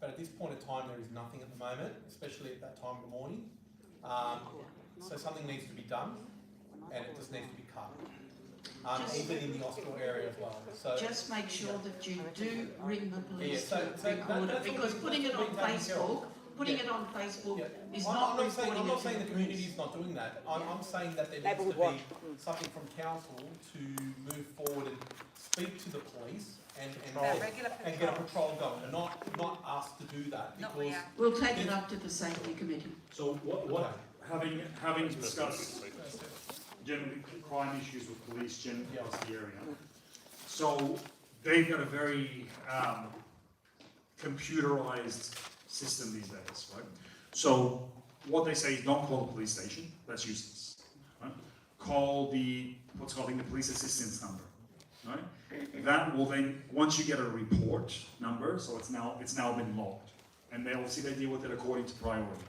But at this point in time, there is nothing at the moment, especially at that time of the morning. So something needs to be done, and it just needs to be cut. Even in the Austral area as well. So just make sure that you do ring the police so to report it, because putting it on Facebook, is not reporting it. I'm not saying the community is not doing that. I'm saying that there needs to be something from council to move forward and speak to the police and get a patrol going, and not us to do that, because we'll take it up to the safety committee. So what having discussed generally crime issues with police generally across the area, so they've got a very computerized system these days, right? So what they say is don't call the police station, that's useless, right? Call the, what's called the police assistance number, right? That will then, once you get a report number, so it's now been logged, and they obviously they deal with it according to priority.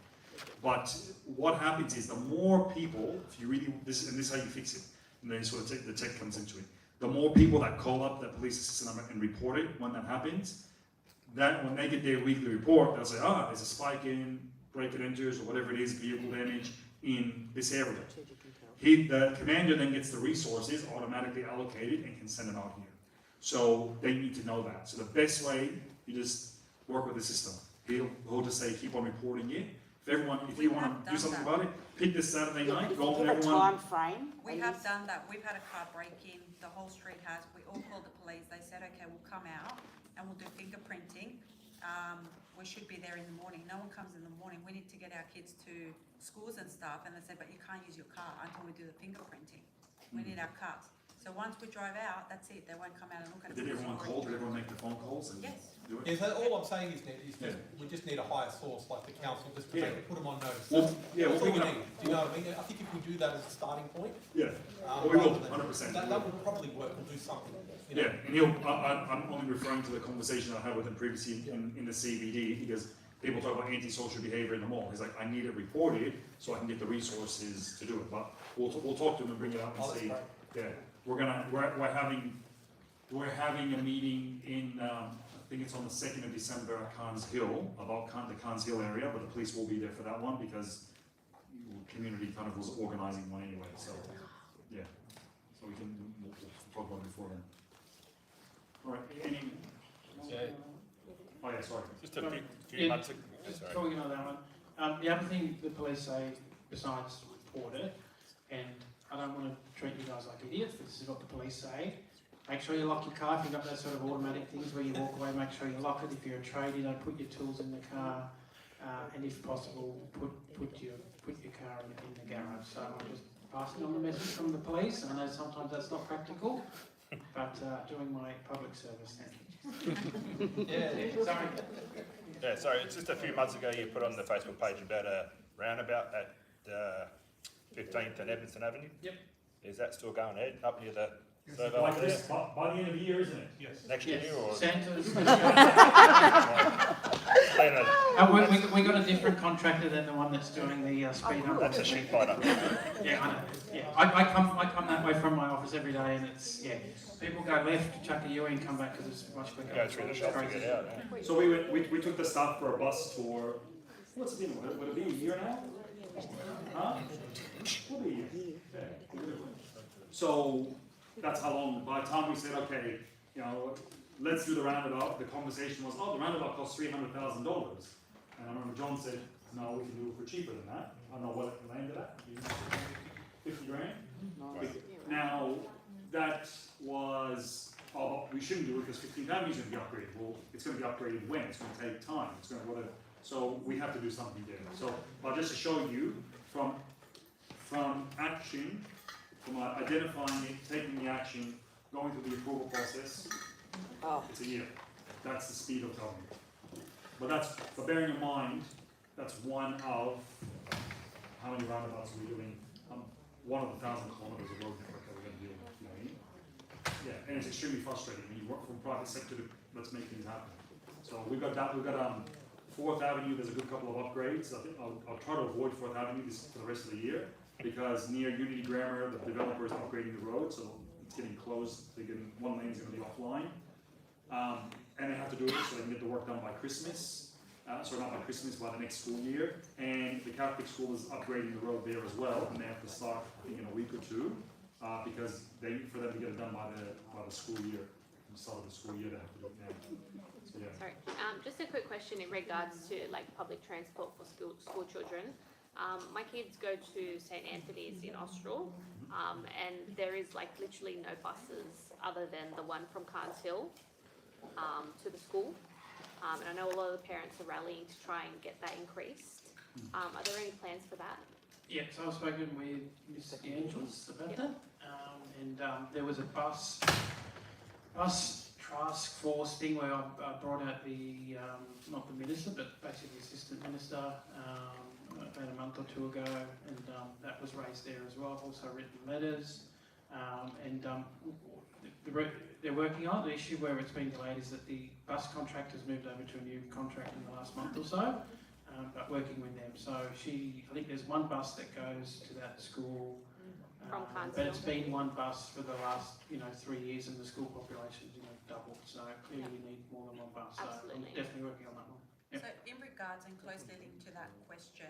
But what happens is the more people, if you really, this is how you fix it, and then sort of the tech comes into it, the more people that call up that police assistance number and report it when that happens, that when they get their weekly report, they'll say, there's a spike in break and enters or whatever it is, vehicle damage in this area. The commander then gets the resources automatically allocated and can send them out here. So they need to know that. So the best way, you just work with the system. He'll just say, keep on reporting it if everyone, if you want to do something about it, pick this Saturday night, go Give with a everyone. time frame. We have done that. We've had a car break-in, the whole street has. We all called the police. They said, okay, we'll come out and we'll do fingerprinting. We should be there in the morning. No one comes in the morning. We need to get our kids to schools and stuff. And they said, but you can't use your car until we do the fingerprinting. We need our cars. So once we drive out, that's it. They won't come out and look at it. Did everyone call? Did everyone make the phone calls and Yes. do it? Yeah, so all I'm saying is, Ned, is just, we just need a higher source like the council, just to put them on notice. Well, yeah, That's all we we'll need. Do you know what I mean? I think if we do that as a starting point. Yeah. We will, rather than- 100%. That will probably work. We'll do something. You know? Yeah, Neil, I'm only referring to the conversation I had with him previously in the CBD, because people talk about antisocial behaviour in the mall. He's like, I need it reported so I can get the resources to do it. But we'll talk to him and bring it up and see. Yeah, we're having a meeting in I think it's on the 2nd of December at Carnes Hill, about the Carnes Hill area, but the police will be there for that one because the community kind of was organising one anyway. So yeah, so we'll talk about it before then. All right, any? Oh yeah, sorry. Just a few months ago. Sorry. Before we get on that one, the other thing the police say, besides report it, and I don't want to treat you guys like idiots, but this is what the police say. Make sure you lock your car. If you've got those sort of automatic things where you walk away, make sure you lock it. If you're a tradie, don't put your tools in the car, and if possible, put your car in the garage. So I'm just passing on the message from the police. I know sometimes that's not practical, but doing my public service. Thank you. Sorry. Yeah, sorry, it's just a few months ago you put on the Facebook page about a roundabout at 15th and Edmondson Avenue. Yep. Is that still going ahead up near the servo By over there? by the end of the year, isn't it? Yes. Next year or? Santa's. We got a different contractor than the one that's doing the speed up. That's a sheep fighter. Yeah, I know. Yeah, I come that way from my office every day, and it's people go left, chuck a U and come back because it's much quicker. Go through the shop to get out. Yeah. So we took the stop for a bus tour. What's it been? Would it be a year now? Huh? Will be a year. Yeah. So that's how long. By the time we said, okay, let's do the roundabout, the conversation was, the roundabout costs $300,000. And I remember John said, no, we can do it for cheaper than that. I don't know what it landed at. 50 grand. Now that was. We shouldn't do it because 15th Avenue is going to be upgraded. Well, it's going to be upgraded when? It's going to take time. It's going to So we have to do something there. So, but just to show you, from action, from identifying it, taking the action, going through the approval process, it's a year. That's the speed of government. But bearing in mind, that's one of how many roundabouts are we doing? One of the 1,000 kilometres of road network that we're going to deal with. You know what I mean? Yeah, and it's extremely frustrating when you work from private sector to let's make things happen. So we've got 4th Avenue. There's a good couple of upgrades. I think I'll try to avoid 4th Avenue for the rest of the year because near Unity Grammar, the developer is upgrading the road, so it's getting closed. One lane is going to be offline, and they have to do it so they can get the work done by Christmas. Sorry, not by Christmas, by the next school year. And the Catholic school is upgrading the road there as well, and they have to start in a week or two because for them to get it done by the school year, the start of the school year, they have to do it now. So, yeah. Sorry, just a quick question in regards to public transport for school children. My kids go to St Anthony's in Austral, and there is literally no buses other than the one from Carnes Hill to the school. And I know a lot of the parents are rallying to try and get that increased. Are there any plans for that? Yeah, so I've spoken with Ms. Angeles about that, and there was a bus task force thing where I brought out the, not the minister, but basically the assistant minister about a month or two ago, and that was raised there as well. I've also written letters, and they're working on it. The issue where it's been delayed is that the bus contractor's moved over to a new contract in the last month or so, but working with them. So I think there's one bus that goes to that school, but it's been one bus for the last 3 years, and the school population's doubled. So clearly you need more than one bus. So I'm definitely working on that one. Yep. So in regards and closely linked to that question,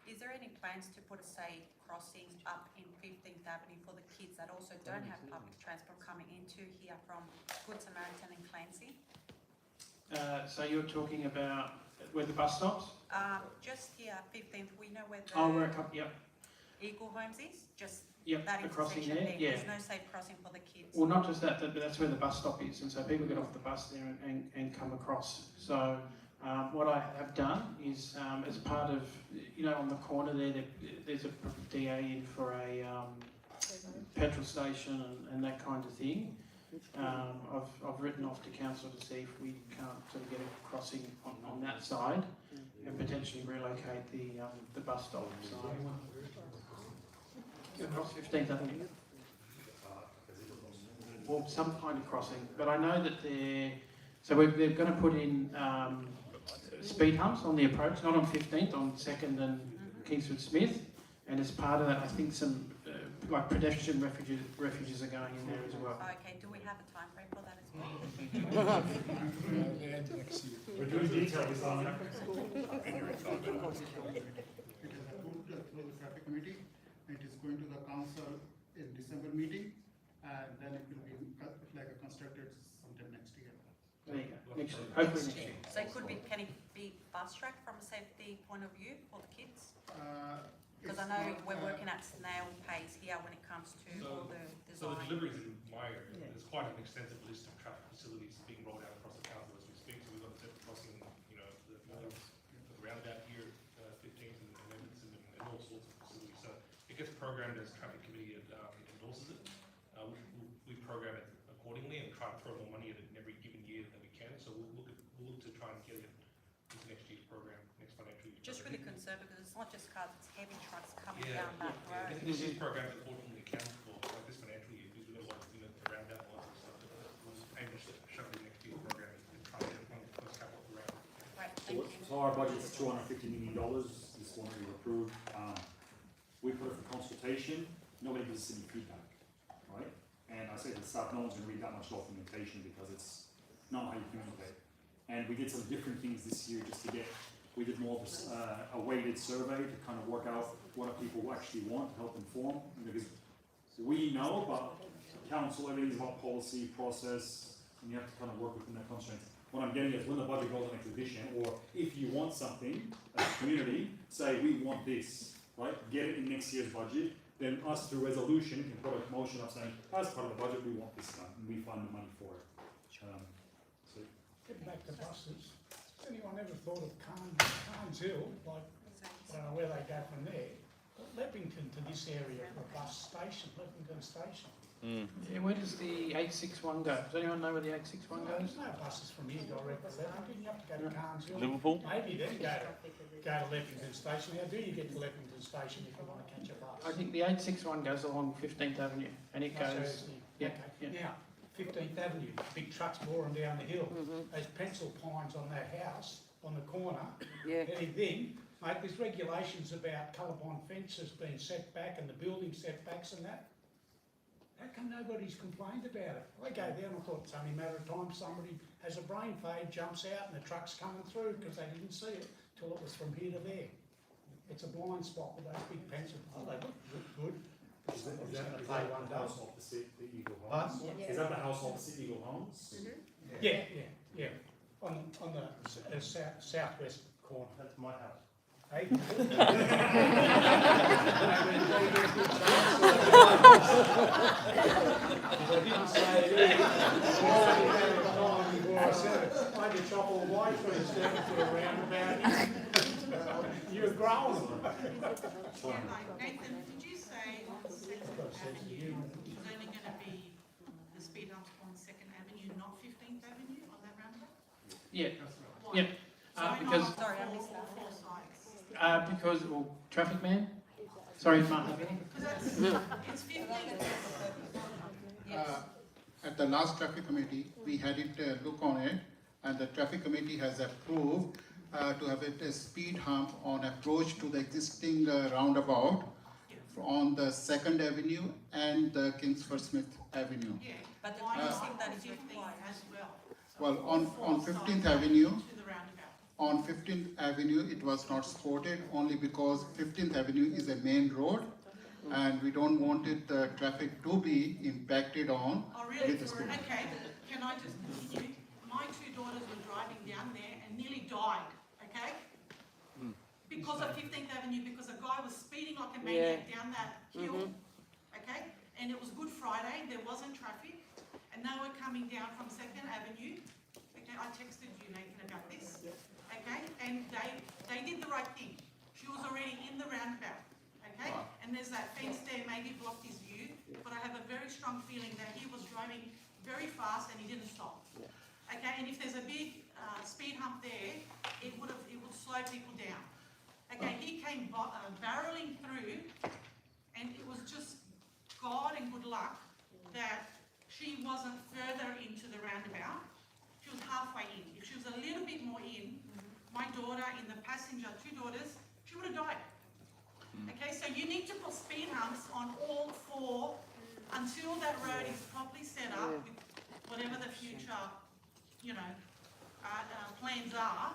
is there any plans to put a safe crossing up in 15th Avenue for the kids that also don't have public transport coming into here from Good Samaritan and Clancy? So you're talking about where the bus stops? Just here, 15th, we know where Oh, the we're a couple, yep. Eagle Homes is, just Yep, that the crossing intersection there, there. yeah. There's no safe crossing for the kids. Well, not just that, but that's where the bus stop is, and so people get off the bus there and come across. So what I have done is, as part of, on the corner there's a DA in for a petrol station and that kind of thing. I've written off to council to see if we can't sort of get a crossing on that side and potentially relocate the bus stop. So across 15th Avenue. Or some kind of crossing, but I know that they're going to put in speed humps on the approach, not on 15th, on 2nd and Kingsford Smith, and as part of that, I think some like pedestrian refuges are going in there as well. Okay, do we have a time frame for that as well? We're doing detail this on that. It is approved through the traffic committee. It is going to the council in December meeting, and then it will be constructed sometime next year. There you go. Hopefully next year. So can it be fast tracked from a safety point of view for the kids? Because I know we're working at snail pace here when it comes to all the design. So the deliveries in my area, there's quite an extensive list of traffic facilities being rolled out across the council as we speak. So we've got the crossing, the roundabout here, 15th and Middleton and all sorts of facilities. So it gets programmed as traffic committee endorses it. We program it accordingly and try to throw more money at it in every given year that we can. So we'll look to try and get it into next year's program, next financial year. Just really concerned because it's not just cars, it's heavy trucks coming Yeah, down that road. This year's program is unfortunately accounted for like this financial year because we've got a lot of around that lots of stuff. We'll aim to shove it in next year's program and try to get it on the first couple of rounds. Right, thank you. So our budget's $250 million. This one we approved. We put it for consultation. Nobody gives us any feedback, right? And I say to the staff, no one's going to read that much documentation because it's not how you communicate. And we did some different things this year just to get. We did more of a weighted survey to kind of work out what people actually want, help inform, because we know, but council, everything's about policy, process, and you have to kind of work within that constraint. What I'm getting is when the budget goes on exhibition, or if you want something as a community, say we want this, right? Get it in next year's budget, then us through resolution can put a motion up saying, as part of the budget, we want this done, and we find the money for it. So Getting back to buses, has anyone ever thought of Carnes Hill, like, I don't know where they go from there, but Leppington to this area for a bus station, Leppington Station? Yeah, where does the 861 go? Does anyone know where the 861 goes? There's no buses from here direct to Leppington, you have to go to Carnes Hill. Liverpool? Maybe then go to Leppington Station. How do you get to Leppington Station if you want to catch a bus? I think the 861 goes along 15th Avenue, and it goes. Yeah, Okay. Now, 15th Avenue, big trucks boring down the hill. Those pencil pines on that house on the corner. Yeah. Then, mate, there's regulations about colour-bond fences being set back and the building setbacks and that. How come nobody's complained about it? I go there and I thought it's only a matter of time somebody has a brain fade, jumps out and the truck's coming through because they didn't see it till it was from here to there. It's a blind spot with those big pencil. Oh, they look good. Is that the house opposite the Eagle Homes? Is that the house opposite Eagle Homes? Yeah. On the southwest corner. That's my house. Hey? I didn't say it. I had to chop all white trees down to a roundabout. You're growing them. Nathan, did you say on 2nd Avenue, it's only going to be the speed humps on 2nd Avenue, not 15th Avenue on that roundabout? Yeah. Why? Yep. Because. Sorry, I missed that. Because, well, traffic man? Sorry, Martin. It's 15th. At the last traffic committee, we had it look on it, and the traffic committee has approved to have it a speed hump on approach to the existing roundabout on the 2nd Avenue and the Kingsford Smith Avenue. Yeah, but why do you think that is required as well? Well, on 15th Avenue, To the roundabout. on 15th Avenue, it was not supported only because 15th Avenue is a main road, and we don't want it, the traffic to be impacted on Oh, really? with the speed. Okay, can I just continue? My two daughters were driving down there and nearly died, okay? because of 15th Avenue, because a guy was speeding like a maniac down that hill, okay? And it was Good Friday, there wasn't traffic, and they were coming down from 2nd Avenue. Okay, I texted you, Nathan, about this, okay? And they did the right thing. She was already in the roundabout, okay? And there's that fence there, maybe blocked his view, but I have a very strong feeling that he was driving very fast and he didn't stop. Okay, and if there's a big speed hump there, it would slow people down. Okay, he came barreling through, and it was just God and good luck that she wasn't further into the roundabout. She was halfway in. If she was a little bit more in, my daughter in the passenger, 2 daughters, she would have died. Okay, so you need to put speed humps on all 4 until that road is properly set up with whatever the future, plans are.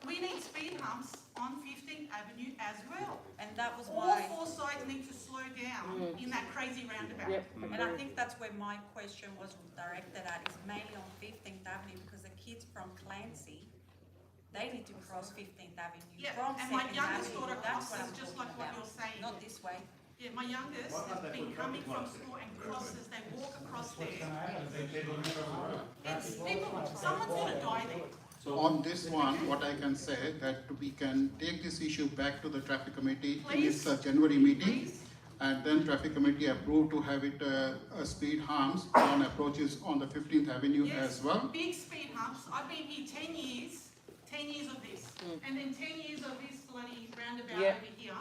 We need speed humps on 15th Avenue as well. And that was why... All 4 sides need to slow down in that crazy roundabout. And I think that's where my question was directed at, is mainly on 15th Avenue, because the kids from Clancy, they need to cross 15th Avenue from and my 2nd youngest Avenue. daughter That's what crosses I'm just talking like what about. you're saying. Not this way. Yeah, my youngest has been coming from school and crosses, they walk across there. Someone's gonna die there. So on this one, what I can say that we can take this issue back to the traffic committee in its January meeting, and then traffic committee approved to have it speed humps on approaches on the 15th Avenue as well. Big speed humps. I've been here 10 years of this, and then 10 years of this bloody roundabout over here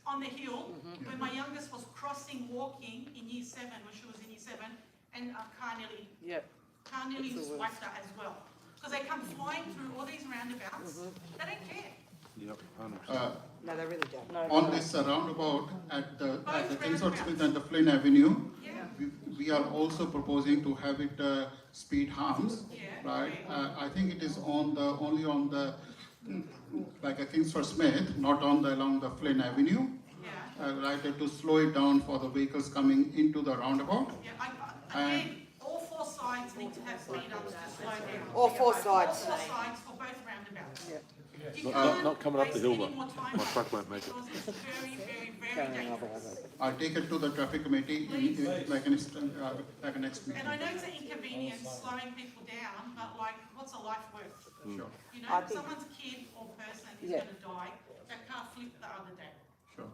on the hill, when my youngest was crossing, walking in year 7, when she was in year 7, and car nearly swiped her as well. Because they come flying through all these roundabouts, they don't care. No, they really don't. On this roundabout at the Kingsford Smith and the Flynn Avenue, we are also proposing to have it speed humps, right? I think it is only on the like a Kingsford Smith, not along the Flynn Avenue, right? To slow it down for the vehicles coming into the roundabout. Again, all 4 sides need to have speed humps to slow down. All 4 sides. All 4 sides for both roundabouts. Not coming up the hill, but my truck won't make it. It's very, very, very dangerous. I'll take it to the traffic committee like a next meeting. And I know it's an inconvenience slowing people down, but like, what's a life worth? Sure. You know, someone's kid or person is going to die. That car flipped the other day. Sure.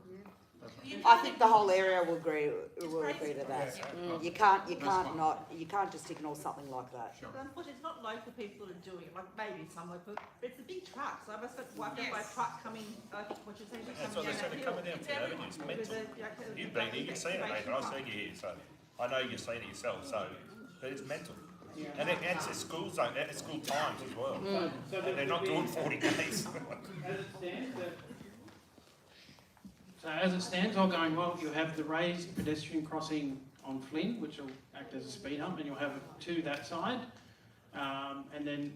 I think the whole area will agree to that. You can't just ignore something like that. But unfortunately, it's not local people that are doing it, like maybe some local, but it's the big trucks. I must have wiped out by a truck coming, what you're saying, That's what they said, they're coming down to the avenue, it's mental. You've been here, you've seen it, Nathan, I've seen you here, so I know you've seen it yourself, so, but it's mental. And it's at school zone, at school times as well. And they're not doing 40 days. So as it stands, all going well, you have the raised pedestrian crossing on Flynn, which will act as a speed hump, and you'll have 2 that side. And then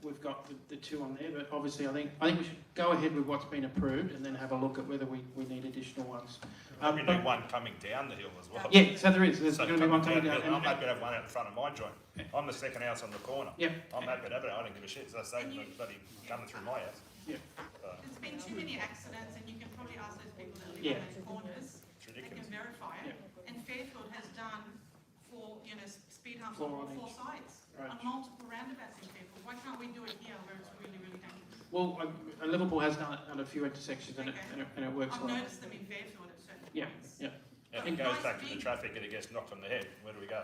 we've got the 2 on there, but obviously I think we should go ahead with what's been approved and then have a look at whether we need additional ones. We need one coming down the hill as well. Yeah, so there's going to be one coming down. I'm happy to have one out in front of my joint. I'm the second house on the corner. Yeah. I'm happy to have it, I don't give a shit, so they bloody coming through my house. Yeah. There's been too many accidents, and you can probably ask those people that live on those corners. They can verify it. And Fairfield has done speed humps on all 4 sides, on multiple roundabouts in Fairfield. Why can't we do it here where it's really, really dangerous? Well, Liverpool has done it at a few intersections, and it works well. I've noticed them in Fairfield at certain points. If it goes back to the traffic and it gets knocked on the head, where do we go?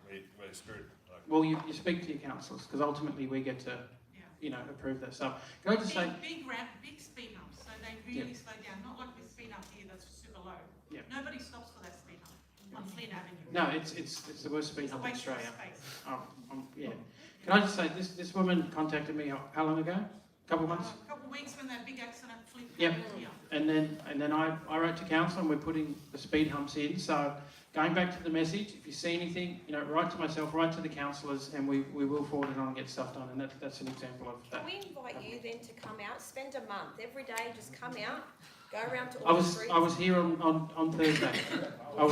We're screwed. Well, you speak to your councillors, because ultimately we get to, approve that stuff. Can I just say... Big speed humps, so they really slow down, not like this speed hump here that's super low. Nobody stops for that speed hump on Flynn Avenue. No, it's the worst speed hump in Australia. Can I just say, this woman contacted me how long ago? A couple of months? A couple of weeks when that big accident flipped. Yep. And then I wrote to council, and we're putting the speed humps in. So going back to the message, if you see anything, write to myself, write to the councillors, and we will forward it on and get stuff done. And that's an example of that. Can we invite you then to come out, spend a month every day, just come out, go around to all the streets? I was here on Thursday. I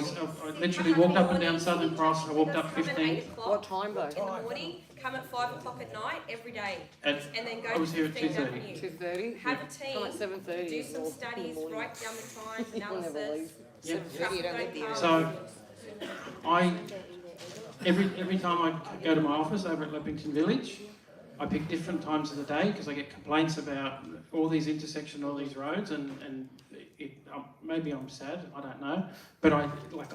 literally walked up and down Southern Cross. I walked up 15. What time though? In the morning, come at 5 o'clock at night every day, And and then I go was to here at 15th 2:30. Avenue. 2:30? Have a Come team, at 7:30 do in some the studies, morning. write down the time, People never analysis. Yeah. 7:30, you don't live there. So, every time I go to my office over at Leppington Village, I pick different times of the day because I get complaints about all these intersections, all these roads, and maybe I'm sad, I don't know, but I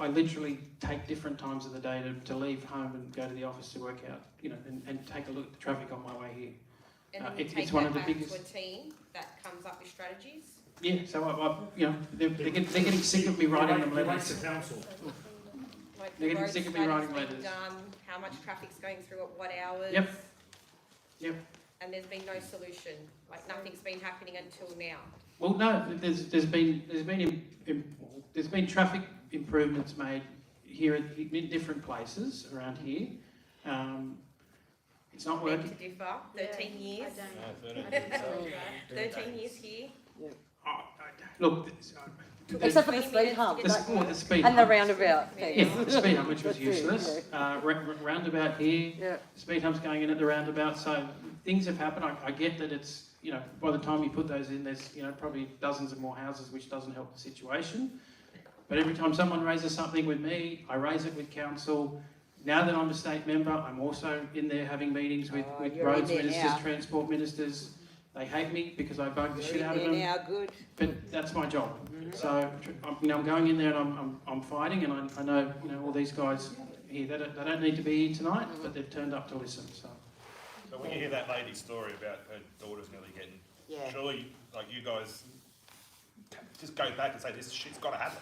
literally take different times of the day to leave home and go to the office to work out, and take a look at the traffic on my way here. And then you take It's one that of the back biggest. to a team that comes up with strategies. Yeah, so they're getting sick of me writing them letters. Like They're the getting road sick of me studies writing being letters. done, how much traffic's going through at what hours. Yep. Yep. And there's been no solution, like nothing's been happening until now. Well, no, there's been traffic improvements made here in different places around here. It's not Beg working. to differ, 13 years. 13 years here. Look, Except for the speed hump. the speed And the hump. roundabout thing. Yeah, the speed hump, which was That's it, useless. Roundabout here, Yeah. speed hump's going in at the roundabout, so things have happened. I get that it's, by the time you put those in, there's, probably dozens of more houses, which doesn't help the situation. But every time someone raises something with me, I raise it with council. Now that I'm a state member, I'm also in there having meetings with roads ministers, now. transport ministers. They hate me because I bug the shit out of You're them. now, good. But that's my job. So, I'm going in there and I'm fighting, and I know, all these guys here, they don't need to be here tonight, but they've turned up to listen, so. So when you hear that lady's story about her daughter's nearly getting, surely, you guys just go back and say, this shit's got to happen.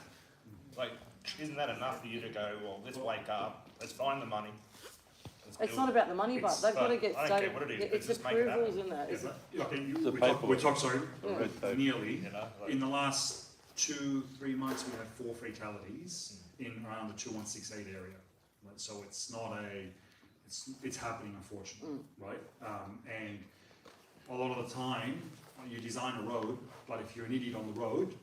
Isn't that enough for you to go, well, let's wake up, let's find the money. It's not about the money, but they've got to get I don't care what it is, but it's just make it approvals happen. in that. We talked, sorry, nearly, You know, in the last 2-3 months, we had 4 fatalities in around the 2168 area. Right? So it's not it's happening, unfortunately, right? And a lot of the time, you design a road, but if you're an idiot on the road,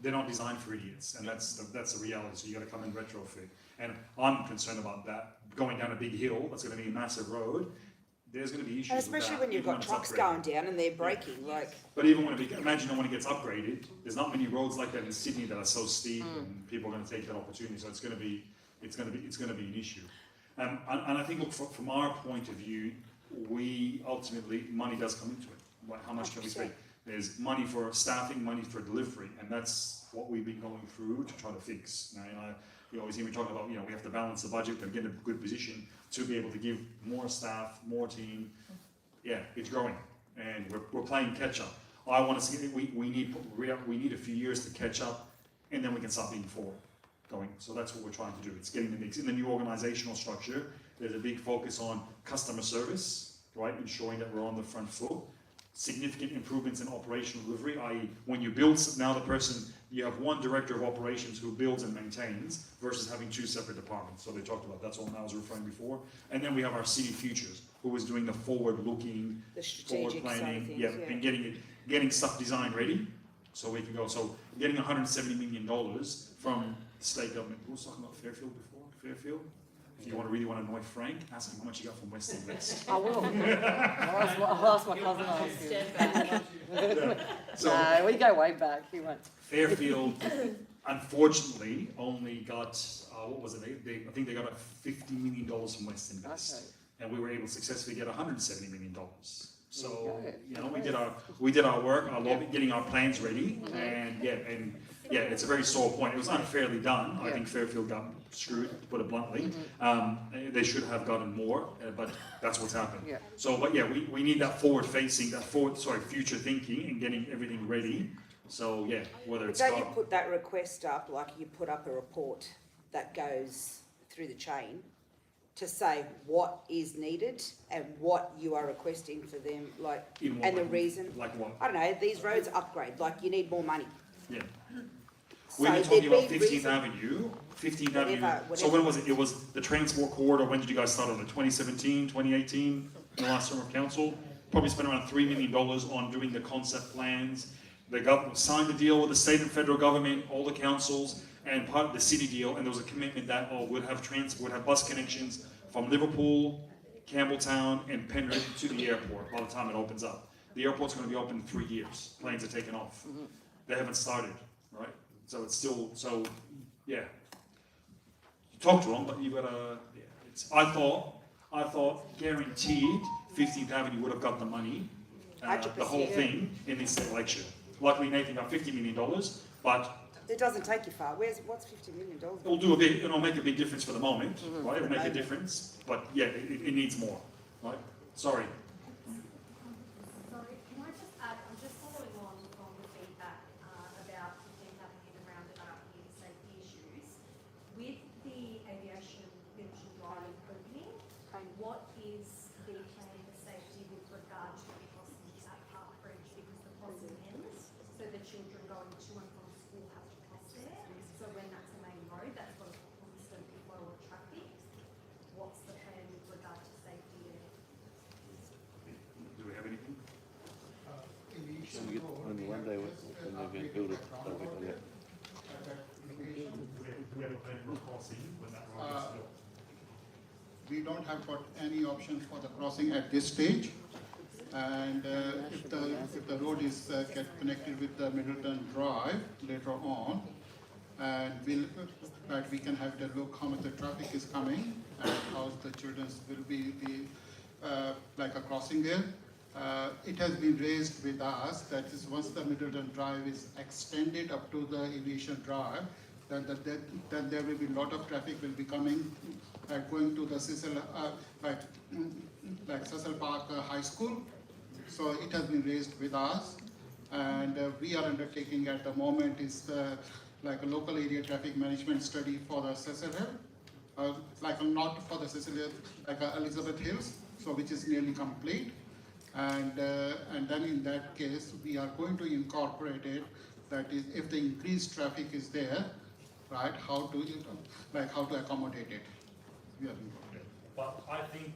they're not designed for idiots, and that's the reality. So you got to come and retrofit. And I'm concerned about that. Going down a big hill, that's going to be a massive road. There's going to be issues. And especially with that, when you've even got it's trucks upgraded. going down and they're braking, But even when imagine when it gets upgraded, there's not many roads like that in Sydney that are so steep, and people are going to take that opportunity. So it's going to be an issue. And I think, look, from our point of view, we ultimately money does come into it. Like how much can we spend? There's money for staffing, money for delivery, and that's what we've been going through to try to fix. Now, you always hear me talking about, we have to balance the budget and get in a good position to be able to give more staff, more team. Yeah, it's growing, and we're playing catch up. I want to see we need a few years to catch up, and then we can start being forward going. So that's what we're trying to do. It's getting the mix in the new organizational structure. There's a big focus on customer service, right? Ensuring that we're on the front foot. Significant improvements in operational delivery, i.e. when you build, now you have one director of operations who builds and maintains versus having 2 separate departments. So they talked about, that's what I was referring before. And then we have our city futures, who is doing the forward-looking, the strategic forward planning, side of things, and getting stuff design ready, so we can go. So getting $170 million from the state government. Who was talking about Fairfield before? Fairfield? If you really want to annoy Frank, ask him how much you got from West Invest. I will. I'll ask my cousin. No, we go way back. He won't. Fairfield, unfortunately, only got, what was it? I think they got about $50 million from West Invest. Okay. And we were able to successfully get $170 million. So, we did our work, our lobby, getting our plans ready, and it's a very sore point. It was unfairly done. I think Fairfield got screwed, to put it bluntly. They should have gotten more, but that's what's happened. Yeah. So, we need that future thinking and getting everything ready. So, whether it's... Don't you put that request up, like you put up a report that goes through the chain to say what is needed and what you are requesting for them, and the reason? Like what? I don't know, these roads upgrade, you need more money. Yeah. So We were talking about there'd 15th be Avenue. 15th Avenue. Whatever. So when was it? It was the transport corridor. When did you guys start on it? 2017, 2018, in the last term of council? Probably spent around $3 million on doing the concept plans. The government signed the deal with the state and federal government, all the councils, and part of the city deal, and there was a commitment that we'd have bus connections from Liverpool Campbelltown and Penrith to the airport by the time it opens up. The airport's going to be open in 3 years. Planes are taking off. They haven't started, right? So it's still, so yeah. You talk to them, but you gotta, yeah. I thought guaranteed 15th Avenue would have got the money, the whole thing in this election. Luckily Nathan got $50 million, but it doesn't take you far. What's $50 million? It'll make a big difference for the moment, right? It'll make a difference, but yeah, it needs more, right? Sorry. Sorry, can I just add, I'm just following on from the feedback about 15th Avenue and roundabout here, safety issues. With the aviation Middleton Drive opening, what is the plan for safety with regard to the crossings at Park Bridge, because the crossing ends, so the children going to and from school have to cross there. So when that's a main road, that's got a constant flow of traffic. What's the plan with regard to safety there? Do we have anything? Only one day when they're going to build it, they'll get to that. Do we have a plan for crossing when that road is built? We don't have got any option for the crossing at this stage. And if the road is get connected with the Middleton Drive later on, and that we can have a look how much the traffic is coming and how the children will be like a crossing there. It has been raised with us that is once the Middleton Drive is extended up to the Aviation Drive, then there will be a lot of traffic will be coming, going to the Cecil, like Cecil Park High School. So it has been raised with us, and we are undertaking at the moment is like a local area traffic management study for the Cecil Hill, like not for the Cecil Hill, like Elizabeth Hills, so which is nearly complete. And then in that case, we are going to incorporate it, that is, if the increased traffic is there, right, how to accommodate it. We are incorporating. But I think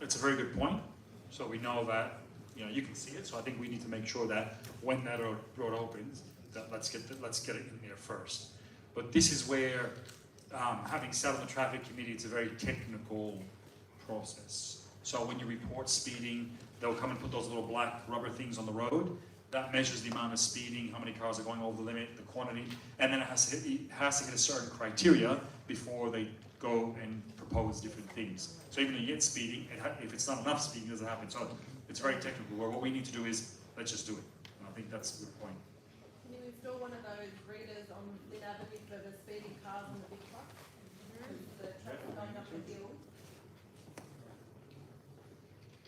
it's a very good point. So we know that, you can see it. So I think we need to make sure that when that road opens, that let's get it in there first. But this is where, having sat on the traffic committee, it's a very technical process. So when you report speeding, they'll come and put those little black rubber things on the road. That measures the amount of speeding, how many cars are going over the limit, the quantity, and then it has to hit a certain criteria before they go and propose different things. So even if you get speeding, if it's not enough speeding, it doesn't happen. So it's very technical, where what we need to do is, let's just do it. And I think that's a good point. Can you install one of those readers on Mid Avenue for the speeding cars and the big trucks? The traffic going up the hill.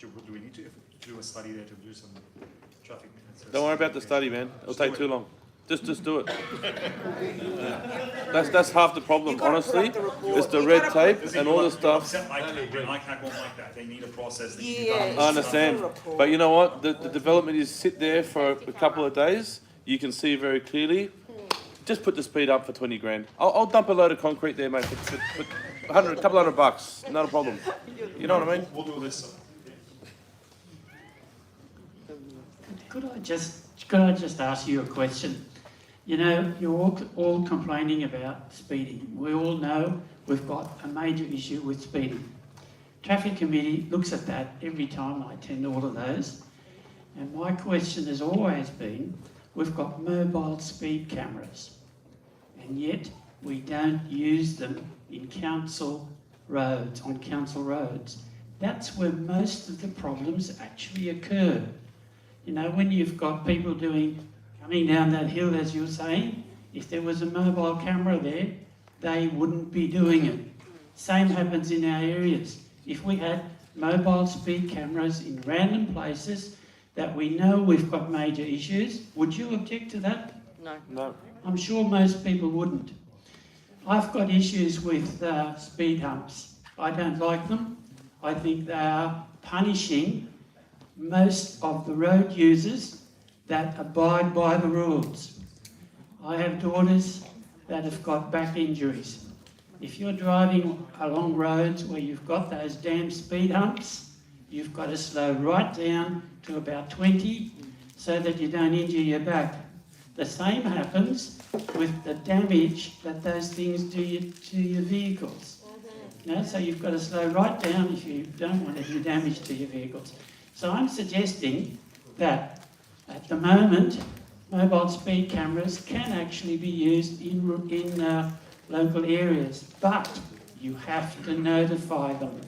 Do we need to do a study there to do some traffic minutes? Don't worry about the study, man. It'll take too long. Just do it. That's half the problem, honestly. It's the red tape and all the stuff. I can't go like that. They need a process. I understand. But you know what? The development is sit there for a couple of days. You can see very clearly. Just put the speed up for 20 grand. I'll dump a load of concrete there, mate, for a couple $100. Not a problem. You know what I mean? We'll do this. Could I just ask you a question? You're all complaining about speeding. We all know we've got a major issue with speeding. Traffic committee looks at that every time I attend all of those. And my question has always been, we've got mobile speed cameras, and yet we don't use them in council roads, on council roads. That's where most of the problems actually occur. When you've got people coming down that hill, as you're saying, if there was a mobile camera there, they wouldn't be doing it. Same happens in our areas. If we had mobile speed cameras in random places that we know we've got major issues, would you object to that? No. I'm sure most people wouldn't. I've got issues with speed humps. I don't like them. I think they are punishing most of the road users that abide by the rules. I have daughters that have got back injuries. If you're driving along roads where you've got those damn speed humps, you've got to slow right down to about 20 so that you don't injure your back. The same happens with the damage that those things do to your vehicles. You know, so you've got to slow right down if you don't want any damage to your vehicles. So I'm suggesting that at the moment, mobile speed cameras can actually be used in local areas, but you have to notify them.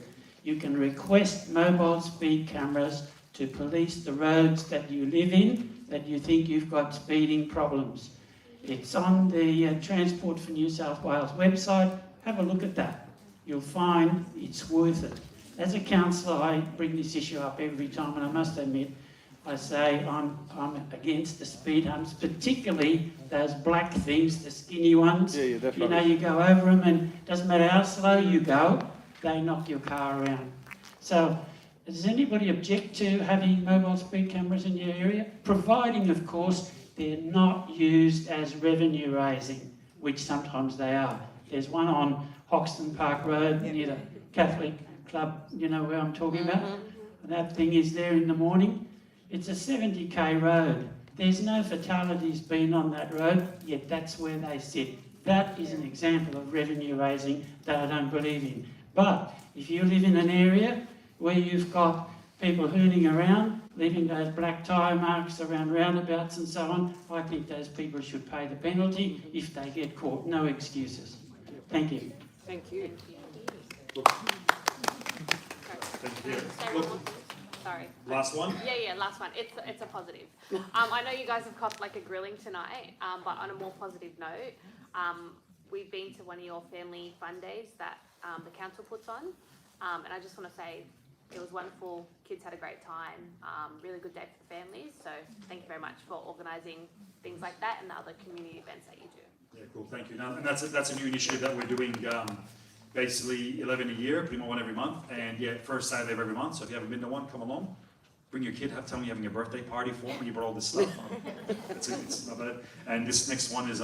You can request mobile speed cameras to police the roads that you live in, that you think you've got speeding problems. It's on the Transport for New South Wales website. Have a look at that. You'll find it's worth it. As a councillor, I bring this issue up every time, and I must admit, I say I'm against the speed humps, particularly those black things, the skinny ones. Yeah, definitely. You know, you go over them, and it doesn't matter how slow you go, they knock your car around. So, does anybody object to having mobile speed cameras in your area? Providing, of course, they're not used as revenue raising, which sometimes they are. There's one on Hoxton Park Road near the Catholic Club, you know where I'm talking about? And that thing is there in the morning. It's a 70k road. There's no fatalities been on that road, yet that's where they sit. That is an example of revenue raising that I don't believe in. But if you live in an area where you've got people hooning around, leaving those black tyre marks around roundabouts and so on, I think those people should pay the penalty if they get caught. No excuses. Thank you. Thank you. Thank you. Sorry. Last one? Yeah, last one. It's a positive. I know you guys have copped like a grilling tonight, but on a more positive note, we've been to one of your family fun days that the council puts on, and I just want to say it was wonderful. Kids had a great time. Really good day for the families. So thank you very much for organising things like that and the other community events that you do. Yeah, cool. Thank you. Now, and that's a new initiative that we're doing. Basically 11 a year, pretty much one every month, and yeah, first Saturday of every month. So if you haven't been to one, come along. Bring your kid. Tell me you're having a birthday party for him when you brought all this stuff. It's not bad. And this next one is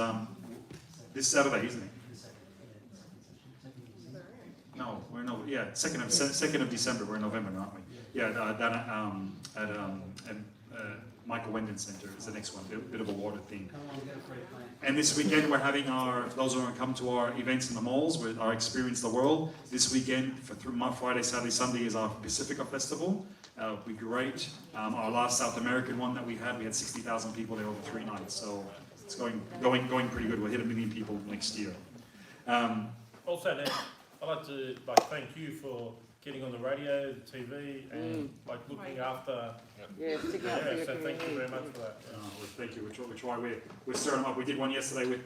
this Saturday, isn't it? No, we're no. Yeah, 2nd of December. We're in November, aren't we? Yeah, at Michael Wendon Centre is the next one. Bit of a water thing. And this weekend we're having for those who want to come to our events in the malls, with our Experience the World. This weekend, through Friday, Saturday, Sunday is our Pacifica Festival. It'll be great. Our last South American one that we had 60,000 people there over 3 nights. So it's going pretty good. We'll hit 1 million people next year. Also, Dan, I'd like to thank you for getting on the radio, the TV, and looking after. So thank you very much for that. Well, thank you. We try. We're stirring them up. We did one yesterday with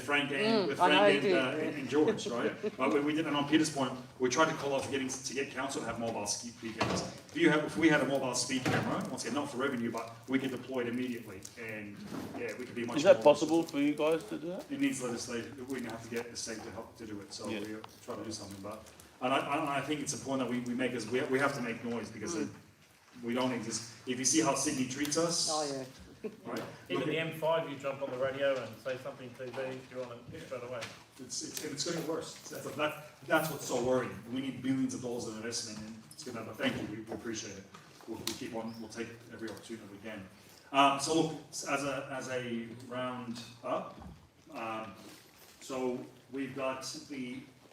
Frank and and George, right? But we did it on Peters Point. We tried to call off to get council to have mobile speed cameras. If we had a mobile speed camera, once again not for revenue, but we could deploy it immediately, and yeah, we could be much. Is that possible for you guys to do that? It needs legislation. We're gonna have to get the state to help to do it. So we try to do something, but. And I think it's important that we make we have to make noise because we don't exist. If you see how Sydney treats us, right? Even the M5, you jump on the radio and say something TV, you're on it straight away. It's going to get worse. That's what's so worrying. We need billions of dollars in investment, and it's going to. But thank you, we appreciate it. We'll keep on. We'll take every opportunity we can. So look, as a round up, so we've got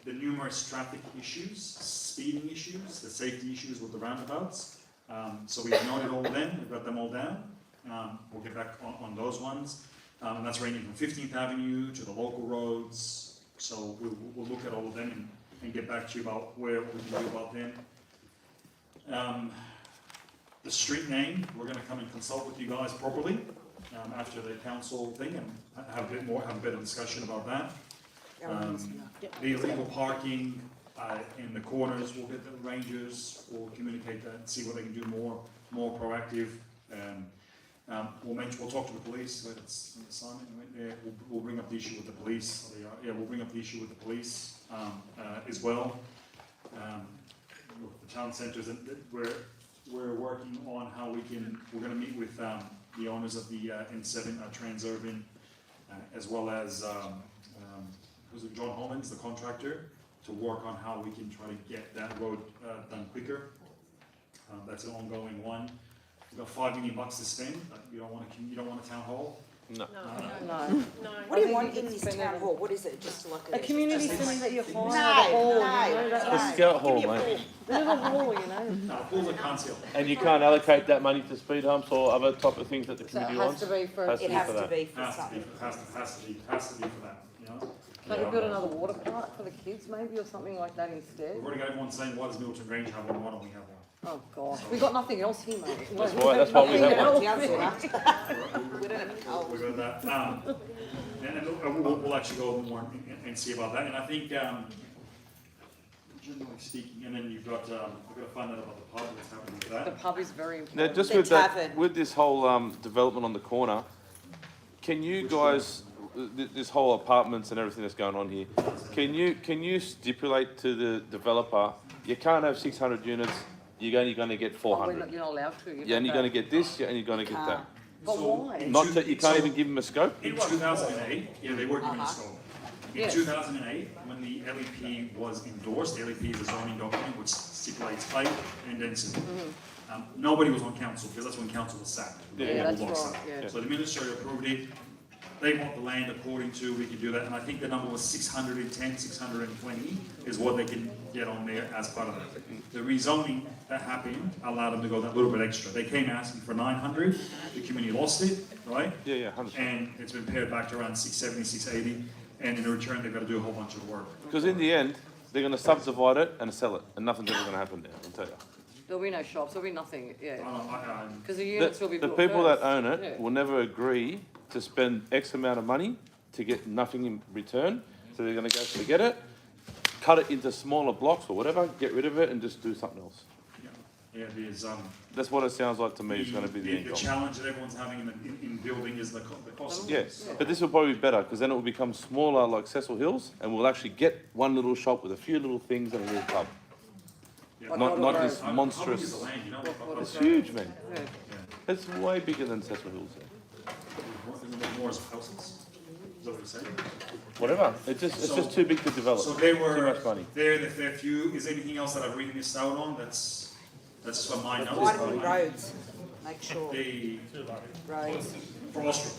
the numerous traffic issues, speeding issues, the safety issues with the roundabouts. So we've noted all of them, we've got them all down. We'll get back on those ones. And that's ranging from 15th Avenue to the local roads. So we'll look at all of them and get back to you about what we can do about them. The street name, we're going to come and consult with you guys properly after the council thing and have a better discussion about that. The illegal parking in the corners, we'll get the rangers, we'll communicate that, see what they can do more proactive. We'll talk to the police. It's Simon right there. We'll bring up the issue with the police. We'll bring up the issue with the police as well. The town centres, we're working on how we can. We're going to meet with the owners of the N7 Transurban, as well as. John Holman's the contractor, to work on how we can try to get that road done quicker. That's an ongoing one. We've got $5 million to spend. You don't want a town hall. No. No. What do you want in this town hall? What is it? Just like A community centre that you hire, No, the hall, no, you know, no. that The scout hall, Give me a mate. the little hall, you know. No, pools are concealed. And you can't allocate that money to speed humps or other type of things that the So it community has wants? to be for, It has to that. be for Has to be, something. has to be for that, you know? can we build another water park for the kids maybe, or something like that instead? We've already got everyone saying, why does Middleton Grange have one, why don't we have one? Oh gosh, we got nothing else here, mate. That's why we have one. We don't have coal. We've got that, and we'll actually go more and see about that, and I think, generally speaking, and then you've got, we've got to find out about the pub, what's happening with The that. pub is very Now, important. just The with that, tavern. with this whole development on the corner, can you guys, this whole apartments and everything that's going on here, can you stipulate to the developer, you can't have 600 units, you're only going to get Oh, 400. you're not allowed to. You're only going to get this, you're only going to get that. But why? Not that you can't even give them a scope. In 2008, yeah, they were given a scope. In Yes. 2008, when the LEP was endorsed, the LEP is a zoning document which stipulates height and density. Nobody was on council, because that's when council was sacked. Yeah, that's Law was right, sacked. yeah. So the minister approved it, they want the land according to, we can do that, and I think the number was 610, 620 is what they can get on there as part of it. The rezoning that happened allowed them to go that little bit extra. They came asking for 900, the community lost it, right? Yeah, 100%. And it's been pared back to around 670, 680, and in return, they've got to do a whole bunch of work. Because in the end, they're going to subdivide it and sell it, and nothing's ever going to happen there, I'll tell you. There'll be no shops, there'll be nothing, yeah. I- Because the units will be The built people that first. own Yeah. it will never agree to spend X amount of money to get nothing in return. So they're going to go to get it, cut it into smaller blocks or whatever, get rid of it and just do something else. Yeah, there's, That's what it sounds like to me. It's going to be the end the goal. challenge that everyone's having in building is the cost. Yes, but this will probably be better because then it will become smaller like Cecil Hills, and we'll actually get one little shop with a few little things and a little pub. Not this How big is monstrous. the land, you know? It's huge, man. It's way bigger than Cecil Hills. More as houses? Is that what you're saying? Whatever. It's just too big to develop. So they Too were, much money. there, the few, is there anything else that I've really missed out on that's from my notes? Widening roads, make sure, The, roads. for Austria.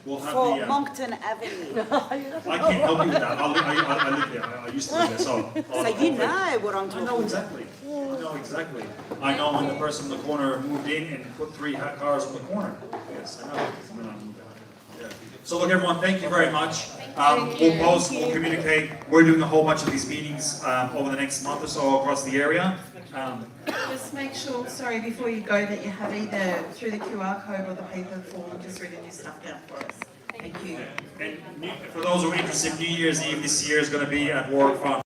We'll have For the, Moncton Avenue. I can't help you with that, I live there, I used to live there, so. So you know what I'm I talking know about. exactly, I know exactly. I know when the person in the corner moved in and put 3 cars on the corner. Yes, I know. When I moved out. Yeah. So look, everyone, thank you very much. We'll post, we'll communicate. We're doing a whole bunch of these meetings over the next month or so across the area. Just make sure, sorry, before you go, that you have either through the QR code or the paper form, just written your stuff down for us. Thank you. And for those who are interested, New Year's Eve this year is going to be at Warwick Farm.